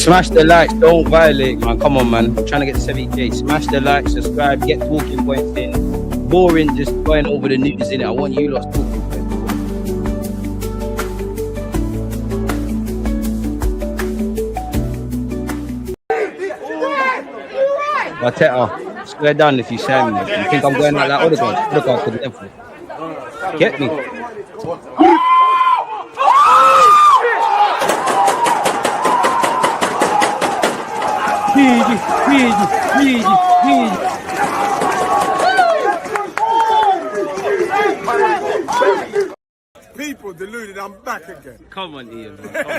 Smash the like, don't violate, man. Come on, man. I'm trying to get to 70K. Smash the like, subscribe, get talking points in. Boring just going over the news in it. I want you lot talking points. Arteta, square down if you say me. You think I'm going out like Odegaard? Odegaard could never. Get me. People deluded, I'm back again. Come on, Ian, man. Come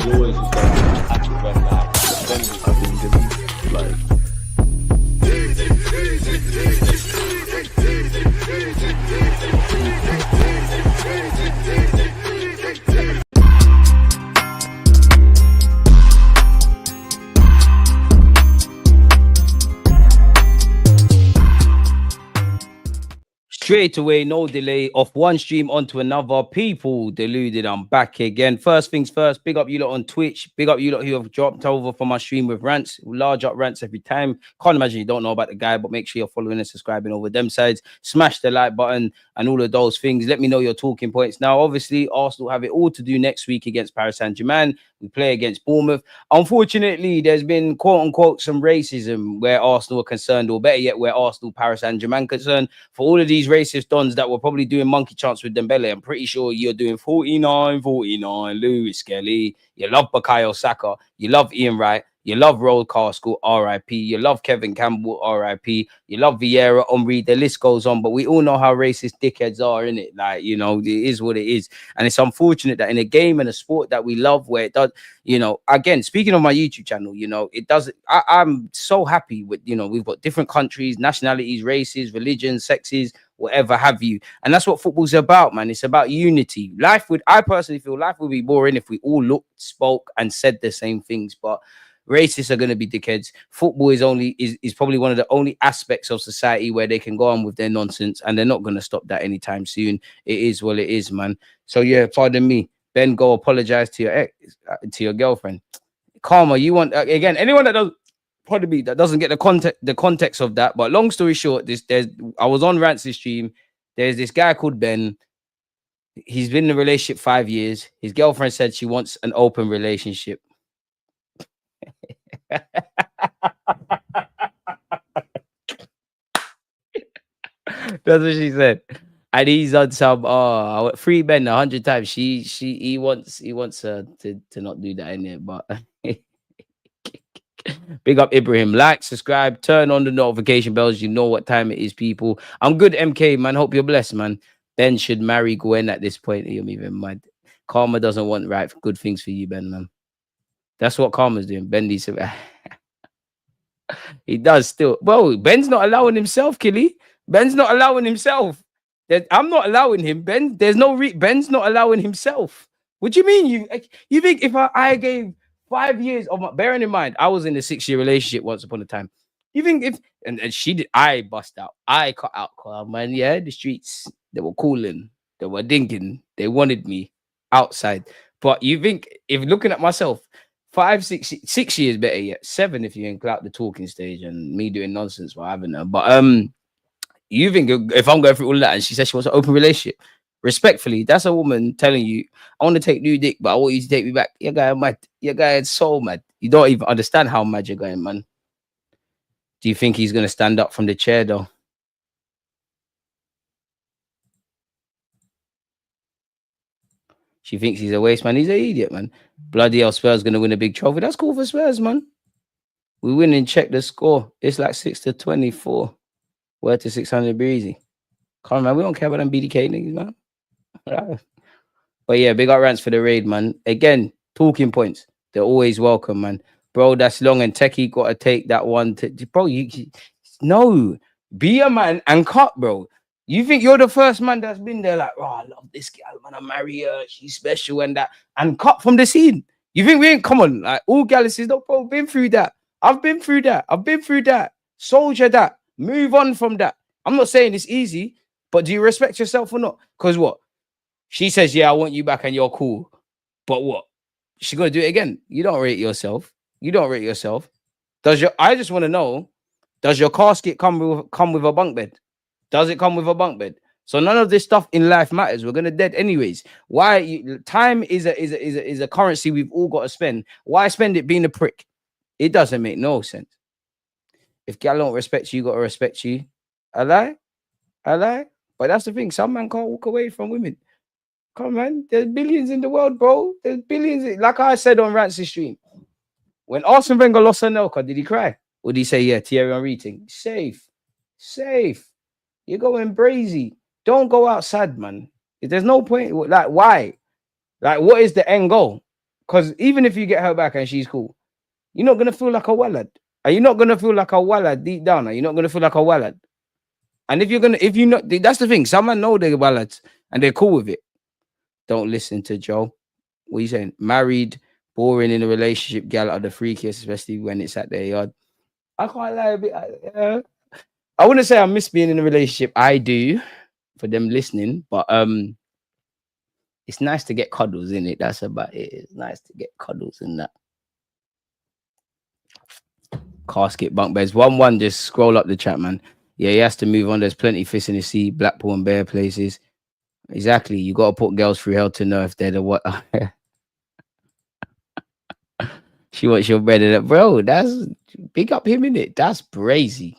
on. Straight away, no delay, off one stream onto another. People deluded, I'm back again. First things first, big up you lot on Twitch. Big up you lot who have dropped over for my stream with rants. Large up rants every time. Can't imagine you don't know about the guy, but make sure you're following and subscribing over them sides. Smash the like button and all of those things. Let me know your talking points. Now, obviously, Arsenal have it all to do next week against Paris Saint-Germain. We play against Bournemouth. Unfortunately, there's been quote-unquote some racism where Arsenal are concerned, or better yet, where Arsenal, Paris Saint-Germain concerned. For all of these racist dons that were probably doing monkey chants with Dembele, I'm pretty sure you're doing 49, Lewis Kelly. You love Bukayo Saka. You love Ian Wright. You love Roll Castle, R.I.P. You love Kevin Campbell, R.I.P. You love Vieira, Omri. The list goes on, but we all know how racist dickheads are, innit? Like, you know, it is what it is. And it's unfortunate that in a game and a sport that we love, where it does, you know, again, speaking of my YouTube channel, you know, it does, I'm so happy with, you know, we've got different countries, nationalities, races, religions, sexes, whatever have you. And that's what football's about, man. It's about unity. I personally feel life would be boring if we all looked, spoke, and said the same things, but racists are going to be dickheads. Football is probably one of the only aspects of society where they can go on with their nonsense, and they're not going to stop that anytime soon. It is what it is, man. So yeah, pardon me, Ben. Go apologize to your ex, to your girlfriend. Karma, you want again? Anyone that does, pardon me, that doesn't get the context of that. But long story short, I was on Rance's stream. There's this guy called Ben. He's been in a relationship 5 years. His girlfriend said she wants an open relationship. That's what she said. And he's on some free Ben 100 times. He wants her to not do that in it, but big up Ibrahim. Like, subscribe, turn on the notification bells. You know what time it is, people. I'm good, MK, man. Hope you're blessed, man. Ben should marry Gwen at this point. You're even mad. Karma doesn't want good things for you, Ben, man. That's what Karma's doing. Ben needs to. He does still. Well, Ben's not allowing himself, Killy. Ben's not allowing himself. I'm not allowing him. There's no Ben's not allowing himself. What do you mean? You think if I gave 5 years of my, bearing in mind, I was in a 6-year relationship once upon a time. You think if and she did, I bust out. I cut out, man. Yeah, the streets, they were calling, they were dinking, they wanted me outside. But you think if looking at myself, 6 years better yet, 7 if you include the talking stage and me doing nonsense while having her. But you think if I'm going through all that and she says she wants an open relationship, respectfully, that's a woman telling you, I want to take new dick, but I want you to take me back. Your guy mad. Your guy is so mad. You don't even understand how mad you're going, man. Do you think he's gonna stand up from the chair though? She thinks he's a waste man. He's an idiot, man. Bloody hell, Spurs gonna win a big trophy. That's cool for Spurs, man. We win and check the score. It's like 6-24. Word to 600 breezy. Come on, man. We don't care about them BDK niggas, man. Right. But yeah, big up rants for the raid, man. Again, talking points. They're always welcome, man. Bro, that's long and Techie got to take that one. Bro, no. Be a man and cut, bro. You think you're the first man that's been there like, oh, I love this girl, man. I marry her. She's special and that. And cut from the scene. You think we ain't, come on. Like, all galaxies, no, bro, been through that. I've been through that. I've been through that. Soldier that. Move on from that. I'm not saying it's easy, but do you respect yourself or not? Because what? She says, yeah, I want you back and you're cool. But what? She gonna do it again. You don't rate yourself. You don't rate yourself. I just want to know, does your casket come with a bunk bed? Does it come with a bunk bed? So none of this stuff in life matters. We're gonna dead anyways. Time is a currency we've all got to spend. Why spend it being a prick? It doesn't make no sense. If gal don't respect you, you gotta respect you. I lie. But that's the thing. Some man can't walk away from women. Come on, man. There's billions in the world, bro. There's billions. Like I said on Rancy's stream, when Arsene Wenger lost Anelka, did he cry? Or did he say, yeah, Thierry Henry thing? Safe. You're going brazy. Don't go outside, man. There's no point. Like, why? Like, what is the end goal? Because even if you get her back and she's cool, you're not gonna feel like a wallad. Are you not gonna feel like a wallad deep down? Are you not gonna feel like a wallad? And if you not, that's the thing. Some man know they're wallads and they're cool with it. Don't listen to Joe. What are you saying? Married, boring in a relationship, gal are the freakiest, especially when it's at their yard. I can't lie a bit. I wouldn't say I miss being in a relationship. I do, for them listening, but it's nice to get cuddles in it. That's about it. It's nice to get cuddles in that. Casket bunk beds. 1-1. Just scroll up the chat, man. Yeah, he has to move on. There's plenty of fish in the sea, Blackpool and bare places. Exactly. You got to put girls through hell to know if they're the what. She wants your bread, bro. That's big up him in it. That's brazy.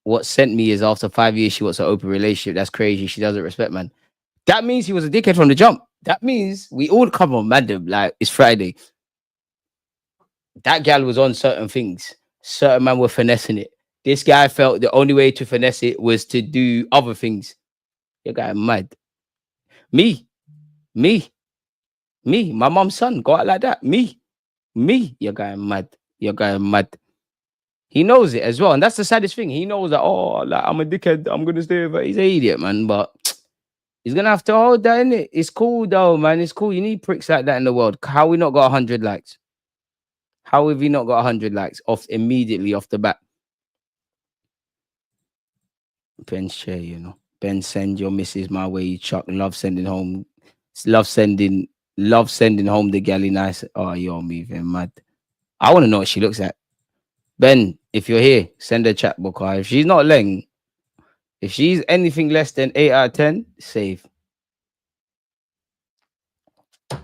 What sent me is after 5 years, she wants an open relationship. That's crazy. She doesn't respect, man. That means he was a dickhead from the jump. That means we all come on, madam. Like, it's Friday. That gal was on certain things. Certain man were finessing it. This guy felt the only way to finesse it was to do other things. You're going mad. Me. My mom's son. Go out like that. Me. You're going mad. He knows it as well. And that's the saddest thing. He knows that, like, I'm a dickhead. I'm going to stay with her. He's an idiot, man. But he's going to have to hold that, innit? It's cool, though, man. It's cool. You need pricks like that in the world. How we not got 100 likes? How have we not got 100 likes immediately off the bat? Ben share, you know. Ben, send your missus my way, Chuck. Love sending home the galley nice. Oh, you're moving mad. I want to know what she looks at. Ben, if you're here, send a chat book. If she's not Leng, if she's anything less than 8 out of 10, save.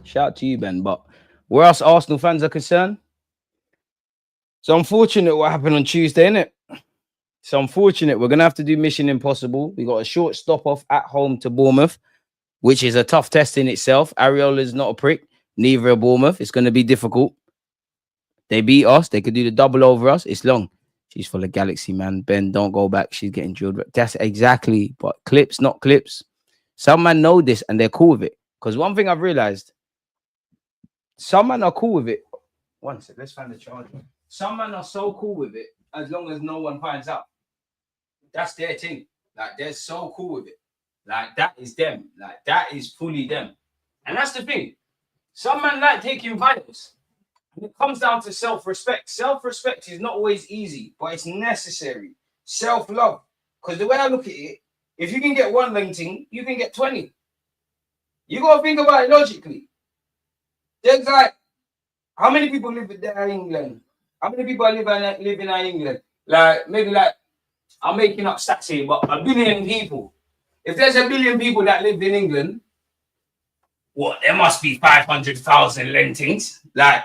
Shout out to you, Ben. But where else Arsenal fans are concerned, it's unfortunate what happened on Tuesday, innit? It's unfortunate. We're going to have to do Mission Impossible. We got a short stop off at home to Bournemouth, which is a tough test in itself. Ariola's not a prick. Neither are Bournemouth. It's going to be difficult. They beat us. They could do the double over us. It's long. She's full of galaxy, man. Ben, don't go back. She's getting drilled. That's exactly. But clips, not clips. Some men know this and they're cool with it. Because one thing I've realized, some men are cool with it. One sec. Let's find the charger. Some men are so cool with it as long as no one finds out. That's their thing. Like, they're so cool with it. Like, that is them. Like, that is fully them. And that's the thing. Some men like taking vitals. And it comes down to self-respect. Self-respect is not always easy, but it's necessary. Self-love. Because the way I look at it, if you can get one thing, you can get 20. You got to think about it logically. There's like, how many people live in England? How many people live in England? Like, maybe like, I'm making up stats here, but 1 billion people. If there's 1 billion people that live in England, what? There must be 500,000 Lentings. Like,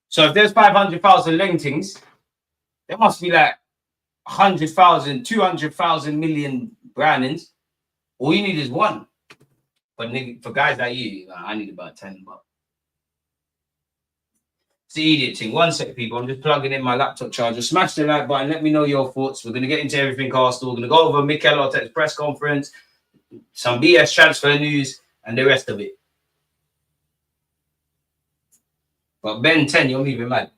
so if there's 500,000 Lentings, there must be like 100,000, 200,000 million Brownings. All you need is one. But nigga, for guys like you, like, I need about 10. But it's the idiot thing. One sec, people. I'm just plugging in my laptop charger. Smash the like button. Let me know your thoughts. We're going to get into everything Arsenal. We're going to go over Mikel Arteta's press conference, some BS transfer news, and the rest of it. But Ben 10, you're moving mad.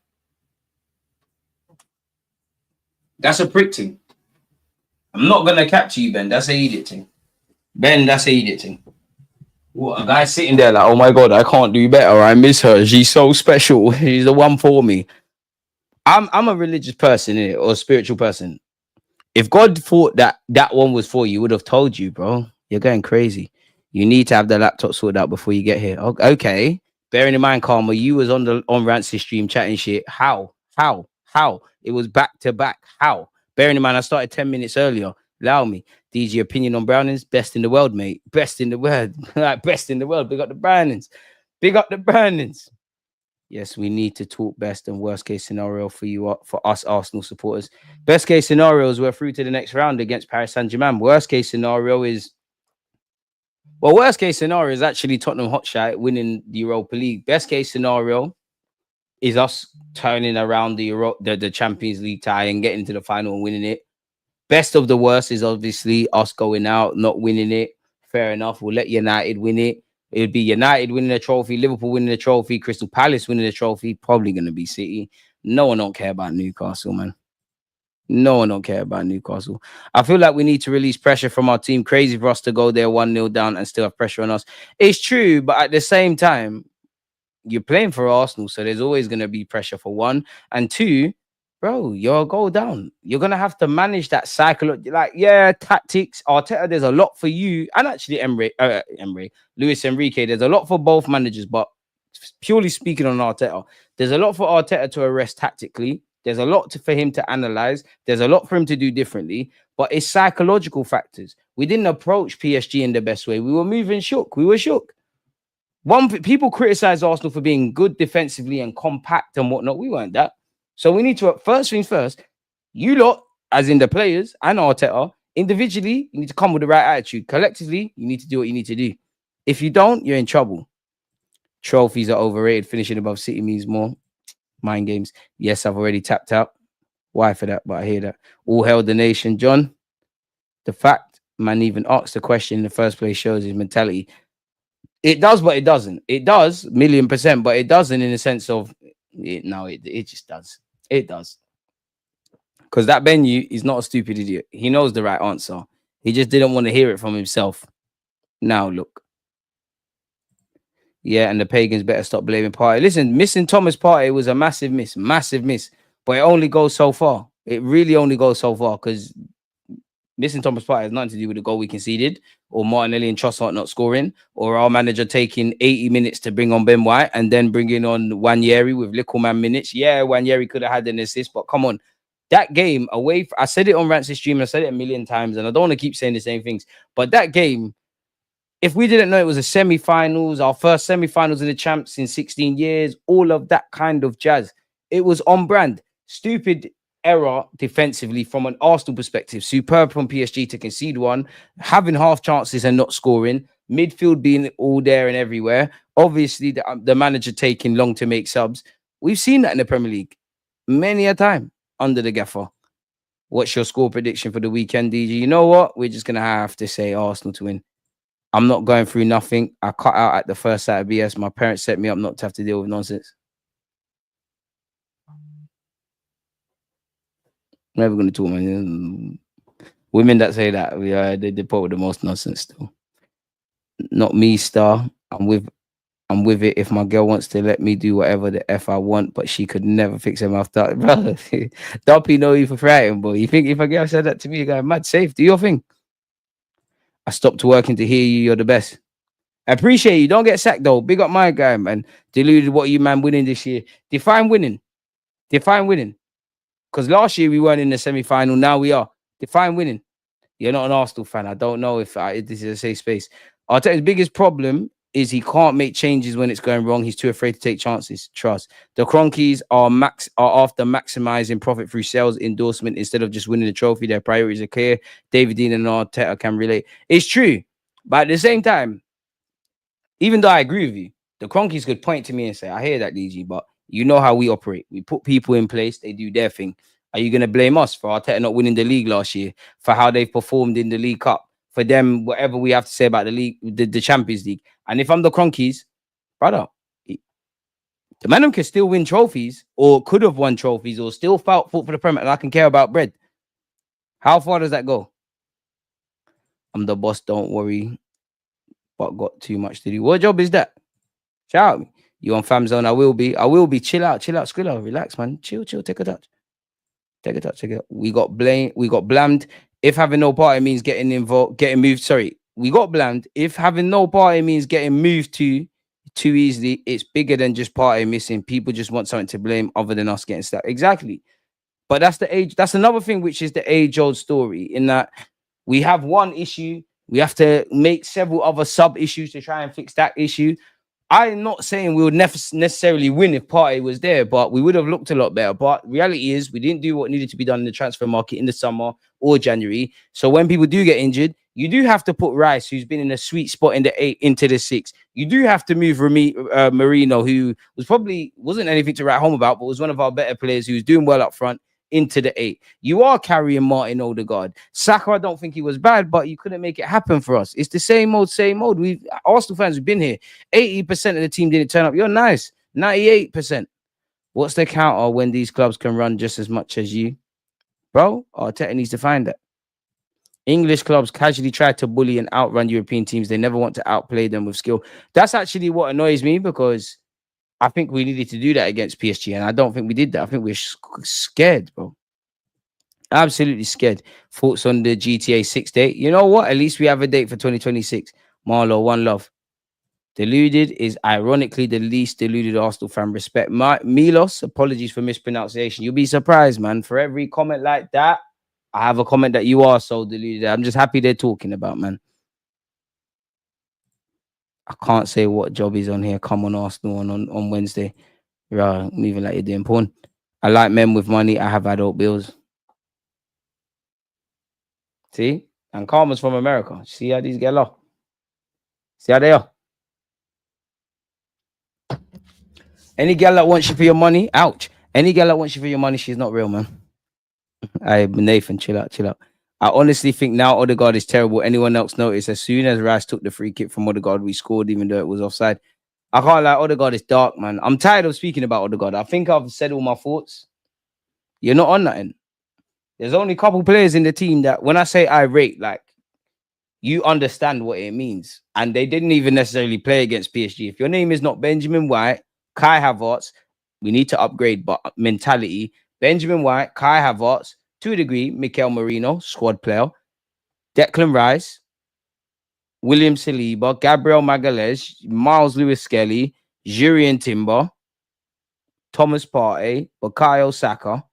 That's a prick thing. I'm not going to capture you, Ben. That's an idiot thing. Ben, that's an idiot thing. What, a guy sitting there like, oh my God, I can't do better. I miss her. She's so special. She's the one for me. I'm a religious person, innit? Or a spiritual person. If God thought that one was for you, he would have told you, bro. You're going crazy. You need to have the laptop sorted out before you get here. Okay. Bearing in mind, Karma, you was on Rancy's stream chatting shit. How? How? How? It was back to back. How? Bearing in mind, I started 10 minutes earlier. Allow me. DG opinion on Brownings, best in the world, mate. Best in the world. Like best in the world. Big up the Brownings. Big up the Brownings. Yes, we need to talk best and worst case scenario for you, for us Arsenal supporters. Best case scenario is we're through to the next round against Paris Saint-Germain. Worst case scenario is, well, worst case scenario is actually Tottenham Hotspur winning the Europa League. Best case scenario is us turning around the Champions League tie and getting to the final and winning it. Best of the worst is obviously us going out, not winning it. Fair enough. We'll let United win it. It'd be United winning the trophy, Liverpool winning the trophy, Crystal Palace winning the trophy. Probably going to be City. No one don't care about Newcastle, man. No one don't care about Newcastle. I feel like we need to release pressure from our team. Crazy for us to go there 1-0 down and still have pressure on us. It's true, but at the same time, you're playing for Arsenal, so there's always going to be pressure for one. And two, bro, you're a goal down. You're going to have to manage that cycle. Like, yeah, tactics, Arteta, there's a lot for you. And actually, Luis Enrique, there's a lot for both managers. But purely speaking on Arteta, there's a lot for Arteta to arrest tactically. There's a lot for him to analyze. There's a lot for him to do differently. But it's psychological factors. We didn't approach PSG in the best way. We were moving shook. We were shook. People criticize Arsenal for being good defensively and compact and whatnot. We weren't that. So we need to, first things first, you lot, as in the players and Arteta, individually, you need to come with the right attitude. Collectively, you need to do what you need to do. If you don't, you're in trouble. Trophies are overrated. Finishing above City means more. Mind games. Yes, I've already tapped out. Why for that? But I hear that. All hail the nation, John. The fact man even asked the question in the first place shows his mentality. It does, but it doesn't. It does, 1,000,000%, but it doesn't in the sense of it. No, it just does. It does. Because that Benyu is not a stupid idiot. He knows the right answer. He just didn't want to hear it from himself. Now look. Yeah, and the pagans better stop blaming Partey. Listen, missing Thomas Partey was a massive miss. Massive miss. But it only goes so far. It really only goes so far because missing Thomas Partey has nothing to do with the goal we conceded, or Martinelli and Trossard not scoring, or our manager taking 80 minutes to bring on Ben White and then bringing on Wanyeri with little man minutes. Yeah, Wanyeri could have had an assist, but come on. That game away, I said it on Rancy's stream, and I said it a million times, and I don't want to keep saying the same things, but that game, if we didn't know it was a semi-finals, our first semi-finals in the champs in 16 years, all of that kind of jazz, it was on brand. Stupid error defensively from an Arsenal perspective. Superb from PSG to concede one, having half chances and not scoring, midfield being all there and everywhere. Obviously, the manager taking long to make subs. We've seen that in the Premier League many a time under the gaffer. What's your score prediction for the weekend, DG? You know what? We're just going to have to say Arsenal to win. I'm not going through nothing. I cut out at the first sight of BS. My parents set me up not to have to deal with nonsense. Never going to talk, man. Women that say that, they put with the most nonsense still. Not me, Star. I'm with it. If my girl wants to let me do whatever the F I want, but she could never fix her mouth. Brother, Dumpy know you for frightened, boy. You think if a girl said that to me, you go, mad safe. Do your thing. I stopped working to hear you. You're the best. I appreciate you. Don't get sacked, though. Big up my guy, man. Deluded what you, man, winning this year. Define winning. Define winning. Because last year we weren't in the semi-final. Now we are. Define winning. You're not an Arsenal fan. I don't know if this is a safe space. Arteta's biggest problem is he can't make changes when it's going wrong. He's too afraid to take chances. Trust. The Cronkies are after maximizing profit through sales endorsement instead of just winning the trophy. Their priorities are clear. David Dean and Arteta can relate. It's true. But at the same time, even though I agree with you, the Cronkies could point to me and say, I hear that, DG, but you know how we operate. We put people in place. They do their thing. Are you going to blame us for Arteta not winning the league last year, for how they've performed in the League Cup, for them, whatever we have to say about the league, the Champions League? And if I'm the Cronkies, brother, the man can still win trophies or could have won trophies or still fought for the Premier, and I can care about bread. How far does that go? I'm the boss, don't worry, but got too much to do. What job is that? Shout out me. You on fam zone? I will be. Chill out, Skrilla. Relax, man. Chill. Take a touch. Take a touch. We got blamed. If having no party means getting involved, getting moved. Sorry. we got blamed. If having no party means getting moved too easily, it's bigger than just party missing. People just want something to blame other than us getting stuck. Exactly. But that's the age. That's another thing, which is the age-old story. In that we have one issue, we have to make several other sub issues to try and fix that issue. I'm not saying we would necessarily win if Partey was there, but we would have looked a lot better. But reality is, we didn't do what needed to be done in the transfer market in the summer or January. So when people do get injured, you do have to put Rice, who's been in a sweet spot in the 8, into the 6. You do have to move Marino, who wasn't anything to write home about, but was one of our better players, who was doing well up front, into the 8. You are carrying Martin Odegaard. Saka, I don't think he was bad, but you couldn't make it happen for us. It's the same old, same old. Arsenal fans have been here. 80% of the team didn't turn up. You're nice. 98%. What's the counter when these clubs can run just as much as you? Bro, Arteta needs to find that. English clubs casually try to bully and outrun European teams. They never want to outplay them with skill. That's actually what annoys me, because I think we needed to do that against PSG, and I don't think we did that. I think we're scared, bro. Absolutely scared. Thoughts on the GTA 6 date? You know what? At least we have a date for 2026. Marlo, one love. Deluded is ironically the least deluded Arsenal fan. Respect. Milos, apologies for mispronunciation. You'll be surprised, man. For every comment like that, I have a comment that you are so deluded. I'm just happy they're talking about, man. I can't say what job he's on here. Come on, Arsenal on Wednesday. You're moving like you're doing porn. I like men with money. I have adult bills. See? And Karma's from America. See how these get low? See how they are? Any girl that wants you for your money, ouch. Any girl that wants you for your money, she's not real, man. Nathan, chill out, chill out. I honestly think now Odegaard is terrible. Anyone else notice? As soon as Rice took the free kick from Odegaard, we scored, even though it was offside. I can't lie, Odegaard is dark, man. I'm tired of speaking about Odegaard. I think I've said all my thoughts. You're not on that end. There's only a couple players in the team that, when I say I rate, like, you understand what it means. And they didn't even necessarily play against PSG. If your name is not Benjamin White, Kai Havertz, we need to upgrade but mentality. Benjamin White, Kai Havertz, to a degree, Mikel Merino, squad player, Declan Rice, William Saliba, Gabriel Magalhaes, Miles Lewis-Skelly, Jurien Timber, Thomas Partey, Bukayo Saka.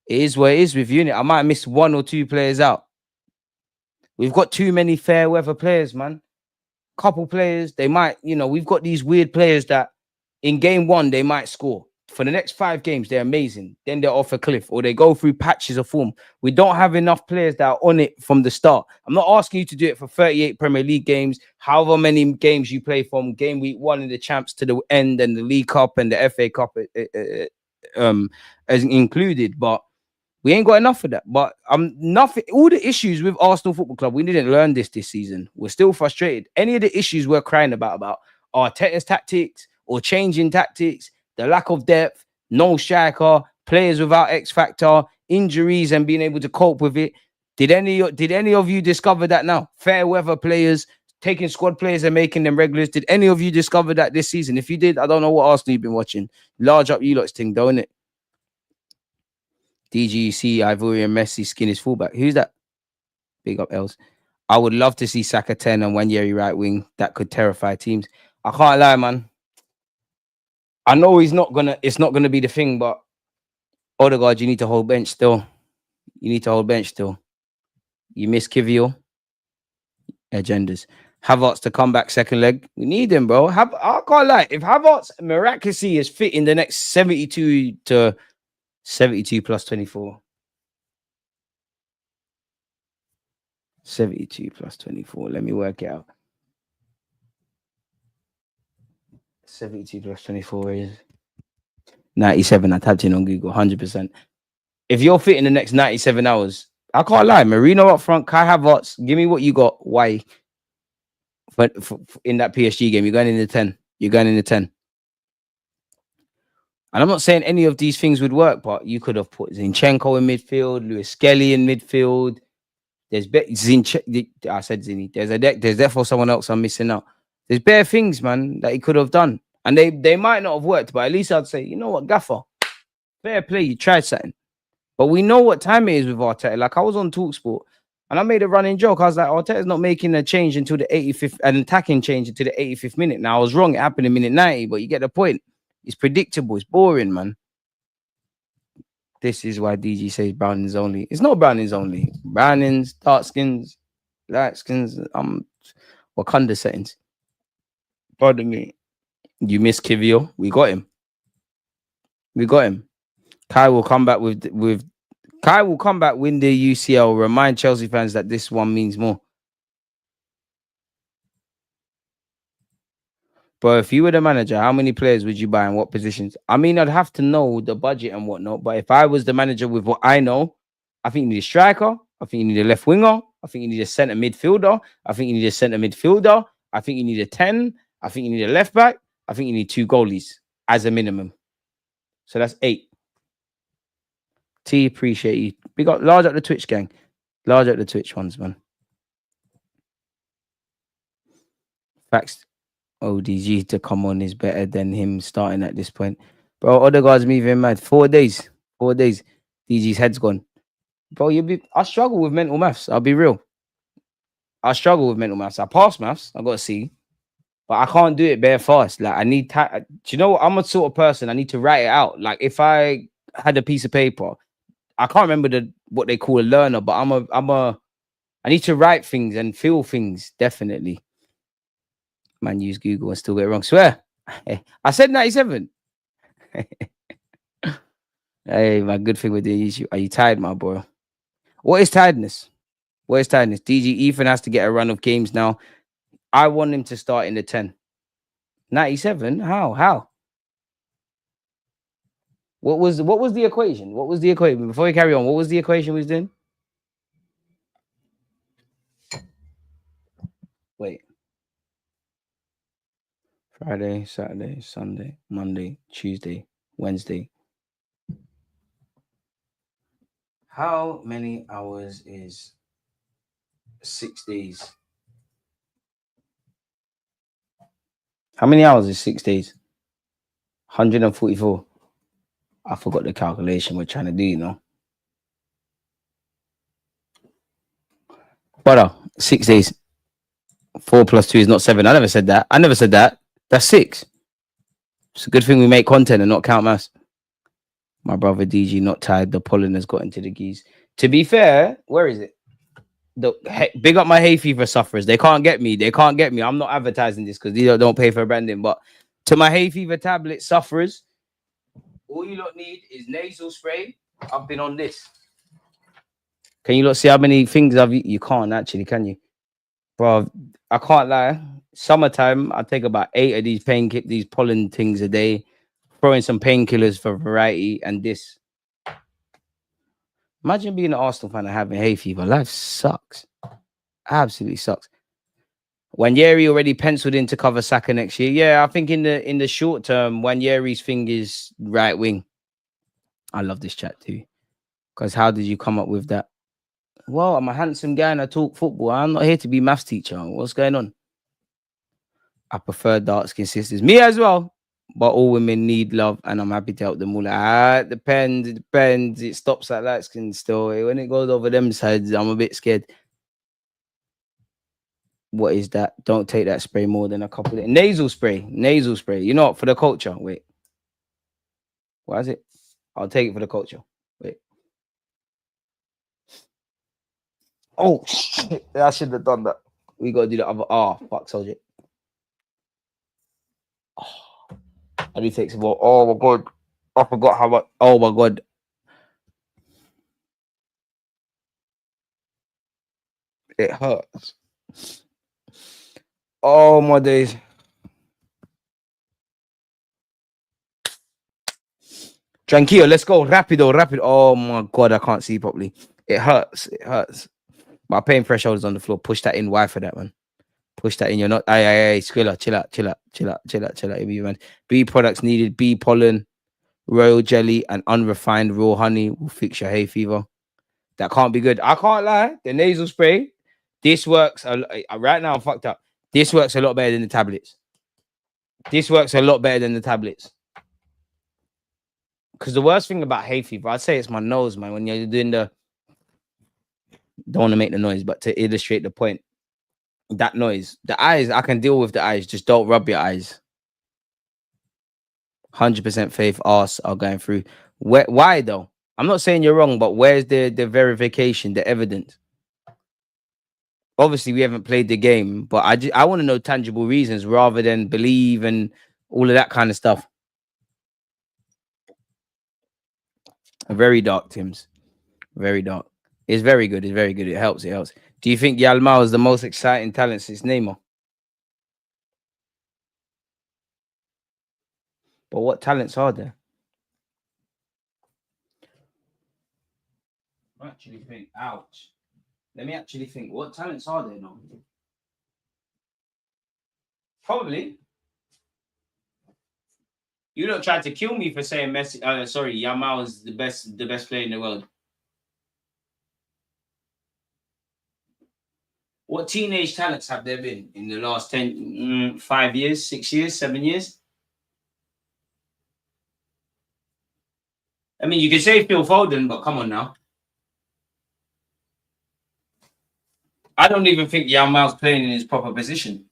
It is what it is with unit. I might miss 1 or 2 players out. We've got too many fair weather players, man. Couple players, they might, we've got these weird players that in game 1, they might score. For the next 5 games, they're amazing. Then they're off a cliff, or they go through patches of form. We don't have enough players that are on it from the start. I'm not asking you to do it for 38 Premier League games, however many games you play from game week 1 in the Champs to the end, and the League Cup and the FA Cup as included. But we ain't got enough of that. But nothing. All the issues with Arsenal Football Club, we didn't learn this season. We're still frustrated. Any of the issues we're crying about Arteta's tactics or changing tactics, the lack of depth, no striker, players without X factor, injuries, and being able to cope with it. Did any of you discover that now? Fair weather players, taking squad players and making them regulars. Did any of you discover that this season? If you did, I don't know what Arsenal you've been watching. Large up you lot's thing, don't it? DGC, Ivorian Messi skin is fullback. Who's that? Big up Els. I would love to see Saka 10 and Wanyeri right wing. That could terrify teams. I can't lie, man. I know it's not gonna be the thing, but Odegaard, you need to hold bench still. You miss Kivior. Agendas. Havertz to come back second leg. We need him, bro. I can't lie. If Havertz miraculously is fit in the next 72 plus 24. 72 plus 24. Let me work it out. 72 plus 24 is 97. I typed in on Google, 100%. If you're fit in the next 97 hours, I can't lie. Marino up front, Kai Havertz, give me what you got. Why? But in that PSG game, you're going in the 10. And I'm not saying any of these things would work, but you could have put Zinchenko in midfield, Lewis-Skelly in midfield. I said Zini. There's therefore someone else I'm missing out. There's bare things, man, that he could have done. And they might not have worked, but at least I'd say, you know what, Gaffer? Fair play, you tried something. But we know what time it is with Arteta. Like, I was on TalkSport, And I made a running joke. I was like, Arteta's not making a change until the 85th, an attacking change until the 85th minute. Now, I was wrong. It happened in minute 90, but you get the point. It's predictable. It's boring, man. This is why DG says Brownings only. It's not Brownings only. Brownings, dark skins, light skins, Wakanda settings. Pardon me. You missed Kivio. We got him. We got him. Kai will come back with Kai will come back, win the UCL. Remind Chelsea fans that this one means more. But if you were the manager, how many players would you buy and what positions? I mean, I'd have to know the budget and whatnot. But if I was the manager with what I know, I think you need a striker. I think you need a left winger. I think you need a centre midfielder. I think you need a centre midfielder. I think you need a 10. I think you need a left back. I think you need 2 goalies as a minimum. So that's 8. T, appreciate you. We got large up the Twitch gang. Large up the Twitch ones, man. Facts. ODG to come on is better than him starting at this point. Bro, other guys moving mad. 4 days. 4 days. DG's head's gone. Bro, I struggle with mental maths. I'll be real. I struggle with mental maths. I pass maths. I got a C. But I can't do it bare fast. Like, I need do you know what? I'm a sort of person. I need to write it out. Like, if I had a piece of paper, I can't remember what they call a learner, but I need to write things and feel things, definitely. Man, use Google and still get it wrong. Swear. I said 97. Hey, my good thing with the issue. Are you tired, my boy? What is tiredness? What is tiredness? DG Ethan has to get a run of games now. I want him to start in the 10. 97? How? What was the equation? What was the equation? Before we carry on, what was the equation we was doing? Wait. Friday, Saturday, Sunday, Monday, Tuesday, Wednesday. How many hours is 6 days? How many hours is 6 days? 144. I forgot the calculation we're trying to do, you know. Brother, 6 days. 4 plus 2 is not 7. I never said that. That's 6. It's a good thing we make content and not count maths. My brother DG not tired. The pollen has got into the geese. To be fair, where is it? Big up my hay fever sufferers. They can't get me. I'm not advertising this because they don't pay for branding. But to my hay fever tablet sufferers, all you lot need is nasal spray. I've been on this. Can you lot see how many things you can't actually, can you? Bro, I can't lie. Summertime, I take about 8 of these pollen things a day, throwing some painkillers for variety, and this. Imagine being an Arsenal fan and having hay fever. Life sucks. Absolutely sucks. Wanyeri already penciled in to cover Saka next year. Yeah, I think in the short term, Wanyeri's thing is right wing. I love this chat too. Because how did you come up with that? Well, I'm a handsome guy and I talk football. I'm not here to be maths teacher. What's going on? I prefer dark skin sisters. Me as well. But all women need love and I'm happy to help them all. It depends. It stops at light skin still. When it goes over them sides, I'm a bit scared. What is that? Don't take that spray more than a couple of nasal spray. You know what? For the culture. Wait. What is it? I'll take it for the culture. Wait. Oh shit. I should have done that. We gotta do the other. Oh, fuck, soldier. Oh, I need to take some more. Oh my god. I forgot how much. Oh my god. It hurts. Oh my days. Tranquilo, let's go. Rapido. Oh my god, I can't see properly. It hurts. My pain threshold is on the floor. Push that in. Why for that, man? Push that in. You're not. Aye. Skrilla, chill out. Man. Bee products needed. Bee pollen, royal jelly, and unrefined raw honey will fix your hay fever. That can't be good. I can't lie. The nasal spray, this works. Right now, I'm fucked up. This works a lot better than the tablets. Because the worst thing about hay fever, I'd say it's my nose, man. When you're doing Don't want to make the noise, but to illustrate the point, that noise, the eyes, I can deal with the eyes. Just don't rub your eyes. 100% faith arse are going through. Why though? I'm not saying you're wrong, but where's the verification, the evidence? Obviously, we haven't played the game, but I want to know tangible reasons rather than believe and all of that kind of stuff. Very dark, Tims. Very dark. It's very good. It's very good. It helps. It helps. Do you think Yalmao is the most exciting talent since Neymar? But what talents are there? I actually think, ouch. Let me actually think. What talents are there now? Probably. You don't try to kill me for saying Messi. Sorry, Yamal is the best player in the world. What teenage talents have there been in the last 5 years, 6 years, 7 years? I mean, you can say Phil Foden, but come on now. I don't even think Yamal's playing in his proper position.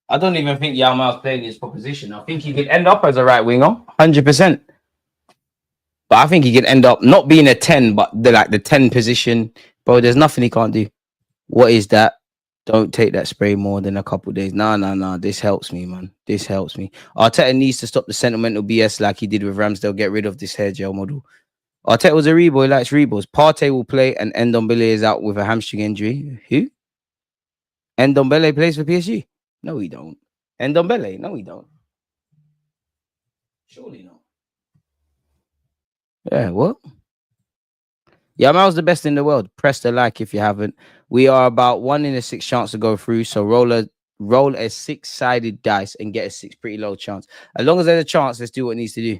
I don't even think Yamal's playing in his proper position. I think he could end up as a right winger, 100%. But I think he could end up not being a 10, but the 10 position. Bro, there's nothing he can't do. What is that? Don't take that spray more than a couple days. Nah. This helps me, man. This helps me. Arteta needs to stop the sentimental BS like he did with Ramsdale. Get rid of this hair gel model. Arteta was a Rebo. He likes Rebos. Partey will play and Ndombele is out with a hamstring injury. Who? Ndombele plays for PSG? No, he don't. Ndombele? No, he don't. Surely not. Yeah, what? Yamal's the best in the world. Press the like if you haven't. We are about 1 in a 6 chance to go through. So roll a 6-sided dice and get a 6 pretty low chance. As long as there's a chance, let's do what it needs to do.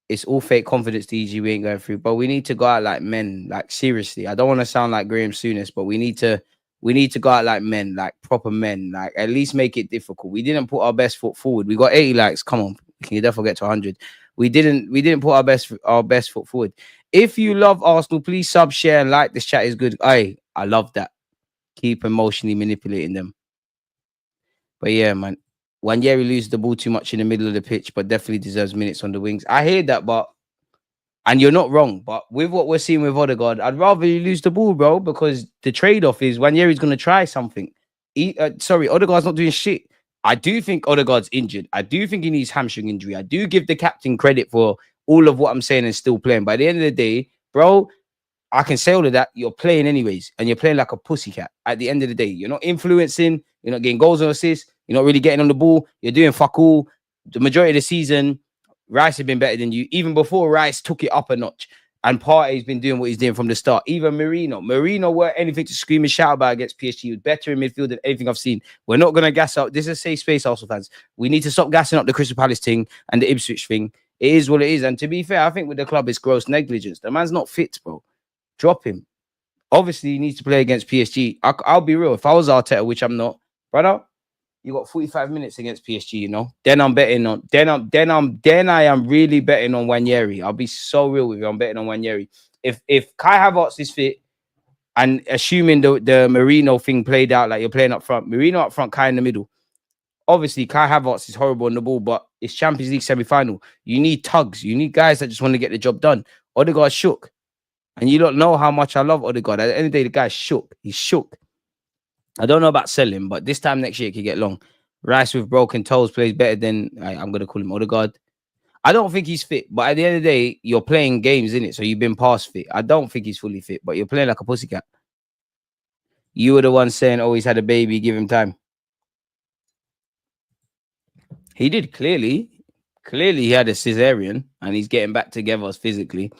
It's all fake confidence, DG. We ain't going through, but we need to go out like men. Like seriously, I don't want to sound like Graham Souness, but we need to go out like men, like proper men. Like at least make it difficult. We didn't put our best foot forward. We got 80 likes. Come on, can you definitely get to 100? We didn't put our best foot forward. If you love Arsenal, please sub, share, and like. This chat is good. I love that. Keep emotionally manipulating them. But yeah, man. Wanyeri loses the ball too much in the middle of the pitch, but definitely deserves minutes on the wings. I hear that, and you're not wrong. But with what we're seeing with Odegaard, I'd rather you lose the ball, bro, because the trade-off is Wanyeri's going to try something. Odegaard's not doing shit. I do think Odegaard's injured. I do think he needs hamstring injury. I do give the captain credit for all of what I'm saying and still playing. By the end of the day, bro, I can say all of that. You're playing anyways, and you're playing like a pussycat. At the end of the day, you're not influencing. You're not getting goals or assists. You're not really getting on the ball. You're doing fuck all. The majority of the season, Rice has been better than you. Even before Rice took it up a notch. And Partey's been doing what he's doing from the start. Even Marino weren't anything to scream and shout about against PSG. He was better in midfield than anything I've seen. We're not going to gas up. This is a safe space, Arsenal fans. We need to stop gassing up the Crystal Palace thing and the Ipswich thing. It is what it is. And to be fair, I think with the club, it's gross negligence. The man's not fit, bro. Drop him. Obviously, he needs to play against PSG. I'll be real. If I was Arteta, which I'm not, brother, you got 45 minutes against PSG, you know. Then I'm betting on. Then I am really betting on Wanyeri. I'll be so real with you. I'm betting on Wanyeri. If Kai Havertz is fit, and assuming the Marino thing played out like you're playing up front, Marino up front, Kai in the middle. Obviously, Kai Havertz is horrible on the ball, but it's Champions League semi-final. You need tugs. You need guys that just want to get the job done. Odegaard shook. And you don't know how much I love Odegaard. At the end of the day, the guy's shook. He's shook. I don't know about selling, but this time next year, it could get long. Rice with broken toes plays better than, I'm going to call him Odegaard. I don't think he's fit, but at the end of the day, you're playing games, innit? So you've been past fit. I don't think he's fully fit, but you're playing like a pussycat. You were the one saying, oh, he's had a baby, give him time. He did, clearly. Clearly, he had a cesarean, and he's getting back together physically.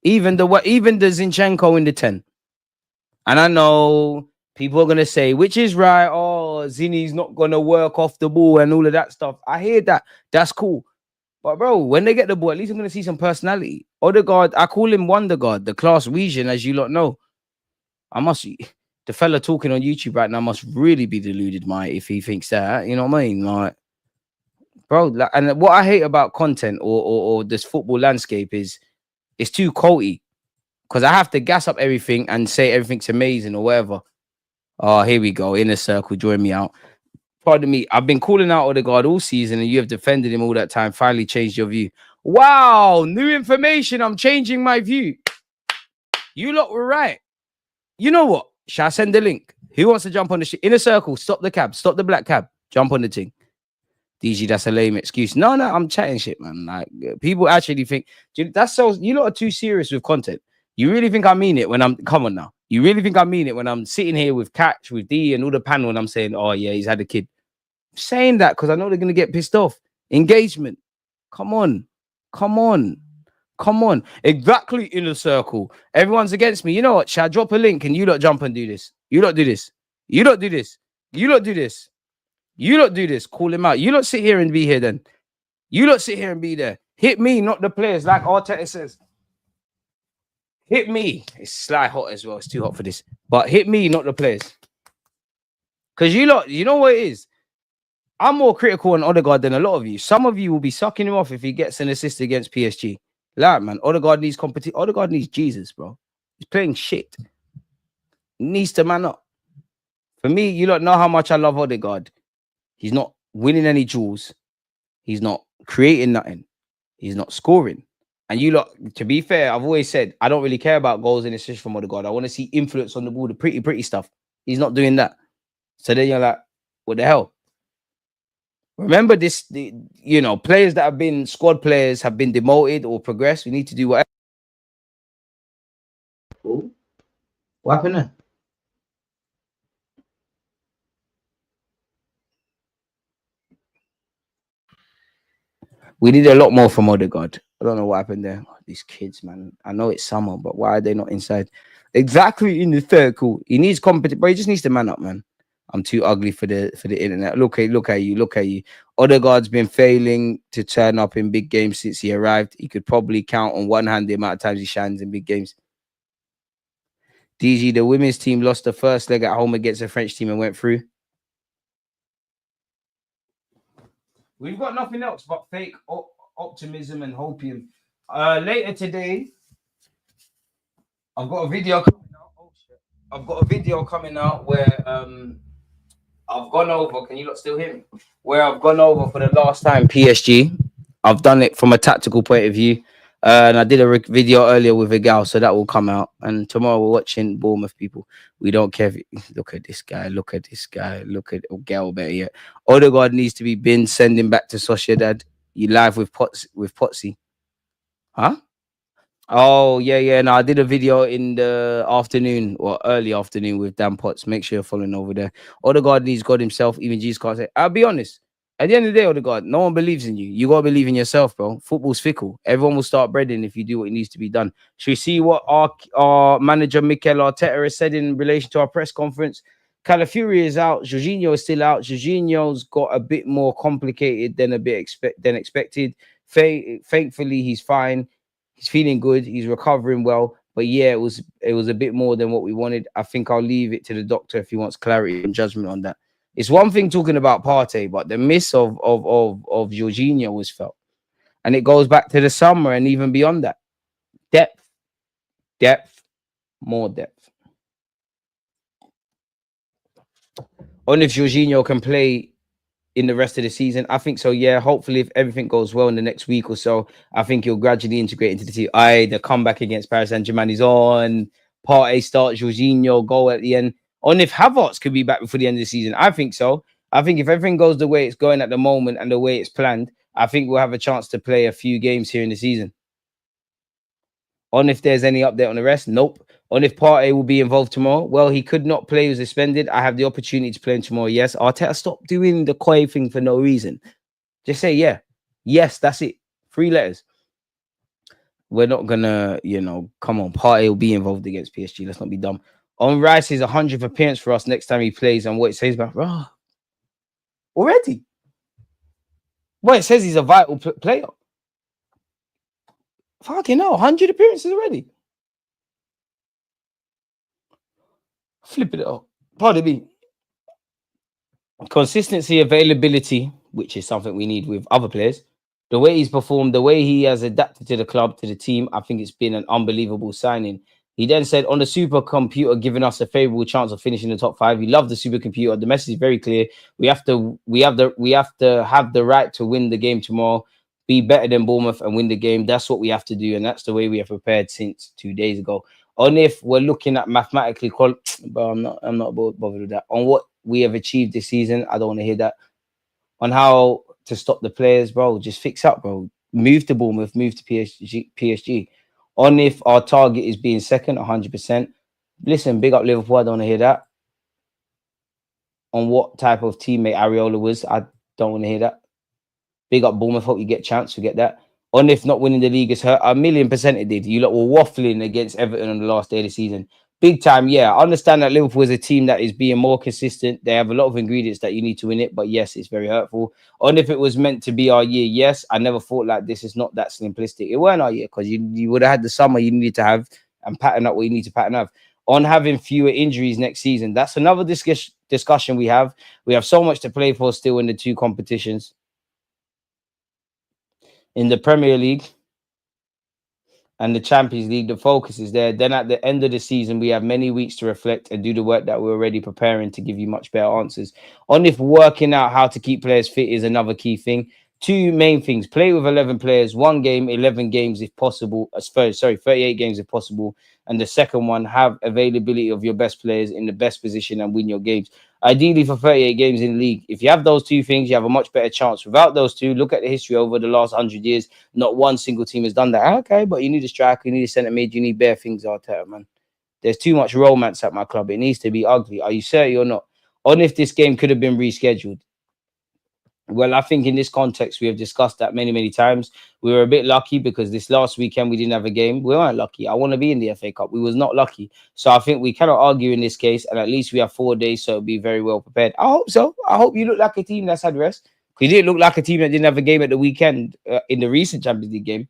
Even the Zinchenko in the 10. And I know people are going to say, which is right, oh, Zinni's not going to work off the ball and all of that stuff. I hear that. That's cool. But, bro, when they get the ball, at least I'm going to see some personality. Odegaard, I call him Wonderguard, the class region, as you lot know. The fella talking on YouTube right now must really be deluded, if he thinks that. You know what I mean? Like, bro, and what I hate about content or this football landscape is it's too culty. because I have to gas up everything and say everything's amazing or whatever. Oh, here we go. Inner circle, join me out. Pardon me. I've been calling out Odegaard all season and you have defended him all that time. Finally changed your view. Wow, new information. I'm changing my view. You lot were right. You know what? Shall I send the link? Who wants to jump on the inner circle? Stop the cab. Stop the black cab. Jump on the thing. DG, that's a lame excuse. No, I'm chatting shit, man. Like, people actually think that's so. You lot are too serious with content. You really think I mean it when I'm? Come on now. You really think I mean it when I'm sitting here with Catch, with D, and all the panel, and I'm saying, "Oh yeah, he's had a kid." I'm saying that because I know they're gonna get pissed off. Engagement. Come on. Exactly, inner circle. Everyone's against me. You know what? Shall I drop a link and you lot jump and do this? You lot do this. You lot do this. You lot do this. You lot do this. Call him out. You lot sit here and be here then. You lot sit here and be there. Hit me, not the players, like Arteta says. Hit me. It's slightly hot as well. It's too hot for this. But hit me, not the players. Because you lot, you know what it is? I'm more critical on Odegaard than a lot of you. Some of you will be sucking him off if he gets an assist against PSG. Like, man, Odegaard needs competition. Odegaard needs Jesus, bro. He's playing shit. He needs to man up. For me, you don't know how much I love Odegaard. He's not winning any jewels. He's not creating nothing. He's not scoring. And you lot, to be fair, I've always said, I don't really care about goals and assists from Odegaard. I want to see influence on the ball, the pretty stuff. He's not doing that. So then you're like, what the hell? Remember this, players that have been squad players have been demoted or progressed. We need to do whatever. Oh, what happened there? We need a lot more from Odegaard. I don't know what happened there. Oh, these kids, man. I know it's summer, but why are they not inside? Exactly in the circle. He needs competition, but he just needs to man up, man. I'm too ugly for the internet. Look at you. Odegaard's been failing to turn up in big games since he arrived. He could probably count on one hand the amount of times he shines in big games. DG, the women's team lost the first leg at home against the French team and went through. We've got nothing else but fake optimism and hopium. Later today, I've got a video coming out. Oh shit! I've got a video coming out where I've gone over. Can you lot still hear me? Where I've gone over for the last time PSG. I've done it from a tactical point of view. And I did a video earlier with a gal, so that will come out. And tomorrow we're watching Bournemouth, people. We don't care. Look at this guy. Look at Gal better yet. Odegaard needs to be binned, send him back to Sociedad. You live with Potsy. Huh? Oh, yeah. No, I did a video in the afternoon or early afternoon with Dan Potts. Make sure you're following over there. Odegaard needs God himself. Even Jesus can't say. I'll be honest. At the end of the day, Odegaard, no one believes in you. You got to believe in yourself, bro. Football's fickle. Everyone will start breading if you do what needs to be done. Should we see what our manager, Mikel Arteta, has said in relation to our press conference? Calafiori is out. Jorginho is still out. Jorginho's got a bit more complicated than expected. Thankfully, he's fine. He's feeling good. He's recovering well. But yeah, it was a bit more than what we wanted. I think I'll leave it to the doctor if he wants clarity and judgment on that. It's one thing talking about Partey, but the miss of Jorginho was felt. And it goes back to the summer and even beyond that. Depth, more depth. On if Jorginho can play in the rest of the season, I think so, yeah. Hopefully, if everything goes well in the next week or so, I think he'll gradually integrate into the team. The comeback against Paris Saint-Germain is on. Partey starts, Jorginho goal at the end. On if Havertz could be back before the end of the season, I think so. I think if everything goes the way it's going at the moment and the way it's planned, I think we'll have a chance to play a few games here in the season. On if there's any update on the rest, nope. On if Partey will be involved tomorrow, well, he could not play. He was suspended. I have the opportunity to play him tomorrow. Yes. Arteta, stop doing the coy thing for no reason. Just say, yeah. Yes, that's it. 3 letters. We're not gonna, come on. Partey will be involved against PSG. Let's not be dumb. On Rice's 100th appearance for us next time he plays, and what it says about already. Well, it says he's a vital player. Fucking hell, 100 appearances already. Flip it up. Pardon me. Consistency, availability, which is something we need with other players. The way he's performed, the way he has adapted to the club, to the team, I think it's been an unbelievable signing. He then said, on the supercomputer giving us a favorable chance of finishing the top five. He loved the supercomputer. The message is very clear. We have to have the right to win the game tomorrow, be better than Bournemouth and win the game. That's what we have to do, and that's the way we have prepared since 2 days ago. On if we're looking at mathematically, but I'm not bothered with that. On what we have achieved this season, I don't want to hear that. On how to stop the players, bro, just fix up, bro. Move to Bournemouth, move to PSG. On if our target is being second, 100%. Listen, big up Liverpool. I don't want to hear that. On what type of teammate Areola was, I don't want to hear that. Big up Bournemouth. Hope you get a chance to get that. On if not winning the league is hurt, 1,000,000% it did. You lot were waffling against Everton on the last day of the season. Big time, yeah. I understand that Liverpool is a team that is being more consistent. They have a lot of ingredients that you need to win it, but yes, it's very hurtful. On if it was meant to be our year, yes. I never thought like this. Is not that simplistic. It weren't our year because you would have had the summer you needed to have and pattern up what you need to pattern up. On having fewer injuries next season, that's another discussion we have. We have so much to play for still in the two competitions. In the Premier League and the Champions League, the focus is there. Then at the end of the season, we have many weeks to reflect and do the work that we're already preparing to give you much better answers. On if working out how to keep players fit is another key thing. Two main things: play with 11 players, one game, 11 games if possible. 38 games if possible. And the second one, have availability of your best players in the best position and win your games. Ideally for 38 games in the league. If you have those two things, you have a much better chance. Without those two, look at the history over the last 100 years. Not one single team has done that. Okay, but you need a striker, you need a centre mid, you need bare things, Arteta, man. There's too much romance at my club. It needs to be ugly. Are you certain or not? On if this game could have been rescheduled. Well, I think in this context, we have discussed that many, many times. We were a bit lucky because this last weekend we didn't have a game. We weren't lucky. I want to be in the FA Cup. We was not lucky. So I think we cannot argue in this case. And at least we have 4 days, so it'll be very well prepared. I hope so. I hope you look like a team that's had rest. Because you didn't look like a team that didn't have a game at the weekend in the recent Champions League game.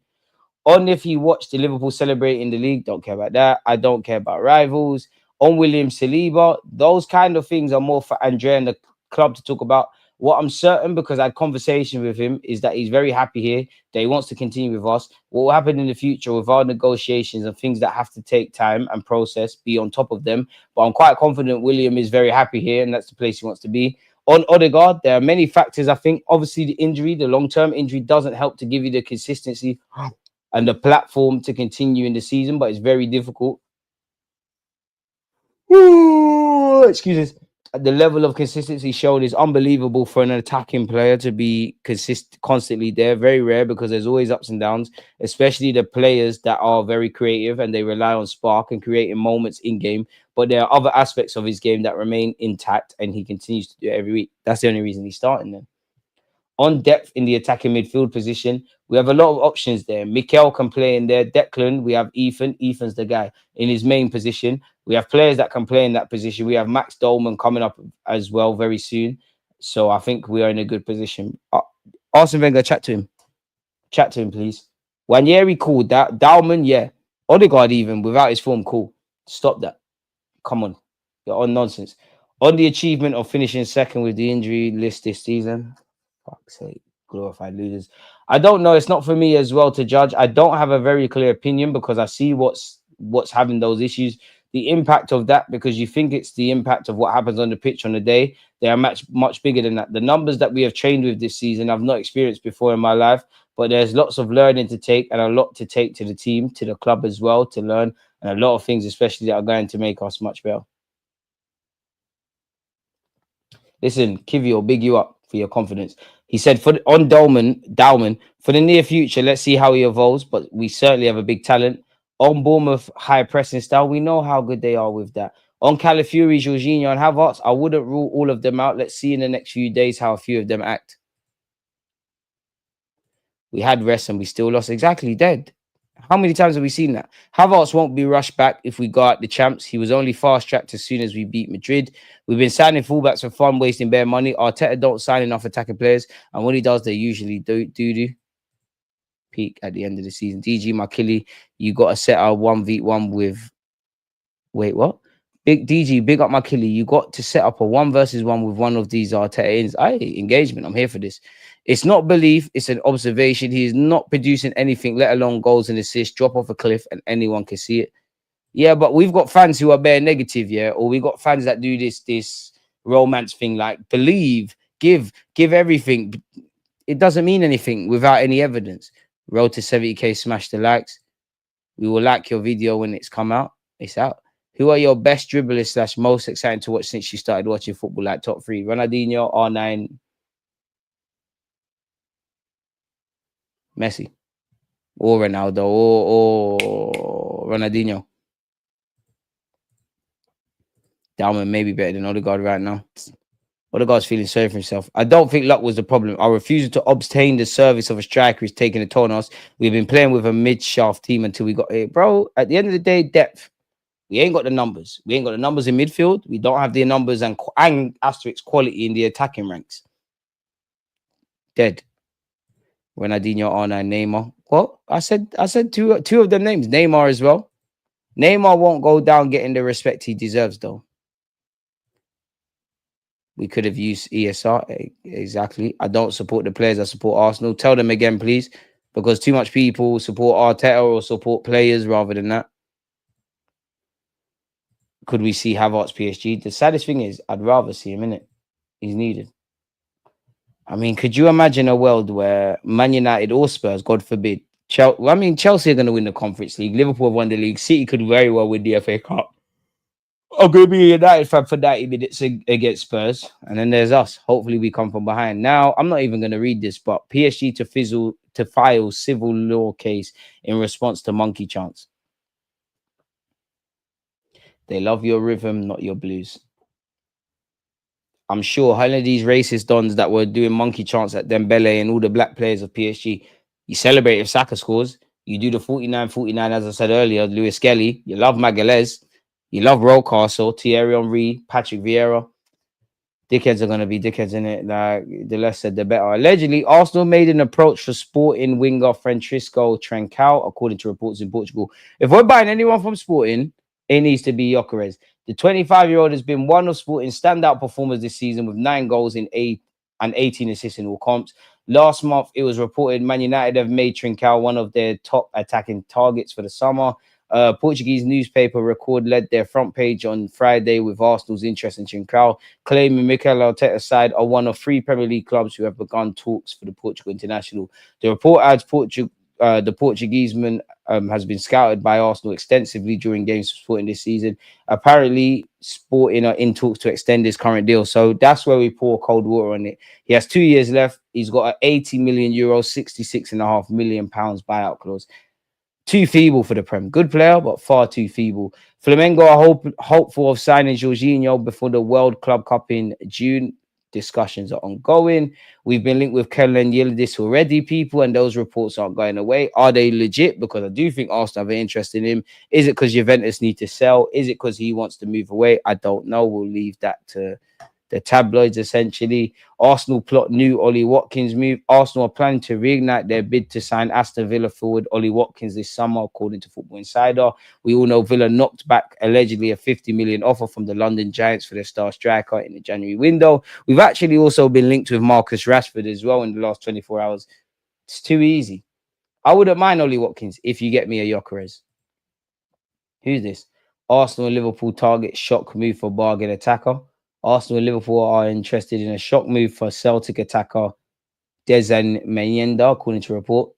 On if you watch the Liverpool celebrate in the league, don't care about that. I don't care about rivals. On William Saliba, those kind of things are more for Andrea and the club to talk about. What I'm certain, because I had conversation with him, is that he's very happy here, that he wants to continue with us. What will happen in the future with our negotiations and things that have to take time and process, be on top of them. But I'm quite confident William is very happy here, and that's the place he wants to be. On Odegaard, there are many factors, I think. Obviously, the injury, the long-term injury doesn't help to give you the consistency and the platform to continue in the season, but it's very difficult. Excuse me. The level of consistency shown is unbelievable for an attacking player to be constantly there. Very rare because there's always ups and downs, especially the players that are very creative and they rely on spark and creating moments in game. But there are other aspects of his game that remain intact and he continues to do it every week. That's the only reason he's starting them. On depth in the attacking midfield position, we have a lot of options there. Mikel can play in there. Declan, we have Ethan. Ethan's the guy in his main position. We have players that can play in that position. We have Max Dolman coming up as well very soon. So I think we are in a good position. Arsene Wenger, chat to him. Chat to him, please. Wanyeri called that. Dolman, yeah. Odegaard even, without his form, cool. Stop that. Come on. You're on nonsense. On the achievement of finishing second with the injury list this season. Fuck's sake, glorified losers. I don't know. It's not for me as well to judge. I don't have a very clear opinion because I see what's having those issues. The impact of that, because you think it's the impact of what happens on the pitch on the day, they are much bigger than that. The numbers that we have trained with this season, I've not experienced before in my life, but there's lots of learning to take and a lot to take to the team, to the club as well, to learn, and a lot of things, especially that are going to make us much better. Listen, Kivio, big you up for your confidence. He said on Dolman, for the near future, let's see how he evolves, but we certainly have a big talent. On Bournemouth, high pressing style, we know how good they are with that. On Calafiori, Jorginho, and Havertz, I wouldn't rule all of them out. Let's see in the next few days how a few of them act. We had rest and we still lost. Exactly, dead. How many times have we seen that? Havertz won't be rushed back if we go out the champs. He was only fast-tracked as soon as we beat Madrid. We've been signing fullbacks for fun, wasting bare money. Arteta don't sign enough attacking players. And when he does, they usually do peak at the end of the season. DG Makili, you got to set our 1v1 with... Wait, what? Big DG, big up Makili. You got to set up a 1 versus 1 with one of these Arteta-ins. Engagement. I'm here for this. It's not belief, it's an observation. He is not producing anything, let alone goals and assists. Drop off a cliff and anyone can see it. Yeah, but we've got fans who are bare negative, yeah, or we got fans that do this romance thing, like believe, give everything. It doesn't mean anything without any evidence. Road to 70K, smash the likes. We will like your video when it's come out. It's out. Who are your best dribblers slash most exciting to watch since you started watching football? Like top three: Ronaldinho, R9, Messi, or Ronaldo, or Ronaldinho. Dalman may be better than Odegaard right now. Odegaard's feeling sorry for himself. I don't think luck was the problem. Our refusal to obtain the service of a striker is taking a toll on us. We've been playing with a mid-shaft team until we got here. Bro, at the end of the day, depth. We ain't got the numbers. We ain't got the numbers in midfield. We don't have the numbers and asterisk quality in the attacking ranks. Dead. Ronaldinho, R9, Neymar. What? I said two of them names. Neymar as well. Neymar won't go down getting the respect he deserves, though. We could have used ESR. Exactly. I don't support the players. I support Arsenal. Tell them again, please. Because too much people support Arteta or support players rather than that. Could we see Havertz PSG? The saddest thing is I'd rather see him in it. He's needed. I mean, could you imagine a world where Man United or Spurs, God forbid, Chelsea are going to win the Conference League. Liverpool have won the league. City could very well win the FA Cup. I'm going to be a United fan for 90 minutes against Spurs. And then there's us. Hopefully we come from behind. Now, I'm not even going to read this, but PSG to file civil law case in response to monkey chants. They love your rhythm, not your blues. I'm sure all of these racist dons that were doing monkey chants at Dembele and all the black players of PSG, you celebrate if Saka scores. You do the 49-49, as I said earlier, Lewis Kelly. You love Magalhaes. You love Rocastle, Thierry Henry, Patrick Vieira. Dickheads are going to be dickheads in it. Like, the less said, the better. Allegedly, Arsenal made an approach for Sporting winger Francisco Trincao, according to reports in Portugal. If we're buying anyone from Sporting, it needs to be Gyökeres. The 25-year-old has been one of Sporting's standout performers this season with 9 goals in 18 assists in all comps. Last month, it was reported Man United have made Trincao one of their top attacking targets for the summer. Portuguese newspaper Record led their front page on Friday with Arsenal's interest in Trincao, claiming Mikel Arteta's side are one of 3 Premier League clubs who have begun talks for the Portugal international. The report adds the Portugueseman has been scouted by Arsenal extensively during games for Sporting this season. Apparently, Sporting are in talks to extend his current deal. So that's where we pour cold water on it. He has 2 years left. He's got an 80 million euro, 66.5 million pounds buyout clause. Too feeble for the Prem. Good player, but far too feeble. Flamengo are hopeful of signing Jorginho before the World Club Cup in June. Discussions are ongoing. We've been linked with Kenan Yildiz already, people, and those reports aren't going away. Are they legit? Because I do think Arsenal have an interest in him. Is it because Juventus need to sell? Is it because he wants to move away? I don't know. We'll leave that to the tabloids, essentially. Arsenal plot new Ollie Watkins move. Arsenal are planning to reignite their bid to sign Aston Villa forward Ollie Watkins this summer, according to Football Insider. We all know Villa knocked back allegedly a 50 million offer from the London Giants for their star striker in the January window. We've actually also been linked with Marcus Rashford as well in the last 24 hours. It's too easy. I wouldn't mind Ollie Watkins if you get me a Gyökeres. Who's this? Arsenal and Liverpool target shock move for bargain attacker. Arsenal and Liverpool are interested in a shock move for Celtic attacker Dejan Mayenda, according to report.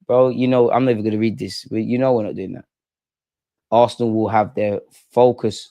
Bro, you know, I'm never going to read this. You know we're not doing that. Arsenal will have to focus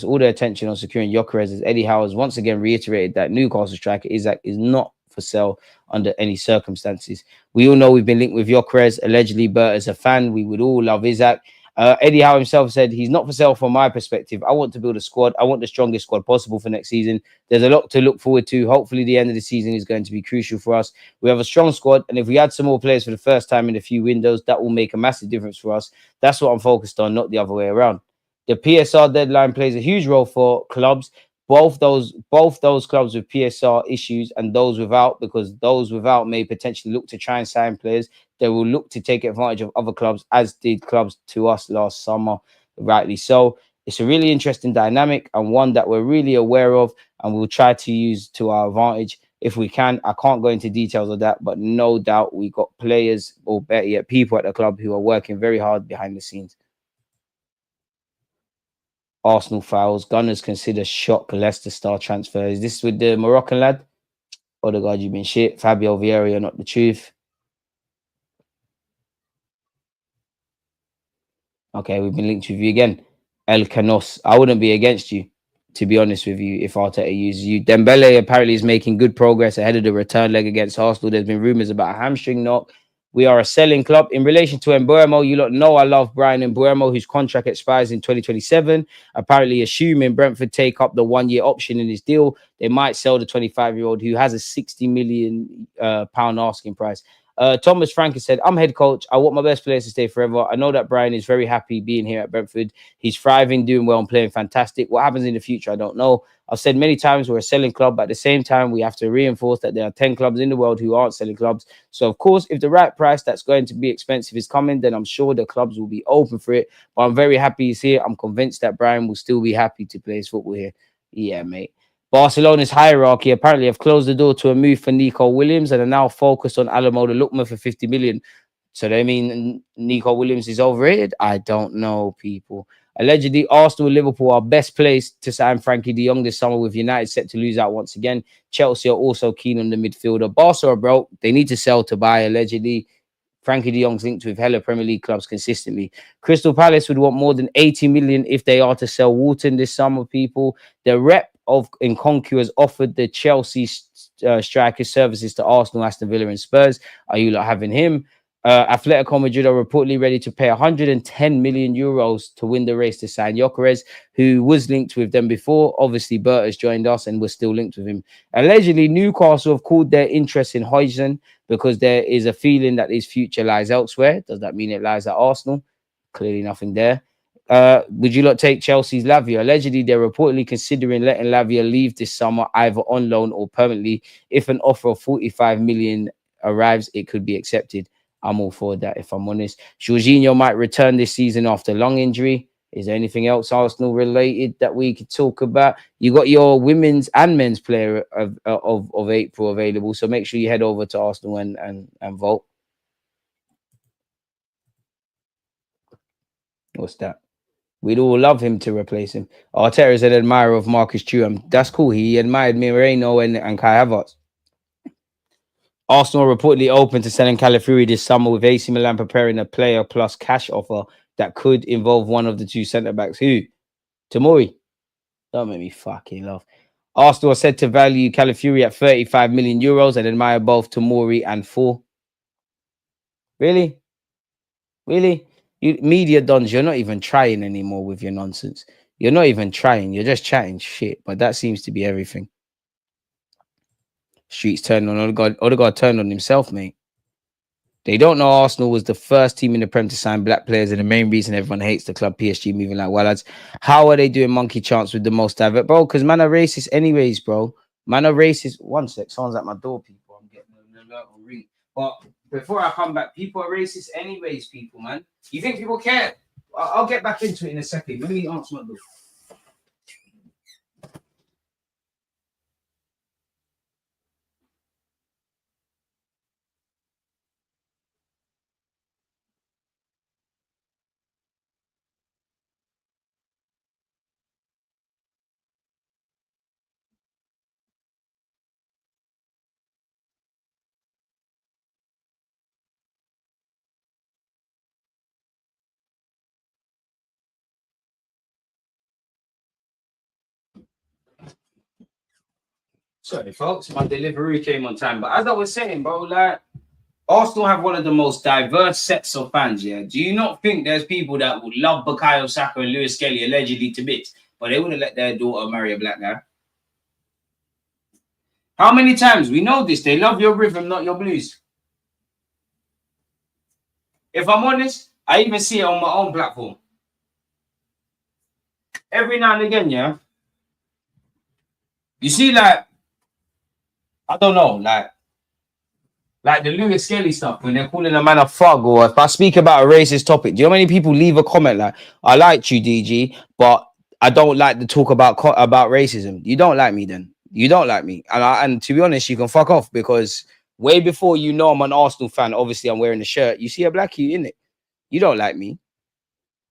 all their attention on securing Gyökeres, as Eddie Howe has once again reiterated that Newcastle striker Isaac is not for sale under any circumstances. We all know we've been linked with Gyökeres. Allegedly, Bert is a fan. We would all love Isaac. Eddie Howe himself said he's not for sale from my perspective. I want to build a squad. I want the strongest squad possible for next season. There's a lot to look forward to. Hopefully, the end of the season is going to be crucial for us. We have a strong squad, and if we add some more players for the first time in a few windows, that will make a massive difference for us. That's what I'm focused on, not the other way around. The PSR deadline plays a huge role for clubs. Both those clubs with PSR issues and those without, because those without may potentially look to try and sign players. They will look to take advantage of other clubs, as did clubs to us last summer, rightly so. It's a really interesting dynamic and one that we're really aware of and we'll try to use to our advantage if we can. I can't go into details of that, but no doubt we got players, or better yet, people at the club who are working very hard behind the scenes. Arsenal fouls. Gunners consider shock Leicester star transfer. Is this with the Moroccan lad? Oh, the God, you've been shit. Fabio Vieira, you're not the truth. Okay, we've been linked with you again. El Canos. I wouldn't be against you, to be honest with you, if Arteta uses you. Dembele apparently is making good progress ahead of the return leg against Arsenal. There's been rumours about a hamstring knock. We are a selling club. In relation to Mbuemo, you lot know I love Brian Mbuemo, whose contract expires in 2027. Apparently, assuming Brentford take up the 1-year option in his deal, they might sell the 25-year-old who has a 60 million pound asking price. Thomas Frank has said, I'm head coach. I want my best players to stay forever. I know that Brian is very happy being here at Brentford. He's thriving, doing well, and playing fantastic. What happens in the future, I don't know. I've said many times we're a selling club, but at the same time, we have to reinforce that there are 10 clubs in the world who aren't selling clubs. So, of course, if the right price that's going to be expensive is coming, then I'm sure the clubs will be open for it. But I'm very happy he's here. I'm convinced that Brian will still be happy to play his football here. Yeah, mate. Barcelona's hierarchy apparently have closed the door to a move for Nico Williams and are now focused on Alamoda Lookman for 50 million. So they mean Nico Williams is overrated? I don't know, people. Allegedly, Arsenal and Liverpool are best placed to sign Frankie de Jong this summer, with United set to lose out once again. Chelsea are also keen on the midfielder. Barca are broke. They need to sell to buy, allegedly. Frankie de Jong's linked with hella Premier League clubs consistently. Crystal Palace would want more than 80 million if they are to sell Wharton this summer, people. The rep of Nkunku has offered the Chelsea striker services to Arsenal, Aston Villa and Spurs. Are you lot having him? Atletico Madrid are reportedly ready to pay 110 million euros to win the race to sign Gyökeres, who was linked with them before. Obviously, Bert has joined us and we're still linked with him. Allegedly, Newcastle have called their interest in Huijsen because there is a feeling that his future lies elsewhere. Does that mean it lies at Arsenal? Clearly nothing there. Would you lot take Chelsea's Lavia? Allegedly, they're reportedly considering letting Lavia leave this summer, either on loan or permanently. If an offer of 45 million arrives, it could be accepted. I'm all for that, if I'm honest. Jorginho might return this season after lung injury. Is there anything else Arsenal related that we could talk about? You got your women's and men's player of April available, so make sure you head over to Arsenal and vote. What's that? We'd all love him to replace him. Arteta is an admirer of Marcus Thuram. That's cool. He admired Moreno and Kai Havertz. Arsenal are reportedly open to selling Calafiori this summer, with AC Milan preparing a player plus cash offer that could involve one of the two centre-backs. Who? Tomori. Don't make me fucking laugh. Arsenal are said to value Calafiori at 35 million euros and admire both Tomori and Four. Really? Really? You media dons, you're not even trying anymore with your nonsense. You're not even trying. You're just chatting shit. But that seems to be everything. Streets turned on Odegaard turned on himself, mate. They don't know Arsenal was the first team in the Prem to sign black players, and the main reason everyone hates the club, PSG, moving like well, lads. How are they doing monkey chants with the most divert, bro? Because man are racist anyways, bro. Man are racist. One sec, someone's at my door, people. I'm getting an alert on ring. But before I come back, people are racist anyways, people, man. You think people care? I'll get back into it in a second. Let me answer my door. Sorry, folks, my delivery came on time. But as I was saying, bro, like, Arsenal have one of the most diverse sets of fans, yeah? Do you not think there's people that would love Bukayo Saka and Lewis Kelly allegedly to bits, but they wouldn't let their daughter marry a black guy? How many times? We know this. They love your rhythm, not your blues. If I'm honest, I even see it on my own platform. Every now and again, yeah? You see, like, I don't know, like the Lewis Skelly stuff, when they're calling a man a thug, or if I speak about a racist topic, do you know how many people leave a comment like, I liked you, DG, but I don't like to talk about racism? You don't like me then. You don't like me. And to be honest, you can fuck off, because way before you know I'm an Arsenal fan, obviously I'm wearing a shirt, you see a black you in it. You don't like me.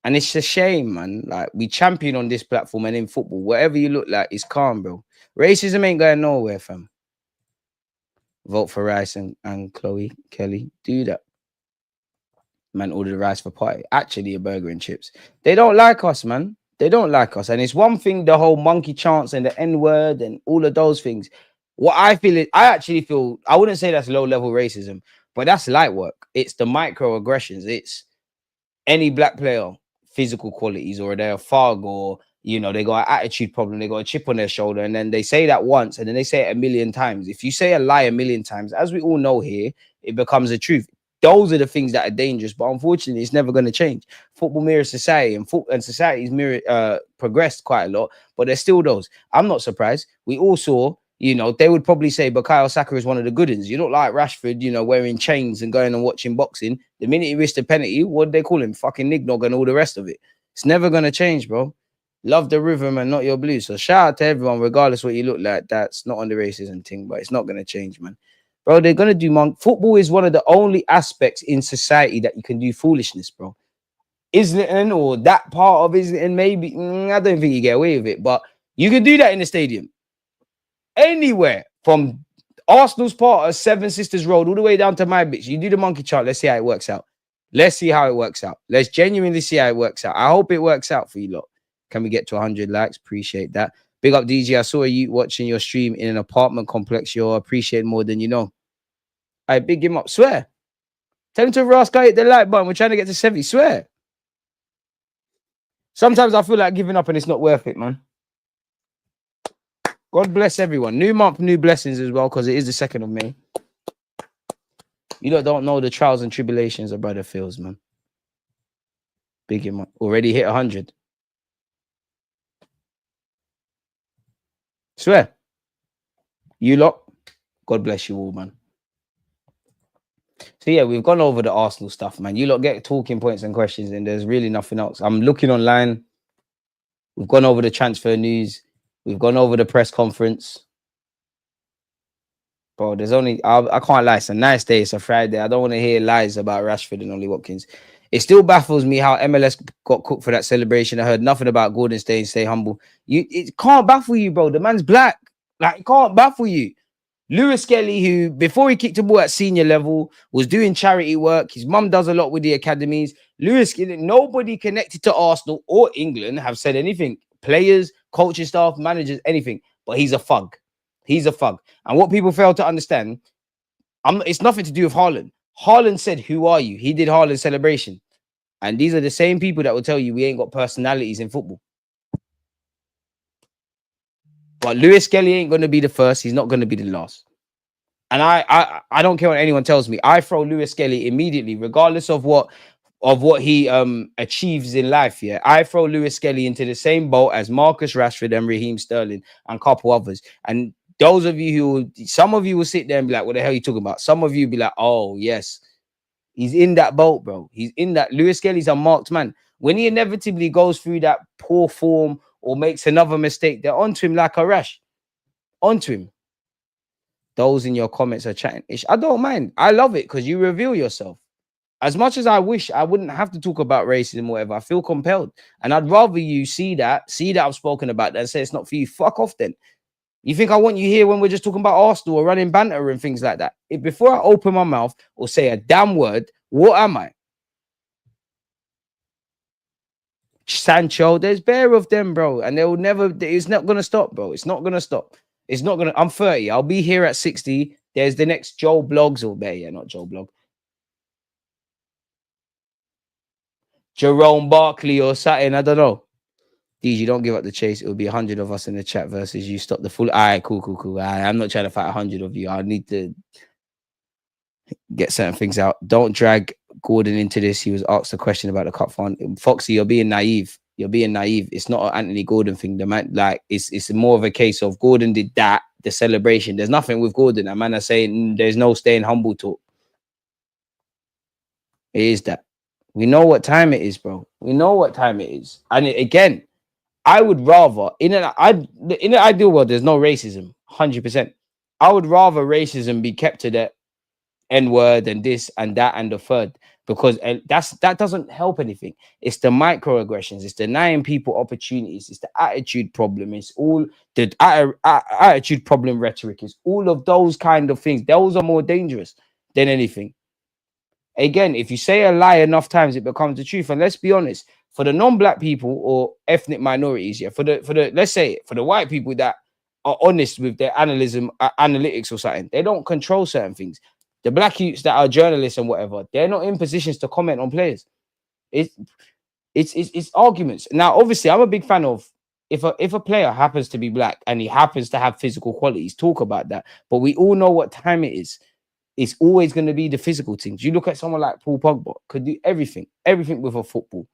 And it's a shame, man. Like, we champion on this platform and in football, whatever you look like, it's calm, bro. Racism ain't going nowhere, fam. Vote for Rice and Chloe Kelly. Do that. Man, order the rice for party. Actually, a burger and chips. They don't like us, man. They don't like us. And it's one thing, the whole monkey chants and the N-word and all of those things. What I feel is, I actually feel, I wouldn't say that's low-level racism, but that's light work. It's the microaggressions. It's any black player, physical qualities, or they're a thug, or they got an attitude problem, they got a chip on their shoulder, and then they say that once, and then they say it a million times. If you say a lie a million times, as we all know here, it becomes the truth. Those are the things that are dangerous, but unfortunately, it's never going to change. Football mirrors society, and society's progressed quite a lot, but there's still those. I'm not surprised. We all saw, they would probably say Bukayo Saka is one of the good ones. You look like Rashford, wearing chains and going and watching boxing. The minute he missed a penalty, what did they call him? Fucking Nignog and all the rest of it. It's never going to change, bro. Love the rhythm and not your blues. So shout out to everyone, regardless what you look like. That's not on the racism thing, but it's not going to change, man. Bro, they're going to do football is one of the only aspects in society that you can do foolishness, bro. Islington or that part of Islington, maybe, I don't think you get away with it, but you can do that in the stadium. Anywhere from Arsenal's part of Seven Sisters Road all the way down to my bitch. You do the monkey chart. Let's see how it works out. Let's genuinely see how it works out. I hope it works out for you lot. Can we get to 100 likes? Appreciate that. Big up, DJ. I saw you watching your stream in an apartment complex. You'll appreciate more than you know. I big him up. Swear. Tell him to rascal hit the like button. We're trying to get to 70. Swear. Sometimes I feel like giving up and it's not worth it, man. God bless everyone. New month, new blessings as well, because it is the 2nd of May. You lot don't know the trials and tribulations of brother feels, man. Big him up. Already hit 100. Swear. You lot, God bless you all, man. So yeah, we've gone over the Arsenal stuff, man. You lot get talking points and questions, and there's really nothing else. I'm looking online. We've gone over the transfer news. We've gone over the press conference. Bro, there's only... I can't lie. It's a nice day. It's a Friday. I don't want to hear lies about Rashford and Ollie Watkins. It still baffles me how MLS got cooked for that celebration. I heard nothing about Gordon stay humble. It can't baffle you, bro. The man's black. Like, it can't baffle you. Lewis Kelly, who before he kicked a ball at senior level, was doing charity work. His mum does a lot with the academies. Lewis Kelly, nobody connected to Arsenal or England have said anything. Players, coaching staff, managers, anything. But he's a thug. He's a thug. And what people fail to understand, it's nothing to do with Haaland. Haaland said, "Who are you?" He did Haaland's celebration. And these are the same people that will tell you we ain't got personalities in football. But Lewis Kelly ain't going to be the first. He's not going to be the last. And I don't care what anyone tells me. I throw Lewis Kelly immediately, regardless of what he achieves in life. Yeah, I throw Lewis Kelly into the same boat as Marcus Rashford and Raheem Sterling and a couple others. And those of you some of you will sit there and be like, "What the hell are you talking about?" Some of you be like, "Oh yes, he's in that boat, bro. He's in that." Lewis Kelly's a marked man. When he inevitably goes through that poor form or makes another mistake, they're onto him like a rash. Onto him. Those in your comments are chatting ish. I don't mind. I love it because you reveal yourself. As much as I wish I wouldn't have to talk about racism or whatever, I feel compelled. And I'd rather you see that I've spoken about that and say it's not for you. Fuck off then. You think I want you here when we're just talking about Arsenal or running banter and things like that? Before I open my mouth or say a damn word, what am I? Sancho, there's bare of them, bro. And they'll never, it's not going to stop, bro. It's not going to stop. It's not going to, I'm 30. I'll be here at 60. There's the next Joe Blogs or there. Yeah, not Joe Blog. Jerome Barkley or something. I don't know. DG, don't give up the chase. It will be 100 of us in the chat versus you. Stop the full. All right, cool. I'm not trying to fight 100 of you. I need to get certain things out. Don't drag Gordon into this. He was asked a question about the cup fund. Foxy, you're being naive. It's not an Anthony Gordon thing. The man, like, it's more of a case of Gordon did that, the celebration. There's nothing with Gordon. A man are saying there's no staying humble talk. It is that. We know what time it is, bro. We know what time it is. And again, I would rather, in an ideal world, there's no racism, 100%. I would rather racism be kept to that N-word and this and that and the third. because that doesn't help anything. It's the microaggressions, it's denying people opportunities, it's the attitude problem, it's all the attitude problem rhetoric, it's all of those kind of things. Those are more dangerous than anything. Again, if you say a lie enough times, it becomes the truth. And let's be honest, for the non-black people or ethnic minorities, yeah, for the let's say it, for the white people that are honest with their analytics or something, they don't control certain things. The black youths that are journalists and whatever, they're not in positions to comment on players. It's it's arguments. Now, obviously, I'm a big fan of if a player happens to be black and he happens to have physical qualities, talk about that. But we all know what time it is. It's always going to be the physical things. You look at someone like Paul Pogba, could do everything with a football.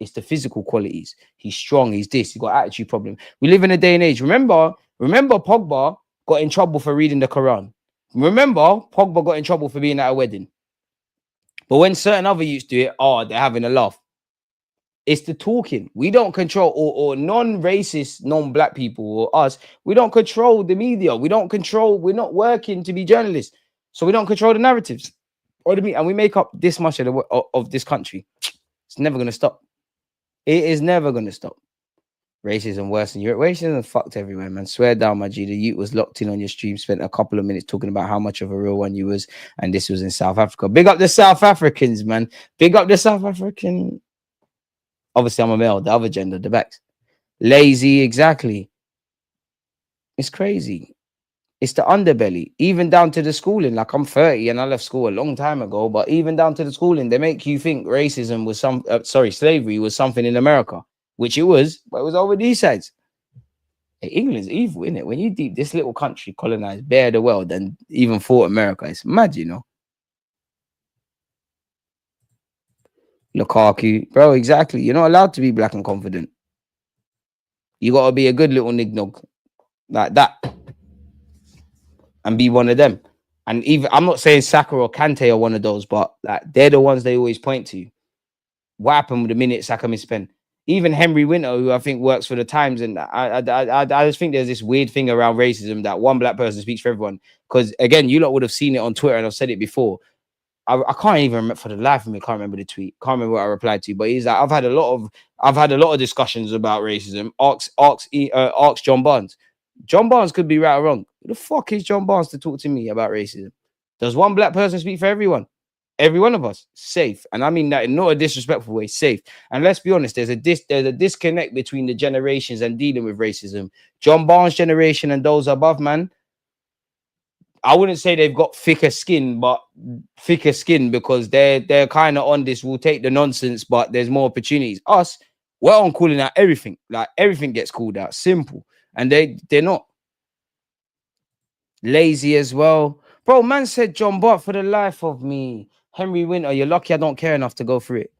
It's the physical qualities. He's strong. He's this. He's got attitude problem. We live in a day and age. Remember, Pogba got in trouble for reading the Quran. Remember, Pogba got in trouble for being at a wedding. But when certain other youths do it, they're having a laugh. It's the talking. We don't control, or non-racist, non-black people, or us. We don't control the media. We don't control. We're not working to be journalists, so we don't control the narratives. And we make up this much of this country. It's never going to stop. It is never going to stop. Racism worse than Europe. Racism fucked everywhere, man. Swear down, my G. The youth was locked in on your stream, spent a couple of minutes talking about how much of a real one you was, and this was in South Africa. Big up the South Africans, man. Big up the South African. Obviously, I'm a male. The other gender, the backs. Lazy, exactly. It's crazy. It's the underbelly, even down to the schooling. Like, I'm 30 and I left school a long time ago, but even down to the schooling, they make you think racism was slavery was something in America, which it was, but it was over these sides. Hey, England's evil, isn't it? When you deep this little country colonized bare the world and even fought America, it's mad, you know. Lukaku, bro, exactly. You're not allowed to be black and confident. You got to be a good little nignog like that and be one of them. And even I'm not saying Saka or Kante are one of those, but like they're the ones they always point to. What happened with the minute Saka misspent? Even Henry Winter, who I think works for the Times, and I just think there's this weird thing around racism that one black person speaks for everyone. Because again, you lot would have seen it on Twitter, and I've said it before. I can't even remember for the life of me. Can't remember the tweet. Can't remember what I replied to. But he's like, I've had a lot of discussions about racism. Ask John Barnes. John Barnes could be right or wrong. Who the fuck is John Barnes to talk to me about racism? Does one black person speak for everyone? Every one of us, safe. And I mean that in not a disrespectful way, safe. And let's be honest, there's a disconnect between the generations and dealing with racism. John Barnes' generation and those above, man, I wouldn't say they've got thicker skin, but thicker skin because they're kind of on this. We'll take the nonsense, but there's more opportunities. Us, we're on calling out everything. Like everything gets called out. Simple. And they're not. Lazy as well. Bro, man said John Bart for the life of me. Henry Winter, you're lucky I don't care enough to go through it.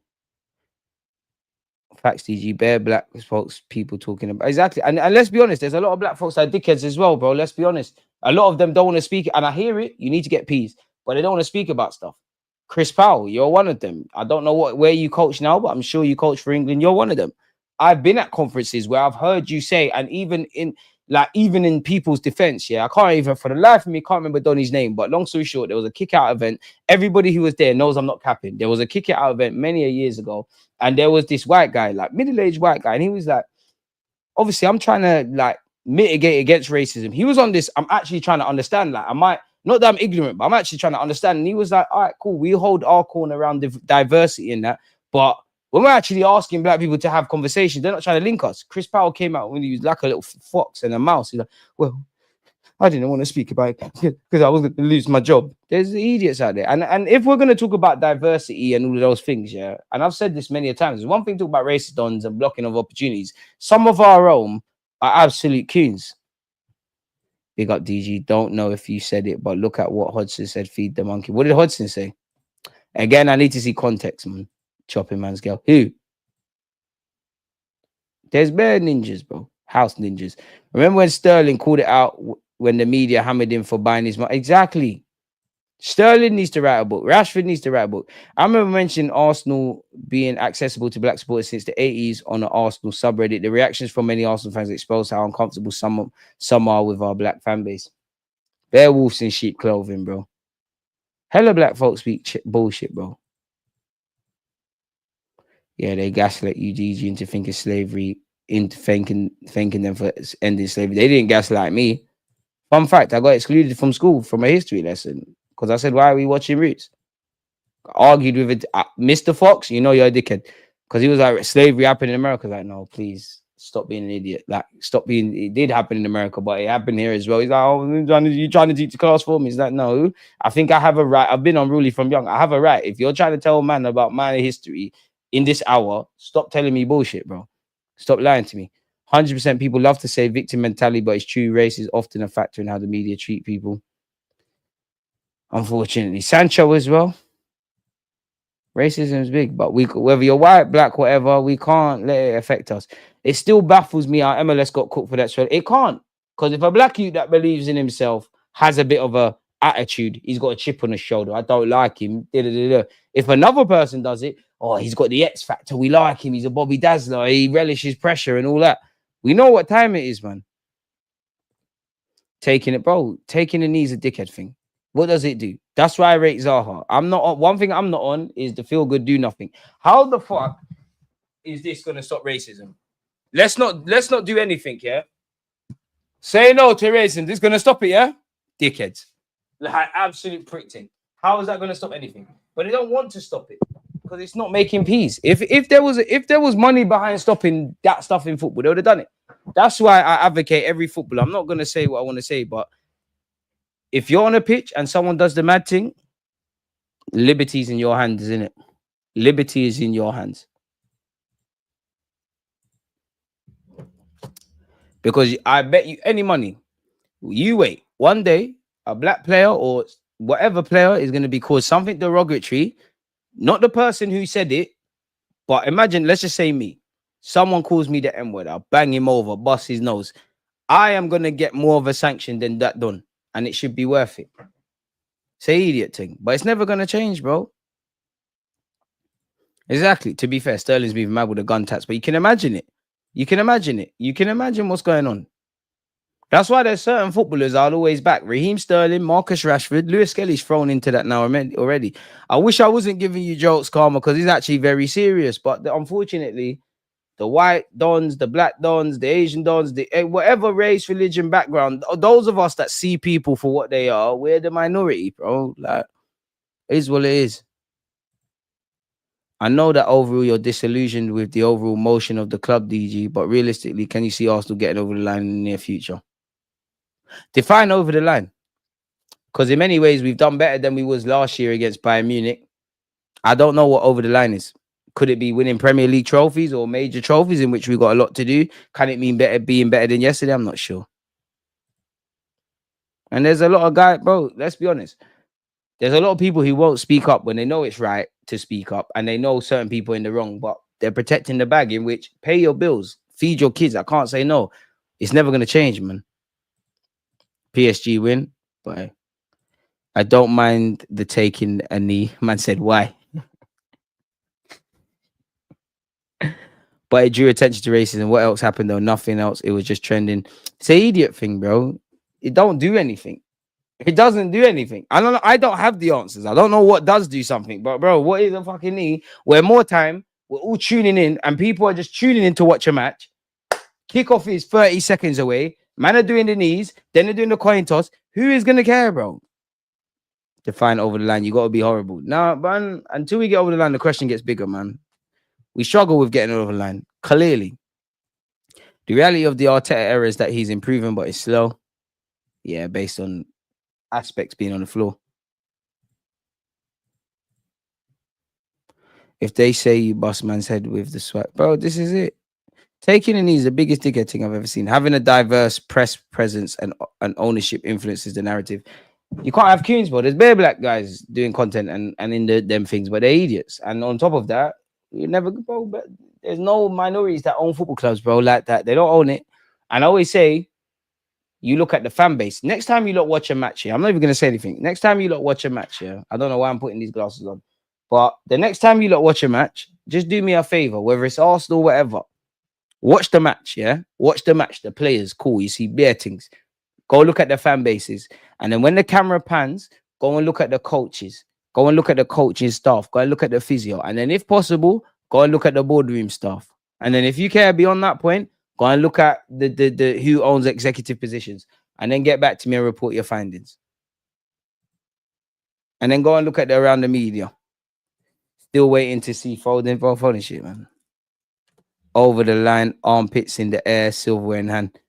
Facts, DG, bare black folks, people talking about exactly. And let's be honest, there's a lot of black folks that are dickheads as well, bro. Let's be honest. A lot of them don't want to speak, and I hear it. You need to get peas, but they don't want to speak about stuff. Chris Powell, you're one of them. I don't know where you coach now, but I'm sure you coach for England. You're one of them. I've been at conferences where I've heard you say, and even in people's defense, yeah, I can't even for the life of me can't remember Donny's name. But long story short, there was a kick out event. Everybody who was there knows I'm not capping. There was a kick out event many years ago, and there was this white guy, like middle-aged white guy, and he was like, obviously, I'm trying to like mitigate against racism. He was on this. I'm actually trying to understand. Like, not that I'm ignorant, but I'm actually trying to understand. And he was like, all right, cool. We hold our corner around diversity in that. But when we're actually asking black people to have conversations, they're not trying to link us. Chris Powell came out when he was like a little fox and a mouse. He's like, well, I didn't want to speak about it because I was going to lose my job. There's idiots out there. And if we're going to talk about diversity and all of those things, yeah, and I've said this many times, there's one thing to talk about racist dons and blocking of opportunities. Some of our own are absolute coons. Big up DG. Don't know if you said it, but look at what Hodgson said, feed the monkey. What did Hodgson say? Again, I need to see context, man. Chopping man's girl. Who? There's bare ninjas, bro. House ninjas. Remember when Sterling called it out when the media hammered him for buying his money? Exactly. Sterling needs to write a book. Rashford needs to write a book. I remember mentioning Arsenal being accessible to black supporters since the 80s on the Arsenal subreddit. The reactions from many Arsenal fans exposed how uncomfortable some are with our black fan base. Bear wolves in sheep clothing, bro. Hella black folks speak bullshit, bro. Yeah, they gaslight UGG into thinking slavery, into thanking them for ending slavery. They didn't gaslight me. Fun fact, I got excluded from school from a history lesson because I said, why are we watching Roots? Argued with it. Mr. Fox, you know you're a dickhead. Because he was like, slavery happened in America. Like, no, please stop being an idiot. Like, stop being, it did happen in America, but it happened here as well. He's like, oh, you trying to teach the class for me? He's like, no, I think I have a right. I've been unruly from young. I have a right. If you're trying to tell a man about my history in this hour, stop telling me bullshit, bro. Stop lying to me. 100% people love to say victim mentality, but it's true. Race is often a factor in how the media treat people. Unfortunately. Sancho as well. Racism is big, but whether you're white, black, whatever, we can't let it affect us. It still baffles me how MLS got cooked for that show. It can't. Because if a black youth that believes in himself has a bit of a attitude, he's got a chip on his shoulder. I don't like him. If another person does it, oh, he's got the X factor. We like him. He's a Bobby Dazzler. He relishes pressure and all that. We know what time it is, man. Taking it, bro. Taking the knee is a dickhead thing. What does it do? That's why I rate Zaha. I'm not on. One thing I'm not on is the feel good do nothing. How the fuck is this gonna stop racism? Let's not do anything, yeah? Say no to racism. This is gonna stop it, yeah? Dickheads. Like absolute prick thing. How is that gonna stop anything? But they don't want to stop it because it's not making peace. If there was money behind stopping that stuff in football, they would have done it. That's why I advocate every footballer. I'm not gonna say what I want to say, but if you're on a pitch and someone does the mad thing, liberty's in your hands, isn't it? Liberty is in your hands. Because I bet you any money, you wait. One day, a black player or whatever player is going to be called something derogatory, not the person who said it, but imagine, let's just say me. Someone calls me the N-word, I'll bang him over, bust his nose. I am going to get more of a sanction than that done. And it should be worth it. Say idiot thing. But it's never going to change, bro. Exactly. To be fair, Sterling's moving mad with the gun tats. But you can imagine it. You can imagine it. You can imagine what's going on. That's why there's certain footballers I'll always back. Raheem Sterling, Marcus Rashford, Lewis Kelly's thrown into that now already. I wish I wasn't giving you jokes, Karma, because he's actually very serious. But unfortunately, the white dons, the black dons, the Asian dons, whatever race, religion, background, those of us that see people for what they are, we're the minority, bro. Like, it is what it is. I know that overall you're disillusioned with the overall motion of the club, DG, but realistically, can you see Arsenal getting over the line in the near future? Define over the line. Because in many ways, we've done better than we was last year against Bayern Munich. I don't know what over the line is. Could it be winning Premier League trophies or major trophies in which we've got a lot to do? Can it mean being better than yesterday? I'm not sure. And there's a lot of guys, bro, let's be honest. There's a lot of people who won't speak up when they know it's right to speak up and they know certain people in the wrong, but they're protecting the bag in which pay your bills, feed your kids. I can't say no. It's never going to change, man. PSG win, but I don't mind the taking a knee. Man said, why? But it drew attention to racism. What else happened though? Nothing else. It was just trending. It's an idiot thing, bro. It don't do anything. It doesn't do anything. I don't know. I don't have the answers. I don't know what does do something. But bro, what is a fucking knee? Where more time, we're all tuning in and people are just tuning in to watch a match. Kickoff is 30 seconds away. Man are doing the knees. Then they're doing the coin toss. Who is going to care, bro? To find over the line, you got to be horrible. Now, man, until we get over the line, the question gets bigger, man. We struggle with getting over the line. Clearly. The reality of the Arteta era is that he's improving, but it's slow. Yeah, based on aspects being on the floor. If they say you bust man's head with the swipe, bro, this is it. Taking a knee is the biggest dickhead thing I've ever seen. Having a diverse press presence and ownership influences the narrative. You can't have Coons, bro. There's bare black guys doing content and in them things, but they're idiots. And on top of that, you never go, but there's no minorities that own football clubs, bro, like that. They don't own it. And I always say, you look at the fan base. Next time you lot watch a match here, I'm not even going to say anything. Next time you lot watch a match here, I don't know why I'm putting these glasses on, but the next time you lot watch a match, just do me a favor, whether it's Arsenal or whatever, watch the match, yeah? Watch the match, the players, cool. You see bare things. Go look at the fan bases. And then when the camera pans, go and look at the coaches. Go and look at the coaching staff. Go and look at the physio. And then if possible, Go and look at the boardroom stuff. And then if you care beyond that point, go and look at the who owns executive positions. And then get back to me and report your findings. And then go and look at around the media. Still waiting to see folding shit, man. Over the line, armpits in the air, silverware in hand.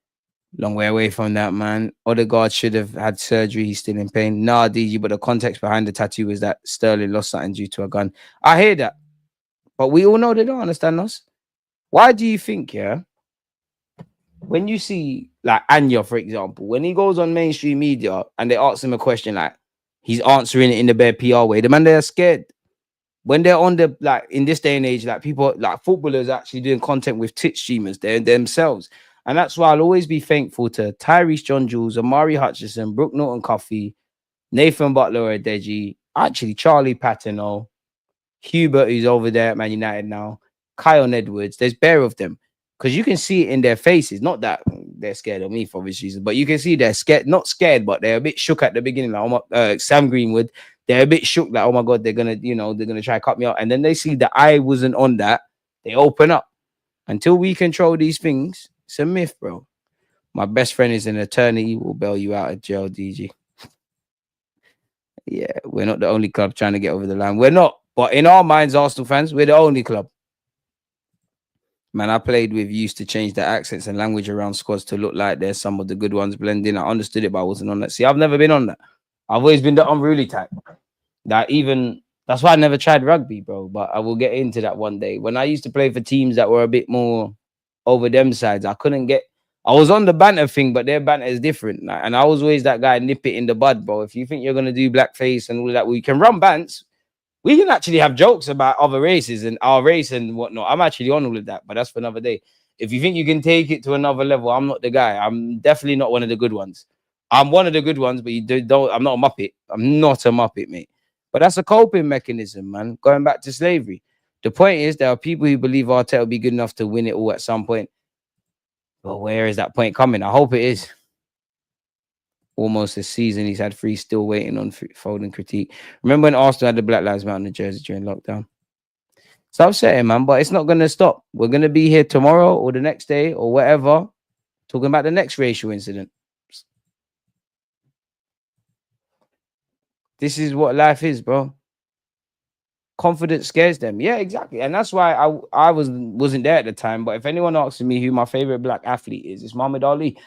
Long way away from that, man. Odegaard should have had surgery. He's still in pain. Nah, DG, but the context behind the tattoo is that Sterling lost something due to a gun. I hear that. But we all know they don't understand us. Why do you think, yeah, when you see, like, Anya, for example, when he goes on mainstream media and they ask him a question, like, he's answering it in the bare PR way, the man, they're scared. When they're on the, like, in this day and age, like, people, like, footballers actually doing content with Twitch streamers, they're themselves. And that's why I'll always be thankful to Tyrese John Jules, Amari Hutchinson, Brooke Norton Coffey, Nathan Butler Adeji, actually Charlie Patino, Hubert, who's over there at Man United now, Kyle Edwards. There's bare of them. Because you can see it in their faces. Not that they're scared of me for obvious reasons, but you can see they're scared, not scared, but they're a bit shook at the beginning. Like, oh my, Sam Greenwood, they're a bit shook, like, oh my God, they're gonna try to cut me out. And then they see that I wasn't on that, they open up. Until we control these things, it's a myth, bro. My best friend is an attorney. He will bail you out of jail, DG. Yeah, we're not the only club trying to get over the line. We're not. But in our minds, Arsenal fans, we're the only club. Man, I played with used to change the accents and language around squads to look like there's some of the good ones blending. I understood it, but I wasn't on that. See, I've never been on that. I've always been the unruly type. That's why I never tried rugby, bro. But I will get into that one day. When I used to play for teams that were a bit more over them sides, I was on the banter thing, but their banter is different. Like, and I was always that guy, nip it in the bud, bro. If you think you're gonna do blackface and all that, we can run bants. We can actually have jokes about other races and our race and whatnot. I'm actually on all of that, but that's for another day. If you think you can take it to another level, I'm not the guy. I'm definitely not one of the good ones. I'm one of the good ones, but I'm not a muppet. I'm not a muppet, mate. But that's a coping mechanism, man. Going back to slavery. The point is, there are people who believe Arteta will be good enough to win it all at some point. But where is that point coming? I hope it is. Almost a season, he's had 3 still waiting on folding critique. Remember when Arsenal had the Black Lives Matter jersey during lockdown? It's upsetting, man, but it's not going to stop. We're going to be here tomorrow or the next day or whatever, talking about the next racial incident. This is what life is, bro. Confidence scares them. Yeah, exactly. And that's why I wasn't there at the time. But if anyone asks me who my favorite black athlete is, it's Muhammad Ali.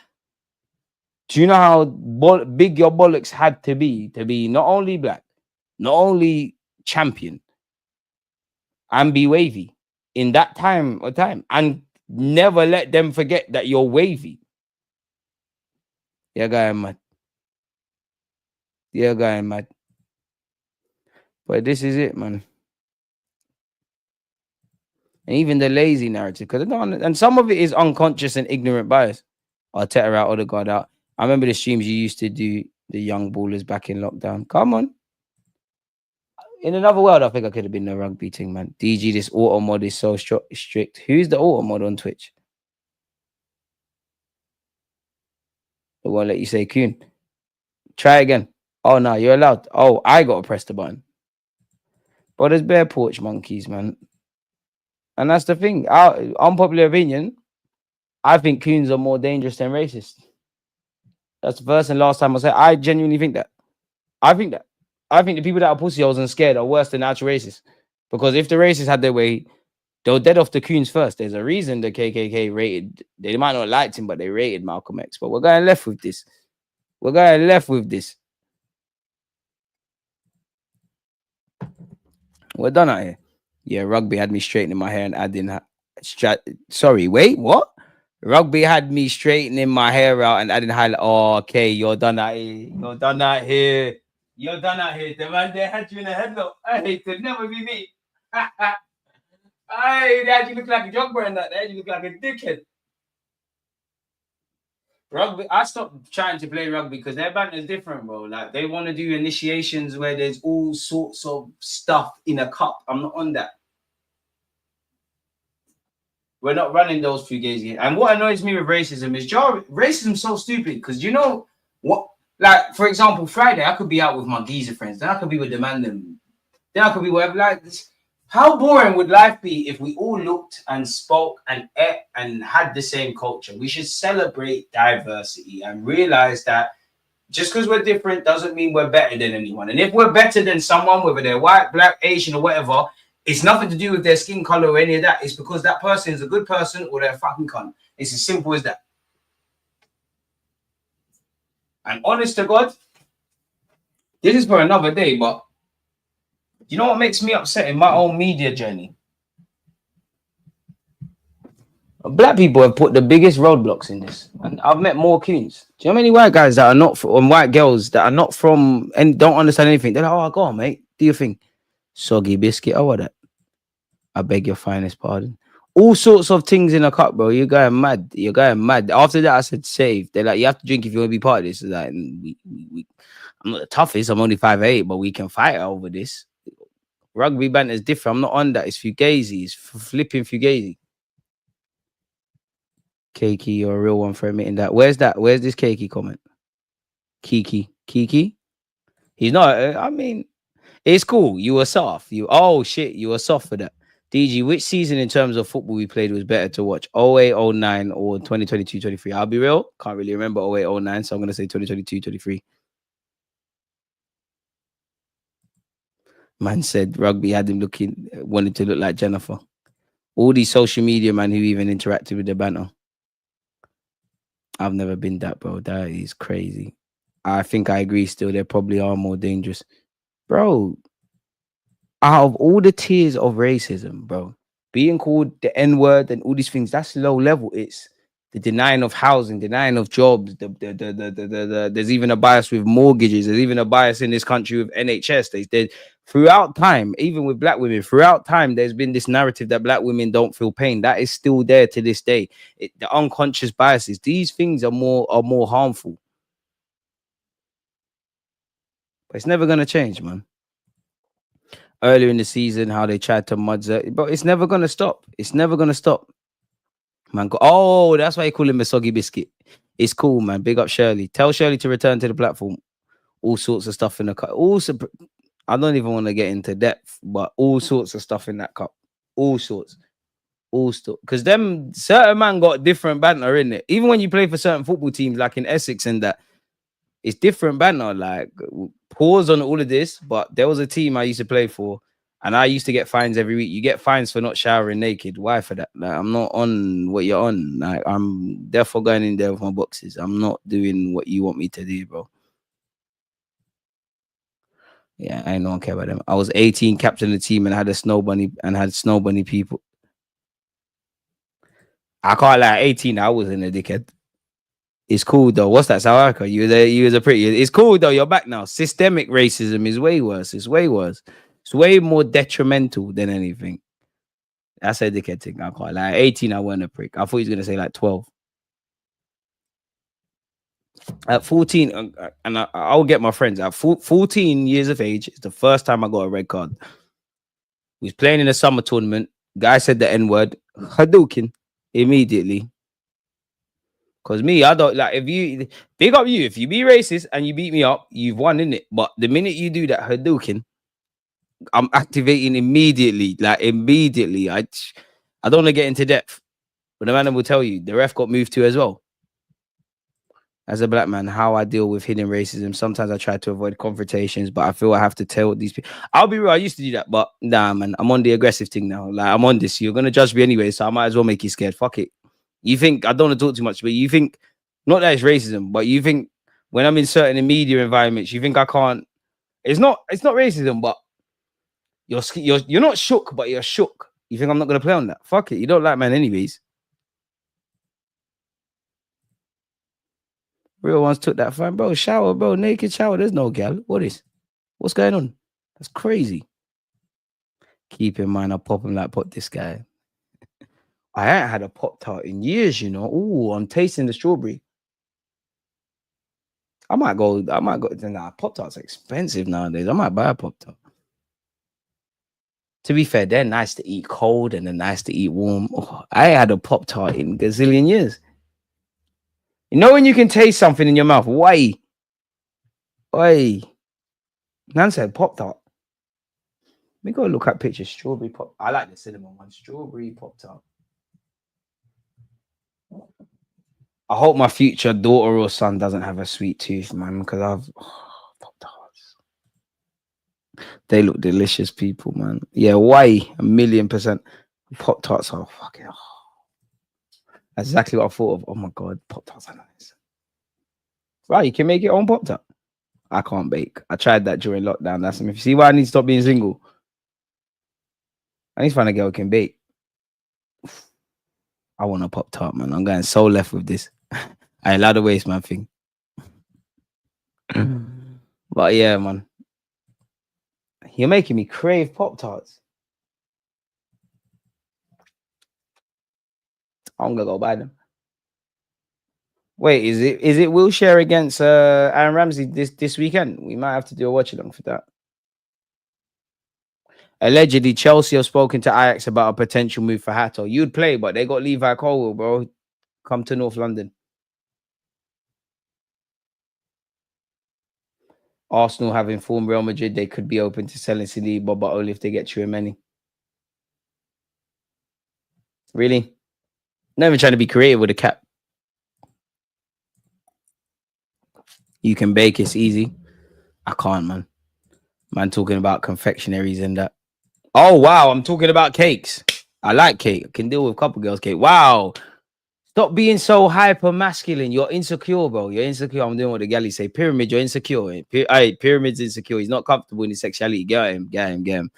Do you know how big your bollocks had to be not only black, not only champion, and be wavy in that time, and never let them forget that you're wavy? Yeah, guy, mad. Yeah, guy, mad. But this is it, man. And even the lazy narrative, because and some of it is unconscious and ignorant bias. Arteta out, Odegaard out. I remember the streams you used to do, the young ballers back in lockdown. Come on. In another world, I think I could have been the rugby thing, man. DG, this auto mod is so strict. Who's the auto mod on Twitch? It won't let you say Coon. Try again. Oh, no, you're allowed. Oh, I got to press the button. But there's bare porch monkeys, man. And that's the thing. Unpopular opinion, I think Coons are more dangerous than racist. That's the first and last time I say. I genuinely think that. I think the people that are pussyholes and scared are worse than actual racists. Because if the racists had their way, they'll dead off the Coons first. There's a reason the KKK rated. They might not have liked him, but they rated Malcolm X. But we're going left with this. We're done out here. Yeah, rugby had me straightening my hair and adding. Sorry, wait, what? Rugby had me straightening my hair out and adding highlight. Oh, okay, you're done out here. The man they had you in a headlock. Hey, it could never be me. Hey, they had you look like a jogger and that. They had you look like a dickhead. Rugby, I stopped trying to play rugby because their banter is different, bro. Like, they want to do initiations where there's all sorts of stuff in a cup. I'm not on that. We're not running those few games again. And what annoys me with racism is racism's so stupid because you know what? Like, for example, Friday, I could be out with my geezer friends. Then I could be with the man. Then I could be whatever. Like, How boring would life be if we all looked and spoke and ate and had the same culture? We should celebrate diversity and realize that just because we're different doesn't mean we're better than anyone. And if we're better than someone, whether they're white, black, Asian, or whatever, it's nothing to do with their skin color or any of that. It's because that person is a good person or they're a fucking cunt. It's as simple as that. And honest to God, this is for another day, but you know what makes me upset in my own media journey? Black people have put the biggest roadblocks in this, and I've met more coons. Do you know how many white guys that are not from, white girls that are not from and don't understand anything? They're like, "Oh, go on, mate, do your thing." Soggy biscuit, oh, what that? I beg your finest pardon. All sorts of things in a cup, bro. You're going mad. You're going mad. After that, I said, "Save." They're like, "You have to drink if you want to be part of this." It's like, I'm not the toughest. I'm only 5'8", but we can fight over this. Rugby banter is different. I'm not on that. It's fugazi. It's flipping fugazi. Keiki, you're a real one for admitting that. Where's that? Where's this Keiki comment? Kiki. He's not. I mean, it's cool. You were soft. Oh shit, you were soft for that. DG, which season in terms of football we played was better to watch? 08, 09 or 2022, 23? I'll be real. Can't really remember 08, 09, so I'm gonna say 2022, 23. Man said rugby had him wanted to look like Jennifer. All these social media man who even interacted with the banter. I've never been that, bro. That is crazy. I think I agree still. They probably are more dangerous. Bro, out of all the tiers of racism, bro, being called the N-word and all these things, that's low level. It's the denying of housing, denying of jobs. There's even a bias with mortgages. There's even a bias in this country with NHS. They throughout time, even with black women, throughout time, there's been this narrative that black women don't feel pain. That is still there to this day. The unconscious biases, these things are more harmful. But it's never gonna change, man. Earlier in the season, how they tried to mudza, but it's never gonna stop. It's never gonna stop. Man, oh, that's why you call him a soggy biscuit. It's cool, man. Big up Shirley. Tell Shirley to return to the platform. All sorts of stuff in the cup. Also, I don't even want to get into depth, but all sorts of stuff in that cup. All sorts. Because them certain man got different banter in it. Even when you play for certain football teams, like in Essex and that, it's different banter. Like, pause on all of this, but there was a team I used to play for, and I used to get fines every week. You get fines for not showering naked. Why for that? Like, I'm not on what you're on. Like, I'm therefore going in there with my boxes. I'm not doing what you want me to do, bro. Yeah, I don't care about them. I was 18, captain of the team, and had snow bunny people. I can't lie, 18, I wasn't a dickhead. It's cool though. What's that, South Africa? You was a pretty. It's cool though. You're back now. Systemic racism is way worse. It's way worse. It's way more detrimental than anything. That's a dickhead thing. I can't lie. 18, I wasn't a prick. I thought he was gonna say like 12. At 14, and I'll get my friends. At 14 years of age, it's the first time I got a red card. We was playing in a summer tournament. Guy said the N-word. Hadouken immediately. Because me, I don't like if you big up you. If you be racist and you beat me up, you've won, innit? But the minute you do that Hadouken, I'm activating immediately. Like immediately. I don't want to get into depth. But the man will tell you the ref got moved to as well. As a black man, how I deal with hidden racism. Sometimes I try to avoid confrontations, but I feel I have to tell these people. I'll be real, I used to do that, but nah, man, I'm on the aggressive thing now. Like, I'm on this. You're gonna judge me anyway, so I might as well make you scared. Fuck it. You think I don't want to talk too much, but you think not that it's racism, but you think when I'm in certain media environments, you think I can't. It's not racism, but you're not shook, but you're shook. You think I'm not gonna play on that? Fuck it. You don't like man anyways. Real ones took that fine, bro. Shower, bro. Naked shower. There's no gal. What is? What's going on? That's crazy. Keep in mind, I pop him like pop this guy. I ain't had a Pop Tart in years, you know. Oh, I'm tasting the strawberry. I might go. Nah, Pop Tart's expensive nowadays. I might buy a Pop Tart. To be fair, they're nice to eat cold and they're nice to eat warm. Oh, I ain't had a Pop Tart in a gazillion years. You know when you can taste something in your mouth? Why? Oi. Nan said Pop Tart. We gotta look at pictures. Strawberry pop. I like the cinnamon one. Strawberry popped up. I hope my future daughter or son doesn't have a sweet tooth, man, because I've pop tarts. They look delicious, people, man. Yeah, why? 1,000,000%. Pop tarts are fucking. That's exactly what I thought of. Oh my god, pop tarts are nice. Right, you can make your own pop tart. I can't bake. I tried that during lockdown. That's if you see why I need to stop being single. I need to find a girl who can bake. I want a pop tart, man. I'm going so left with this. I allowed to waste my thing. But yeah, man. You're making me crave pop tarts. I'm gonna go buy them. Wait, is it Wilshere against Aaron Ramsey this weekend? We might have to do a watch along for that. Allegedly, Chelsea have spoken to Ajax about a potential move for Hato. You'd play, but they got Levi Colwill, bro. Come to North London. Arsenal have informed Real Madrid they could be open to selling Saliba, but only if they get Tchouaméni. Really? Not even trying to be creative with a cap. You can bake, it's easy. I can't, man. Man, talking about confectionaries and that. Oh, wow. I'm talking about cakes. I like cake. I can deal with a couple girls' cake. Wow. Stop being so hyper masculine. You're insecure, bro. You're insecure. I'm doing what the galley say. Pyramid, you're insecure. Pyramid's insecure. He's not comfortable in his sexuality. Get him.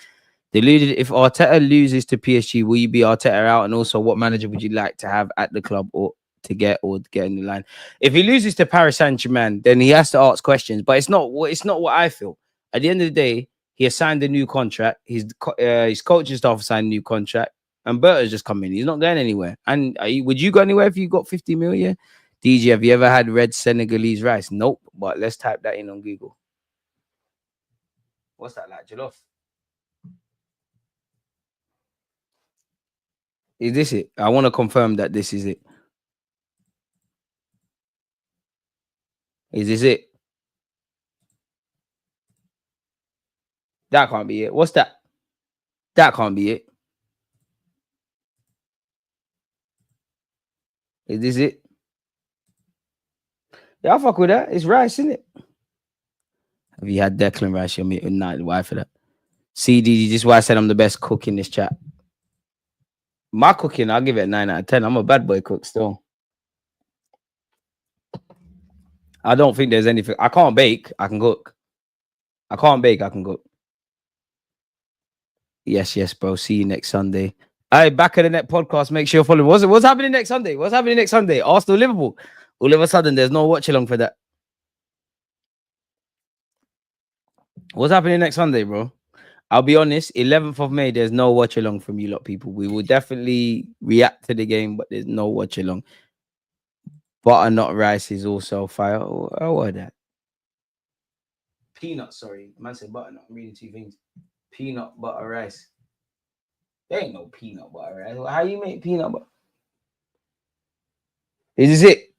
Deluded. If Arteta loses to PSG, will you be Arteta out? And also, what manager would you like to have at the club or to get in the line? If he loses to Paris Saint-Germain, then he has to ask questions. But it's not what I feel. At the end of the day, he has signed a new contract. His coaching staff has signed a new contract. And Berta's just come in. He's not going anywhere. And would you go anywhere if you got 50 million? DJ, have you ever had red Senegalese rice? Nope. But let's type that in on Google. What's that like? Jollof? Is this it? I want to confirm that this is it. Is this it? That can't be it. What's that? That can't be it. Is this it? Yeah, I fuck with that. It's rice, isn't it? Have you had Declan Rice? You're not the wife for that. CD, this is why I said I'm the best cook in this chat. My cooking, I'll give it a 9 out of 10. I'm a bad boy cook still. I don't think there's anything. I can't bake. I can cook. I can't bake. I can cook. Yes, bro. See you next Sunday. Hey, Back of the Net podcast. Make sure you're following. What's happening next Sunday? Arsenal, Liverpool. All of a sudden, there's no watch along for that. What's happening next Sunday, bro? I'll be honest. 11th of May, there's no watch along from you lot, people. We will definitely react to the game, but there's no watch along. Butternut rice is also fire. Oh, what that? Peanut, sorry. Man said butternut. I'm reading two things. Peanut butter rice. There ain't no peanut butter rice. How you make peanut butter? Is this it?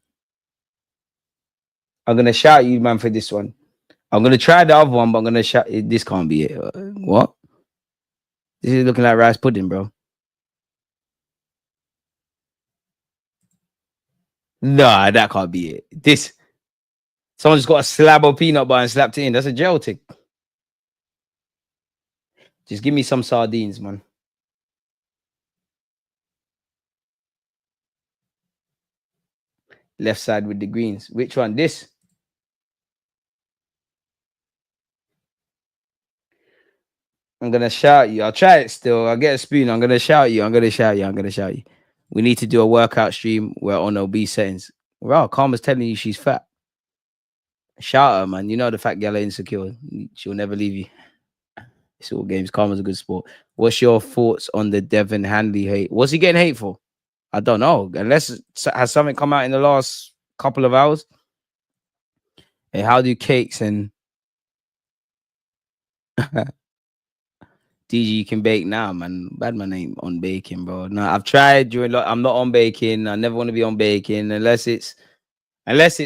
I'm gonna shout you, man, for this one. I'm gonna try the other one, but I'm gonna shout. This can't be it. What? This is looking like rice pudding, bro. Nah, that can't be it. This. Someone just got a slab of peanut butter and slapped it in. That's a gel tick. Just give me some sardines, man. Left side with the greens. Which one? This. I'm gonna shout you. I'll try it still. I'll get a spoon. I'm gonna shout you. We need to do a workout stream. We're on obese settings. Wow, Karma's telling you she's fat. Shout her, man. You know the fat gal are insecure. She'll never leave you. It's all games. Karma's a good sport. What's your thoughts on the Devin Hanley hate? What's he getting hate for? I don't know. Unless has something come out in the last couple of hours. Hey, how do cakes and DG you can bake now, man. Bad man ain't on baking, bro. No, I've tried during. I'm not on baking. I never want to be on baking unless it's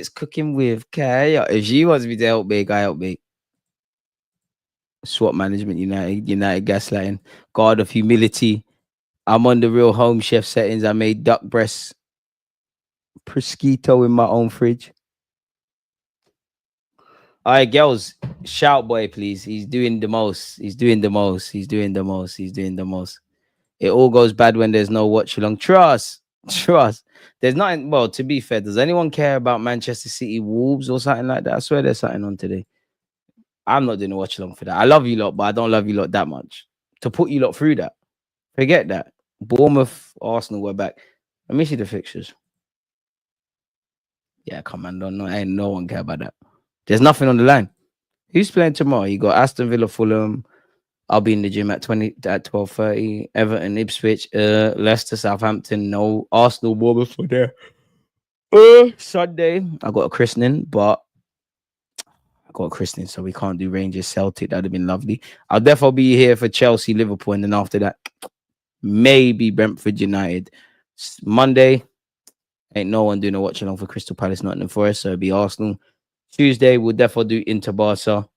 cooking with Kaya. If she wants me to help bake, I help bake. SWAT management, United gaslighting, guard of humility. I'm on the real home chef settings. I made duck breast prosciutto in my own fridge. All right, girls, shout boy, please. He's doing the most. He's doing the most. He's doing the most. He's doing the most. It all goes bad when there's no watch along. Trust. Trust. There's nothing. Well, to be fair, does anyone care about Manchester City Wolves or something like that? I swear there's something on today. I'm not doing a watch along for that. I love you lot, but I don't love you lot that much. To put you lot through that. Forget that. Bournemouth, Arsenal, we're back. Let me see the fixtures. Yeah, come on, ain't no one care about that. There's nothing on the line. Who's playing tomorrow? You got Aston Villa, Fulham. I'll be in the gym at 12:30. Everton, Ipswich, Leicester, Southampton. No, Arsenal, Bournemouth for there. Sunday, I got a christening, but I got a christening, so we can't do Rangers, Celtic. That'd have been lovely. I'll definitely be here for Chelsea, Liverpool, and then after that, maybe Brentford United. Monday, ain't no one doing a watch along for Crystal Palace, Nottingham Forest, so it'll be Arsenal. Tuesday, we'll definitely do Inter Barca.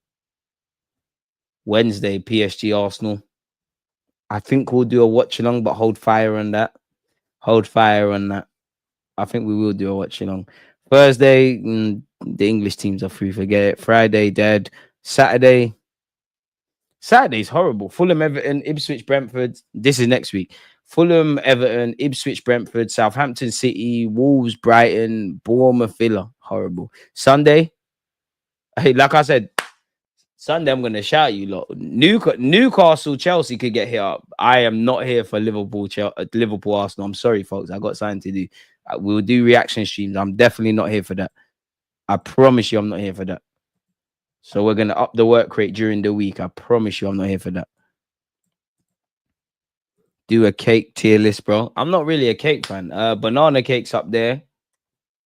Wednesday, PSG Arsenal. I think we'll do a watch along, but hold fire on that. Hold fire on that. I think we will do a watch along. Thursday, the English teams are free. Forget it. Friday, dead. Saturday's horrible. Fulham, Everton, Ipswich, Brentford. This is next week. Fulham, Everton, Ipswich, Brentford, Southampton City, Wolves, Brighton, Bournemouth, Villa. Horrible. Sunday, hey, like I said, Sunday I'm gonna shout you lot. Newcastle, Chelsea could get here. I am not here for Liverpool, Liverpool, Arsenal. I'm sorry, folks. I got something to do. We'll do reaction streams. I'm definitely not here for that. I promise you, I'm not here for that. So we're gonna up the work rate during the week. I promise you, I'm not here for that. Do a cake tier list, bro. I'm not really a cake fan. Banana cake's up there.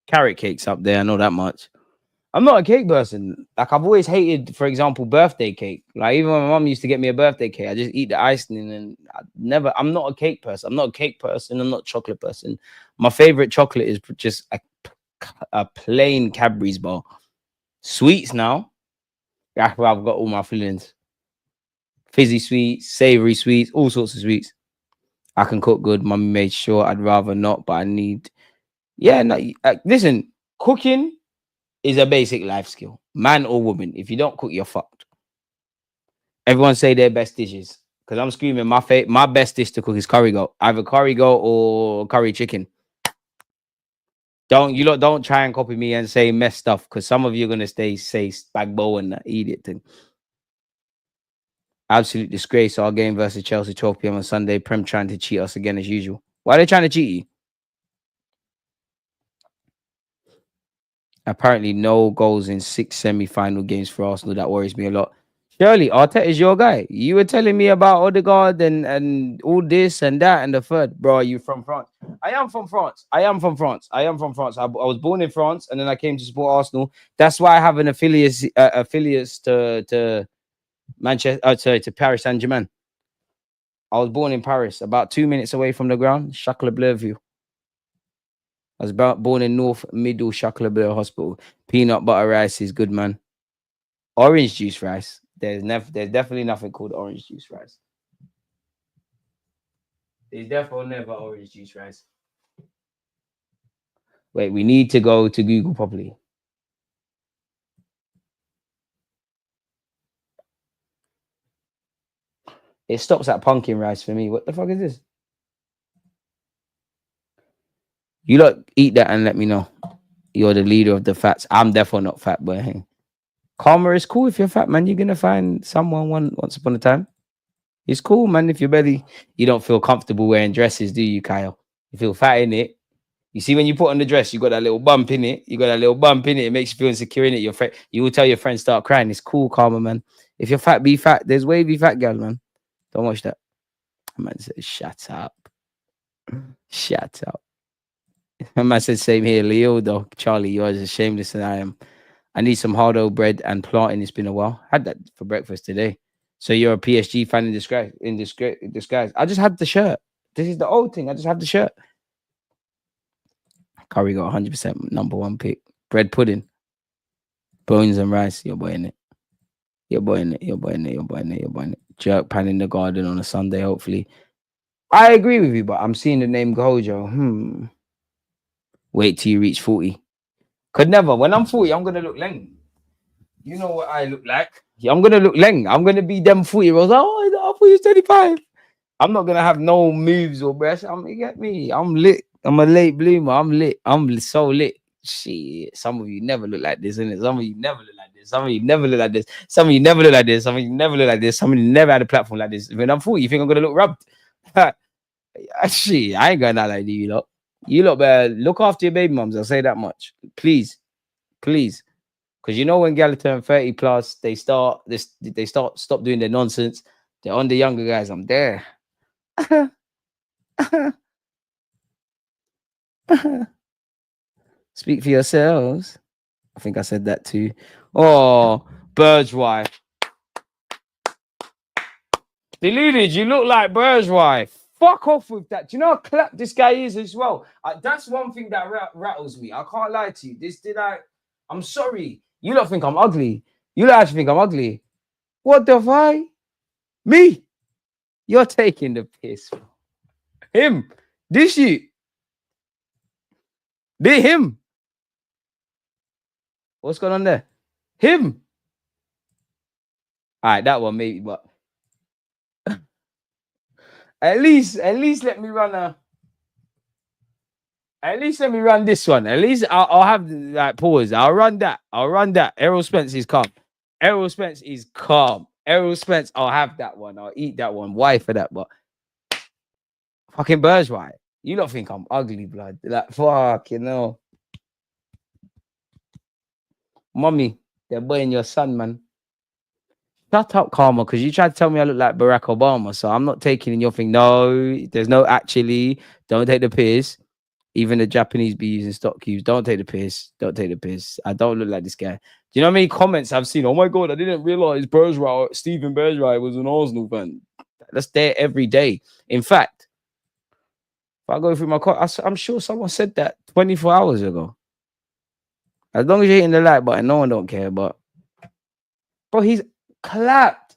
Carrot cake's up there. I know that much. I'm not a cake person. Like, I've always hated, for example, birthday cake. Like, even when my mom used to get me a birthday cake, I just eat the icing and I'm not a cake person. I'm not a cake person. I'm not a chocolate person. My favorite chocolate is just a plain Cadbury's bar. Sweets now, that's where I've got all my feelings. Fizzy sweets, savory sweets, all sorts of sweets. I can cook good. Mummy made sure. I'd rather not, but I need. Yeah, no. Listen, cooking is a basic life skill, man or woman. If you don't cook, you're fucked. Everyone say their best dishes, because I'm screaming. My best dish to cook is curry goat, either curry goat or curry chicken. Don't try and copy me and say mess stuff, because some of you are gonna say spagbo and eat it thing. Absolute disgrace. Our game versus Chelsea, 12 p.m. on Sunday. Prem trying to cheat us again as usual. Why are they trying to cheat you? Apparently, no goals in 6 semi-final games for Arsenal. That worries me a lot. Surely, Arteta is your guy. You were telling me about Odegaard and all this and that and the third. Bro, are you from France? I am from France. I was born in France, and then I came to support Arsenal. That's why I have an affiliates to Manchester, to Paris Saint-Germain. I was born in Paris, about 2 minutes away from the ground, Châteauneuf-View. I was born in North Middle Châteauneuf Hospital. Peanut butter rice is good, man. Orange juice rice. There's definitely nothing called orange juice rice. There's definitely never orange juice rice. Wait, we need to go to Google properly. It stops at pumpkin rice for me. What the fuck is this? You lot eat that and let me know. You're the leader of the fats. I'm definitely not fat, but hey. Karma is cool if you're fat, man. You're gonna find someone once upon a time. It's cool, man. If you don't feel comfortable wearing dresses, do you, Kyle? You feel fat in it. You see, when you put on the dress, you got that little bump in it. It makes you feel insecure in it. Your friend, you will tell your friends start crying. It's cool, Karma, man. If you're fat, be fat. There's wavy fat girl, man. Don't watch that. Man said, shut up. Shut up. Man said, same here, Leo, though. Charlie, you're as shameless as I am. I need some hardo bread and plantain. It's been a while. Had that for breakfast today. So you're a PSG fan in disguise. I just had the shirt. This is the old thing. I just have the shirt. Curry got 100% number one pick. Bread pudding. Bones and rice. Your boy in it. Your boy in it. Your boy in it. Your boy in it. Your boy in it. Jerk pan in the garden on a Sunday, hopefully. I agree with you, but I'm seeing the name Gojo. Wait till you reach 40. Could never. When I'm 40, I'm gonna look leng. You know what I look like? Yeah, I'm gonna look leng. I'm gonna be them 40-year-olds. Oh, I thought you was 35. I'm not gonna have no moves or breasts. You get me. I'm lit. I'm a late bloomer. I'm lit. So lit. Shit. Some of you never look like this, innit? Some of you never look like this. Some of you never look like this. Some of you never look like this. Some of you never look like this. Some of you never had a platform like this. When I'm 40, you think I'm gonna look rubbed? Shit, I ain't going out like you lot. You lot better look after your baby mums. I'll say that much. Please. Please. Because you know when gal turn 30 plus, they start stop doing their nonsense. They're on the younger guys. I'm there. Speak for yourselves. I think I said that too. Oh, Bird's wife. Deluded, you look like Bird's wife. Fuck off with that. Do you know how clap this guy is as well? That's one thing that rattles me. I can't lie to you. I'm sorry. You don't think I'm ugly. You don't actually think I'm ugly. What the fuck? Me? You're taking the piss. Him. This you. Did him. What's going on there? Him. All right, that one maybe, but at least let me run this one. At least I'll have like pause. I'll run that. Errol Spence is calm. Errol Spence, I'll have that one. I'll eat that one. Why for that? But fucking bourgeois. You don't think I'm ugly, blood. Like, fuck, you know. Mommy, they're boying your son, man. Shut up, Karma, because you tried to tell me I look like Barack Obama, so I'm not taking in your thing. No, there's no actually. Don't take the piss. Even the Japanese be using stock cubes. Don't take the piss. Don't take the piss. I don't look like this guy. Do you know how many comments I've seen? Oh my God, I didn't realize Stephen Bergeron was an Arsenal fan. That's there every day. In fact, if I go through my I'm sure someone said that 24 hours ago. As long as you're hitting the like button, no one don't care. But bro, he's clapped.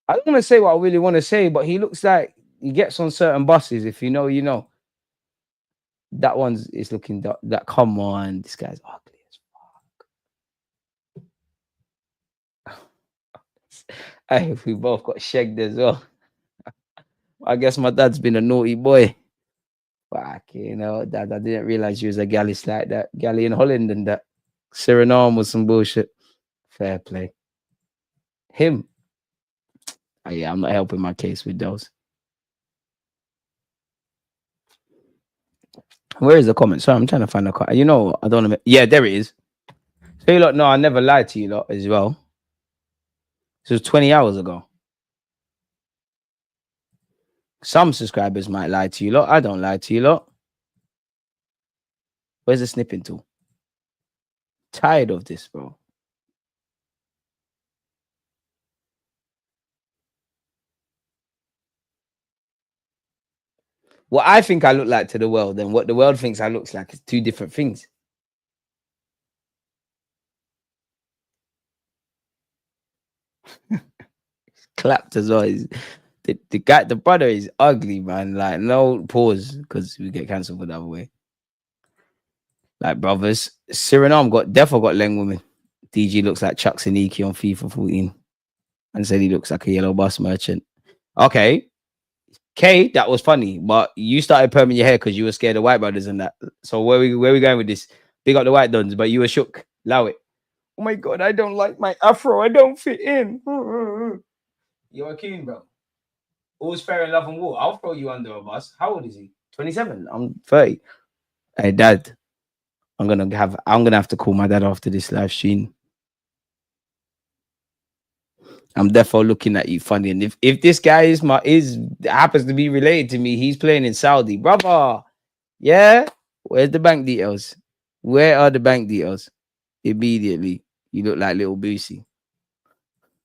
I don't want to say what I really want to say, but he looks like he gets on certain buses. If you know, you know. That one's is looking that. Come on, this guy's ugly as fuck. Hey, we both got shagged as well. I guess my dad's been a naughty boy. Fuck, you know, Dad, I didn't realize you was a galley like that. Galley in Holland and that. Suriname was some bullshit. Fair play. Him. Oh, yeah, I'm not helping my case with those. Where is the comment? Sorry, I'm trying to find the comment. You know, I don't know. Yeah, there it is. So you lot, no, I never lied to you lot as well. This was 20 hours ago. Some subscribers might lie to you lot. I don't lie to you lot. Where's the snipping tool? Tired of this, bro. What I think I look like to the world and what the world thinks I look like is two different things. Clapped as well. The brother is ugly, man. Like, no pause because we get cancelled for the other way. Like, brothers, Suriname defo got Leng women. DG looks like Chuck Siniki on FIFA 14 and said he looks like a yellow bus merchant. Okay. K, that was funny, but you started perming your hair because you were scared of white brothers and that. So where we going with this? Big up the white dons, but you were shook. Allow it. Oh my God, I don't like my afro. I don't fit in. You're a king, bro. All's fair in love and war. I'll throw you under a bus. How old is he? 27. I'm 30. Hey, Dad. I'm gonna have to call my dad after this live stream. I'm definitely looking at you funny. And if this guy happens to be related to me, he's playing in Saudi. Brother. Yeah. Where's the bank details? Where are the bank details? Immediately. You look like little Boosie.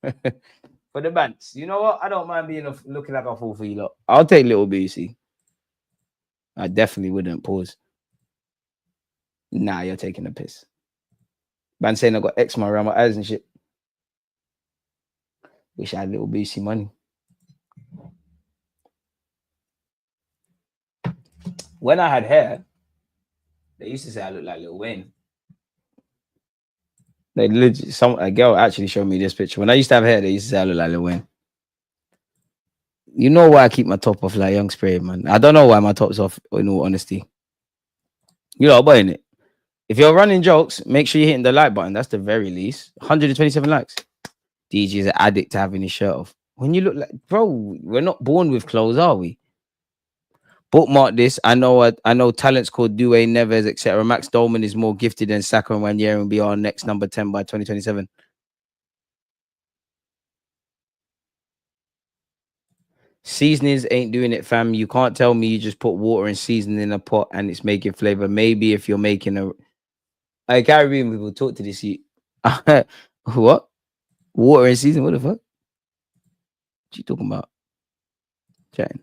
For the bands. You know what? I don't mind looking like a fool for you lot. I'll take little Boosie. I definitely wouldn't pause. Nah, you're taking a piss. Man saying I got eczema around my eyes and shit. Wish I had a little Boosie money. When I had hair, they used to say I look like Lil Wayne. They legit, a girl actually showed me this picture. When I used to have hair, they used to say I look like Lil Wayne. You know why I keep my top off like Young Spray, man? I don't know why my top's off, in all honesty. You know, but innit? If you're running jokes, make sure you're hitting the like button. That's the very least. 127 likes. DG is an addict to having his shirt off. When you look like, bro, we're not born with clothes, are we? Bookmark this. I know talents called Due Neves, etc. Max Dolman is more gifted than Saka and Wanyeri and will be our next number 10 by 2027. Seasonings ain't doing it, fam. You can't tell me you just put water and seasoning in a pot and it's making flavor. Maybe if you're making a Caribbean people talk to this. What? Water and seasoning? What the fuck? What you talking about? Chatting.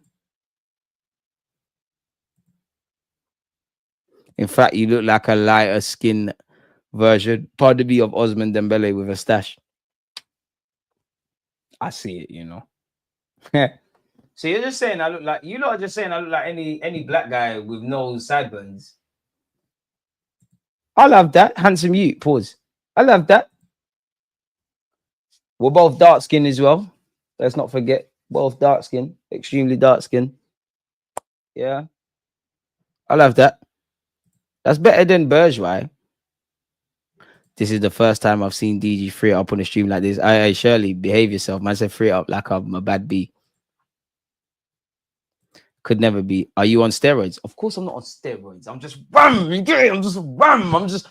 In fact, you look like a lighter skin version, pardon me, of Osman Dembele with a stash. I see it, you know. So you're just saying I look like, you lot are just saying I look like any black guy with no sideburns. I love that. Handsome you. Pause. I love that. We're both dark skin as well. Let's not forget. Both dark skin. Extremely dark skin. Yeah. I love that. That's better than bourgeois. This is the first time I've seen DG free it up on a stream like this. I Shirley, behave yourself. Man said free it up like I'm a bad bee. Could never be. Are you on steroids? Of course I'm not on steroids. I'm just I'm just I'm just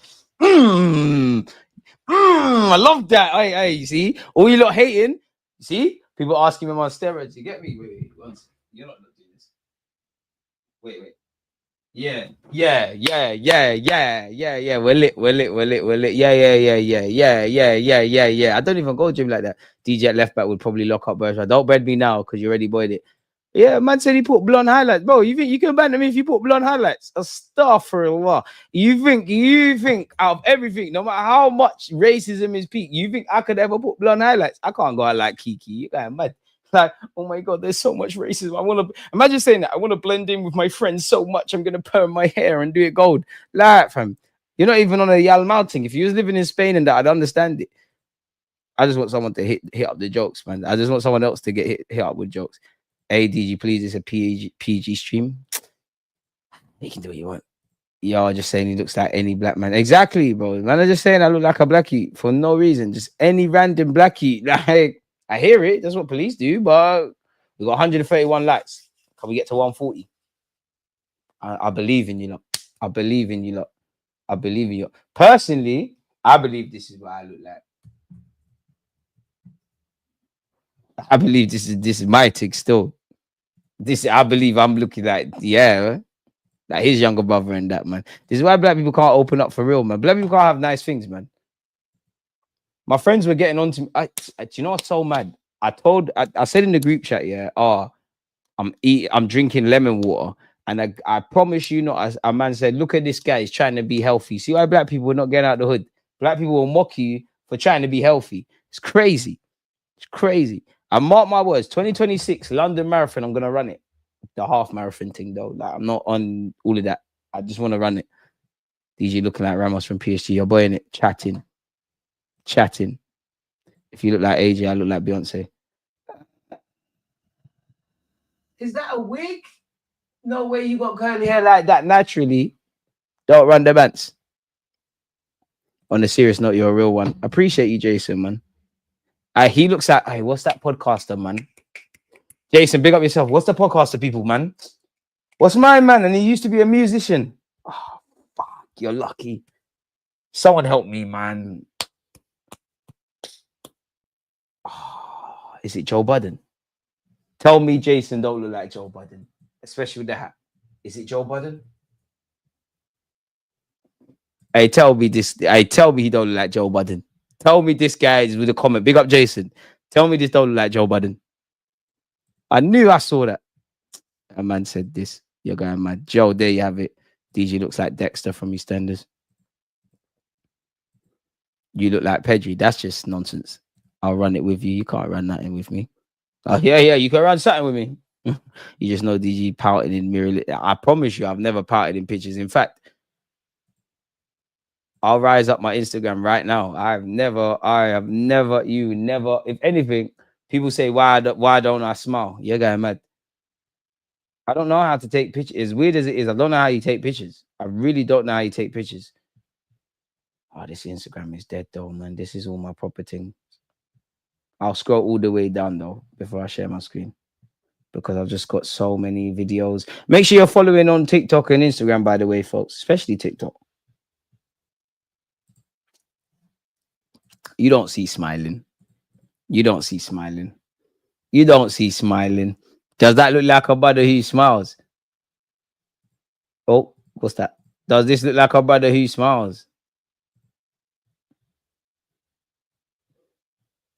I love that. Hey, see? All you lot hating. See? People asking me I'm on steroids. You get me? Wait. You're not doing this. Wait. Yeah. We're lit. Yeah. I don't even go gym like that. DJ at left back would probably lock up Bergeron. Don't bread me now because you already boyed it. Yeah, man said he put blonde highlights. Bro, you think you can ban him if you put blonde highlights? Astaghfirullah. You think out of everything, no matter how much racism is peak, you think I could ever put blonde highlights? I can't go out like Kiki. You guys mad. Like, oh my god, there's so much racism. I want to imagine saying that. I want to blend in with my friends so much. I'm gonna perm my hair and do it gold. Like, fam, you're not even on a Yal mounting. If you was living in Spain and that, I'd understand it. I just want someone to hit up the jokes, man. I just want someone else to get hit up with jokes. Hey, DG, please, it's a PG stream. You can do what you want. Y'all just saying he looks like any black man. Exactly, bro. Man, I'm just saying I look like a blackie for no reason. Just any random blackie. Like, I hear it. That's what police do, but we got 131 likes. Can we get to 140? I believe in you lot. I believe in you lot. Personally, I believe this is what I look like. I believe this is my tick still. I believe I'm looking like, yeah, like his younger brother and that, man. This is why black people can't open up for real, man. Black people can't have nice things, man. My friends were getting on to me. Do you know what's so mad? I said in the group chat, yeah, I'm drinking lemon water. And I promise you not, a man said, look at this guy, he's trying to be healthy. See why black people are not getting out the hood? Black people will mock you for trying to be healthy. It's crazy. It's crazy. I mark my words, 2026 London Marathon, I'm going to run it. The half marathon thing, though. Like, I'm not on all of that. I just want to run it. DG looking like Ramos from PSG. You're boy in it. Chatting. If you look like AJ, I look like Beyonce. Is that a wig? No way you got curly hair like that naturally. Don't run the bands. On a serious note, you're a real one. Appreciate you, Jason, man. He looks like, hey, what's that podcaster, man? Jason, big up yourself. What's the podcaster, people, man? What's mine, man? And he used to be a musician. Oh, fuck, you're lucky. Someone help me, man. Oh, is it Joe Budden? Tell me Jason don't look like Joe Budden, especially with the hat. Is it Joe Budden? Hey, tell me this. Hey, tell me he don't look like Joe Budden. Tell me this guy is with a comment. Big up Jason. Tell me this don't look like Joe Budden. I knew I saw that. A man said this. You're going mad. Joe, there you have it. DG looks like Dexter from EastEnders. You look like Pedri. That's just nonsense. I'll run it with you. You can't run nothing with me. Oh, yeah, you can run something with me. You just know DG pouting in mirror. I promise you, I've never pouted in pictures. In fact, I'll rise up my Instagram right now. You never, if anything, people say, why don't I smile? You're going mad. I don't know how to take pictures. As weird as it is, I don't know how you take pictures. I really don't know how you take pictures. Oh, this Instagram is dead though, man. This is all my proper thing. I'll scroll all the way down though before I share my screen because I've just got so many videos. Make sure you're following on TikTok and Instagram, by the way, folks, especially TikTok. You don't see smiling. You don't see smiling. You don't see smiling. Does that look like a brother who smiles? Oh, what's that? Does this look like a brother who smiles?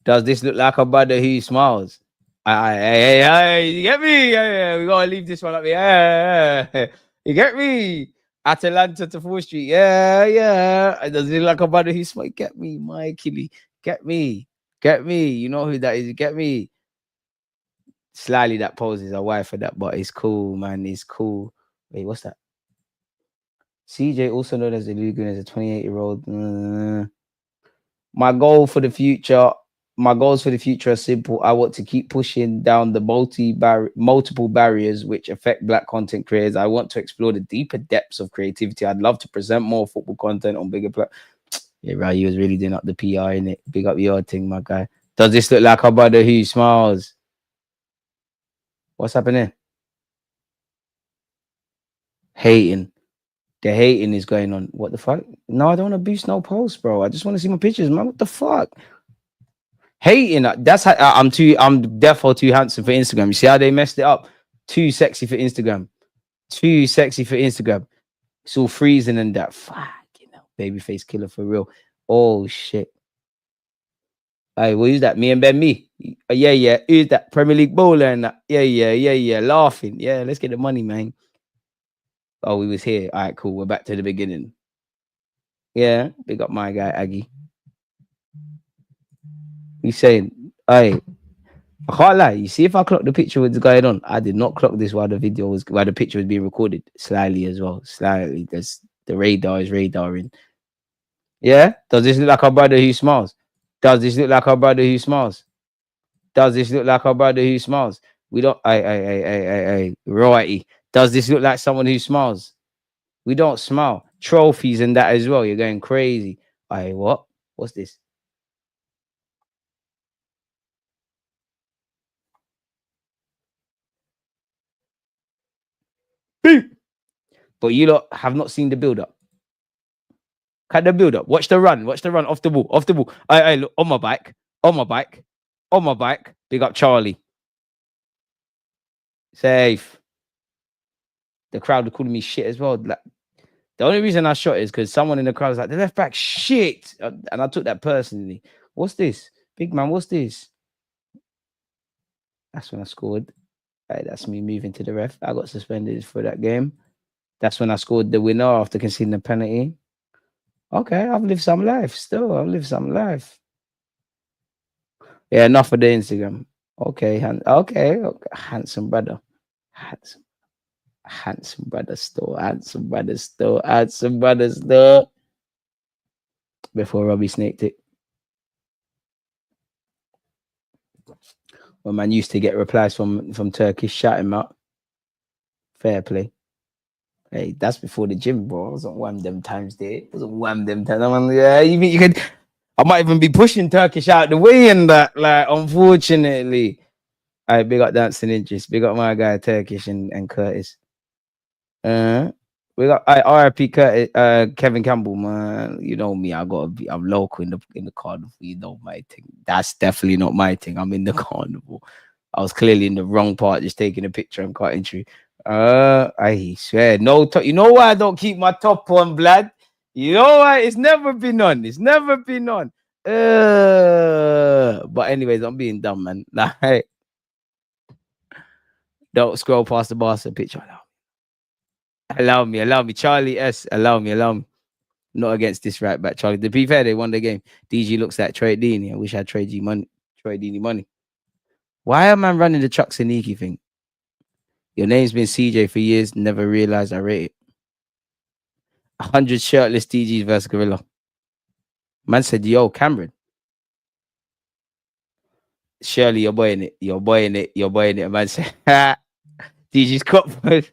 Does this look like a brother who smiles? Hey, you get me? Yeah, we gotta leave this one up here. Yeah. You get me? Atalanta to 4th Street. Yeah. Does it look like a brother who smiles? Get me, Mikey. Get me. You know who that is? Get me. Slyly, that poses a wife for that, but it's cool, man. It's cool. Wait, what's that? CJ, also known as the Lugan, is a 28-year-old. My goals for the future are simple. I want to keep pushing down the multiple barriers which affect Black content creators. I want to explore the deeper depths of creativity. I'd love to present more football content on bigger platforms. Yeah, right. You was really doing up the PR in it. Big up your thing, my guy. Does this look like a brother who smiles? What's happening? Hating. The hating is going on. What the fuck? No, I don't want to boost no posts, bro. I just want to see my pictures, man. What the fuck? Hating. That's how I'm defo too handsome for Instagram. You see how they messed it up? Too sexy for Instagram. Too sexy for Instagram. It's all freezing and that. Fuck, babyface killer for real. Oh shit. Hey, well, who's that? Me and Ben Me. Yeah. Who's that? Premier League bowler and that. Yeah. Laughing. Yeah, let's get the money, man. Oh, we was here. All right, cool. We're back to the beginning. Yeah, big up my guy Aggie. He's saying, hey, I can't lie. You see, if I clock the picture what's going on, I did not clock this while the picture was being recorded. Slightly as well. Slightly. There's the radar is radaring. Yeah? Does this look like our brother who smiles? Does this look like our brother who smiles? Does this look like our brother who smiles? We don't righty. Does this look like someone who smiles? We don't smile. Trophies and that as well. You're going crazy. What? What's this? But you lot have not seen the build-up. Cut the build-up. Watch the run. Off the ball. I look on my bike. Big up Charlie. Safe. The crowd were calling me shit as well. Like, the only reason I shot is because someone in the crowd was like, the left back shit. And I took that personally. What's this? Big man, what's this? That's when I scored. That's me moving to the ref. I got suspended for that game. That's when I scored the winner after conceding the penalty. Okay, I've lived some life still. Yeah, enough for the Instagram. Okay. Handsome brother. Handsome brother still. Before Robbie snaked it. When man used to get replies from Turkish, shout him out. Fair play. Hey, that's before the gym, bro. I wasn't one of them times there. Yeah, you could. I might even be pushing Turkish out the way and that. Like, unfortunately, I big up dancing interest. Big up my guy Turkish and Curtis. We got RIP Curtis, Kevin Campbell, man. You know me. I'm local in the carnival. You know my thing. That's definitely not my thing. I'm in the carnival. I was clearly in the wrong part, just taking a picture and cutting through. I swear, no top. You know why I don't keep my top on, blood? You know why? It's never been on. But anyways, I'm being dumb, man. Like, don't scroll past the Barca picture. Allow me. Charlie S. Allow me. Not against this right back, Charlie. To be fair, they won the game. DG looks like Troy Deeney. I wish I had Troy money. Troy Deeney money. Why am I running the Chuck Saniki thing? Your name's been CJ for years. Never realized I rate it. 100 shirtless DGs versus Gorilla. Man said, yo, Cameron. Shirley, you're boy in it. You're boy in it. You're boy in it. Man said, DG's Copford.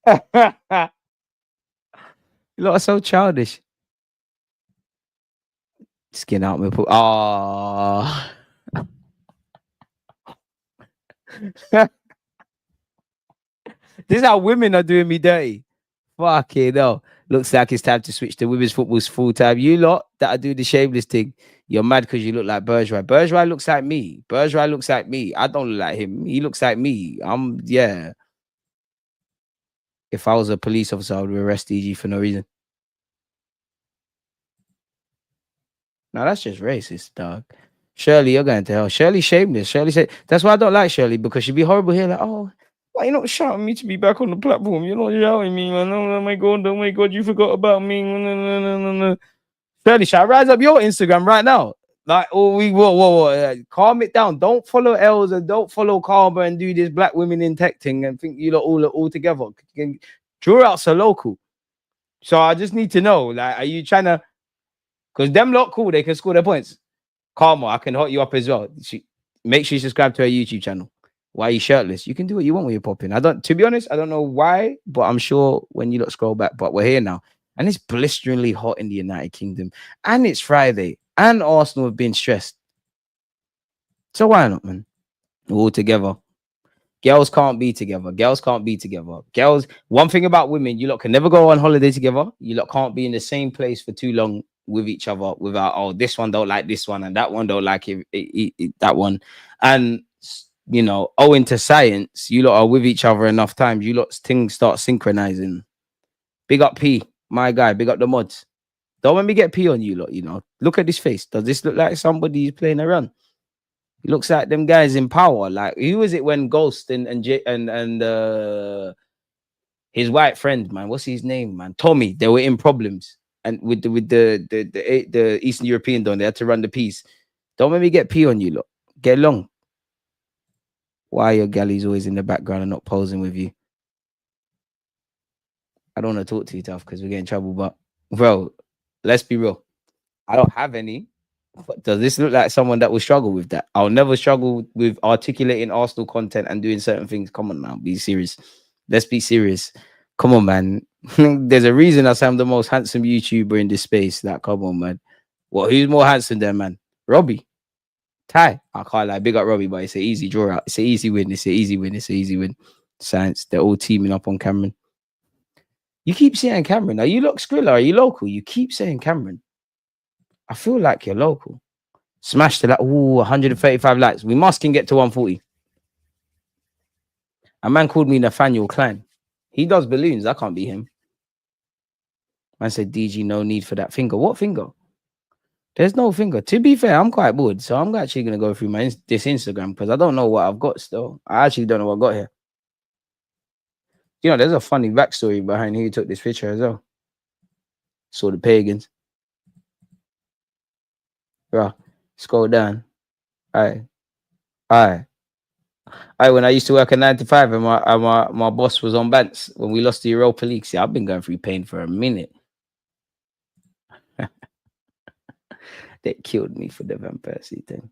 You lot are so childish. Skin out me. Oh. This is how women are doing me dirty. Fucking hell. Looks like it's time to switch to women's football's full time. You lot that I do the shameless thing, you're mad because you look like Bergeron. Bergeron looks like me. Bergeron looks like me. I don't look like him. He looks like me. Yeah. If I was a police officer, I would arrest DG for no reason. Now that's just racist, dog. Shirley, you're going to hell. Shirley shameless. Shirley said that's why I don't like Shirley, because she'd be horrible here. Like, oh, why you not shouting me to be back on the platform? You're not shouting me, man. Oh my god, you forgot about me. No. Shirley, shall I rise up your Instagram right now? Like, oh, whoa. Calm it down. Don't follow Els and don't follow Karma and do this black women in tech thing and think you lot all together. Draw out so local. So I just need to know, like, are you trying to? Because them lot cool, they can score their points. Karma, I can hot you up as well. Make sure you subscribe to her YouTube channel. Why are you shirtless? You can do what you want when you're popping. To be honest, I don't know why, but I'm sure when you lot scroll back, but we're here now. And it's blisteringly hot in the United Kingdom. And it's Friday. And Arsenal have been stressed. So why not, man? All together. Girls can't be together. Girls, one thing about women, you lot can never go on holiday together. You lot can't be in the same place for too long with each other without, oh, this one don't like this one and that one don't like that one. And, you know, owing to science, you lot are with each other enough times. You lot things start synchronizing. Big up P, my guy. Big up the mods. Don't let me get P on you lot, you know. Look at this face. Does this look like somebody's playing around? It looks like them guys in power. Like, who was it when Ghost and his white friend, man, what's his name, man? Tommy, they were in problems. And with the Eastern European don, they had to run the piece. Don't let me get P on you, look. Get along. Why are your galleys always in the background and not posing with you? I don't want to talk to you tough because we get in trouble, but bro, let's be real. I don't have any. But does this look like someone that will struggle with that? I'll never struggle with articulating Arsenal content and doing certain things. Come on now, be serious. Let's be serious. Come on, man. There's a reason I say I'm the most handsome YouTuber in this space. Like, come on, man. What? Who's more handsome than, man? Robbie. Ty. I can't lie. Big up Robbie, but it's an easy draw out. It's an easy win. It's an easy win. Science. They're all teaming up on Cameron. You keep saying Cameron. Are you look Skrilla? Are you local? You keep saying Cameron. I feel like you're local. Smash to that. Ooh, 135 likes. We must can get to 140. A man called me Nathaniel Klein. He does balloons. I can't be him. Man said, DG, no need for that finger. What finger? There's no finger. To be fair, I'm quite bored. So I'm actually going to go through this Instagram because I don't know what I've got still. I actually don't know what I got here. You know, there's a funny backstory behind who took this picture as well. Saw the pagans. Bro, scroll down. All right. When I used to work at 9 to 5 and my boss was on Bants when we lost the Europa League. See, I've been going through pain for a minute. They killed me for the Van Persie thing.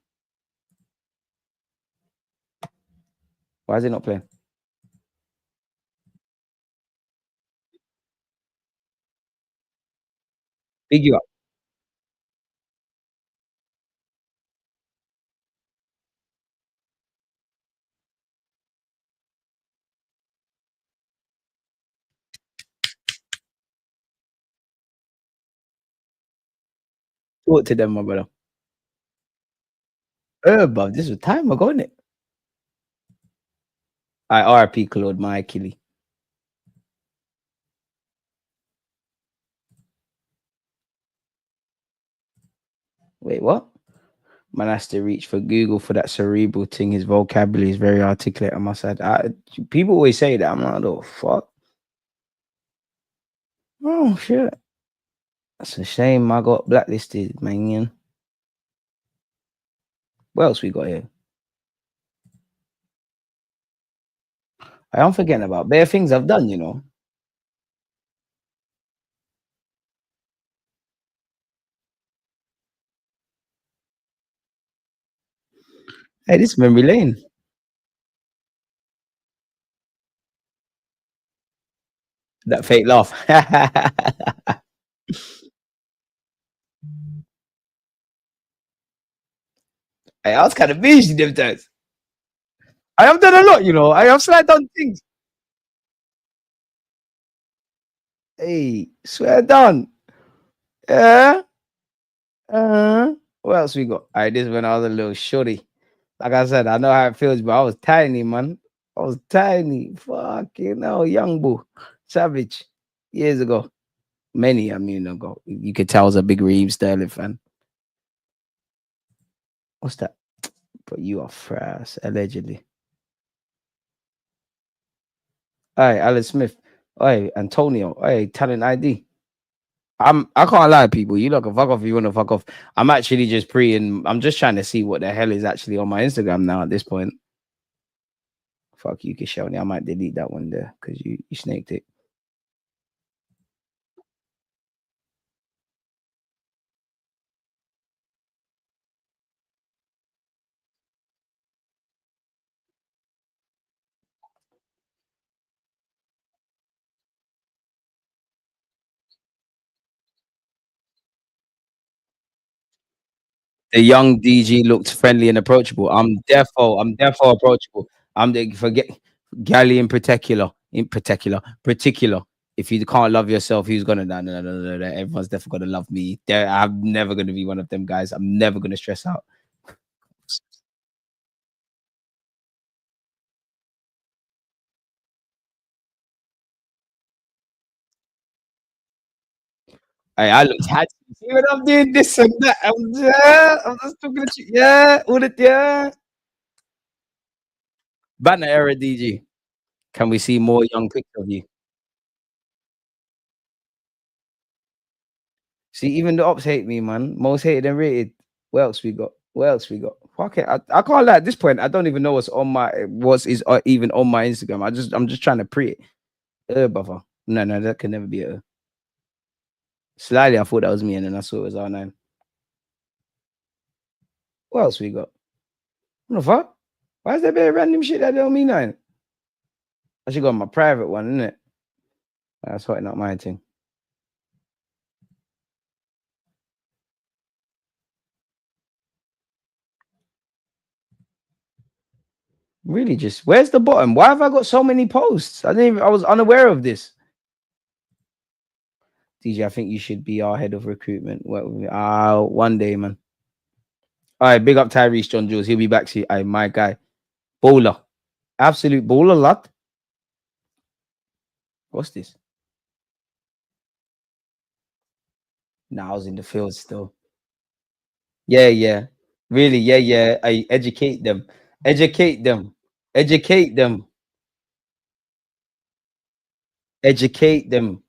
Why is it not playing? Big you up. Talk to them, my brother. But this was time ago, isn't it? RP Claude, my Achilles. Wait, what? Man has to reach for Google for that cerebral thing. His vocabulary is very articulate on my side. People always say that. I'm like, oh, fuck. Oh shit. That's a shame I got blacklisted, man. What else we got here? I am forgetting about bare things I've done, you know. Hey, this memory lane. That fake laugh. Hey, I was kind of busy them times. I have done a lot, you know. I have slight done things. Hey, swear down. Yeah. What else we got? All right, this is when I was a little shorty. Like I said, I know how it feels, but I was tiny, man. I was tiny. Fucking hell, young boy. Savage. Years ago. Many, I mean, ago. You could tell I was a big Raheem Sterling fan. What's that? But you are fresh, allegedly. Hey, Alan Smith. Hey, Antonio. Hey, Talent ID. I can't lie, people. You look a fuck off if you want to fuck off. I'm actually just and I'm just trying to see what the hell is actually on my Instagram now at this point. Fuck you, Kishoni. I might delete that one there because you snaked it. The young DG looked friendly and approachable. I'm therefore approachable. I'm the forget Gally in particular. If you can't love yourself, who's gonna no. Everyone's definitely gonna love me. I'm never gonna be one of them guys. I'm never gonna stress out. I looked happy. See what I'm doing? This and that. I'm just talking to you. Yeah, all it, yeah. Banner era DG. Can we see more young pics of you? See, even the ops hate me, man. Most hated and rated. What else we got? What else we got? Fuck it. I can't lie. At this point, I don't even know what's even on my Instagram. I'm just trying to pre it. Brother. No, that can never be a. Slightly, I thought that was me, and then I saw it was R9. What else we got? What the fuck? Why is there bit of random shit that don't mean nothing? I should go on my private one, isn't it? That's probably not my thing. Really, just where's the bottom? Why have I got so many posts? I was unaware of this. DJ, I think you should be our head of recruitment. One day, man. All right, big up Tyrese John Jules. He'll be back to you. Aye, my guy. Bowler. Absolute bowler, lot. What's this? Nah, I was in the field still. Yeah. Really, yeah. I educate them. Educate them. Educate them. Educate them.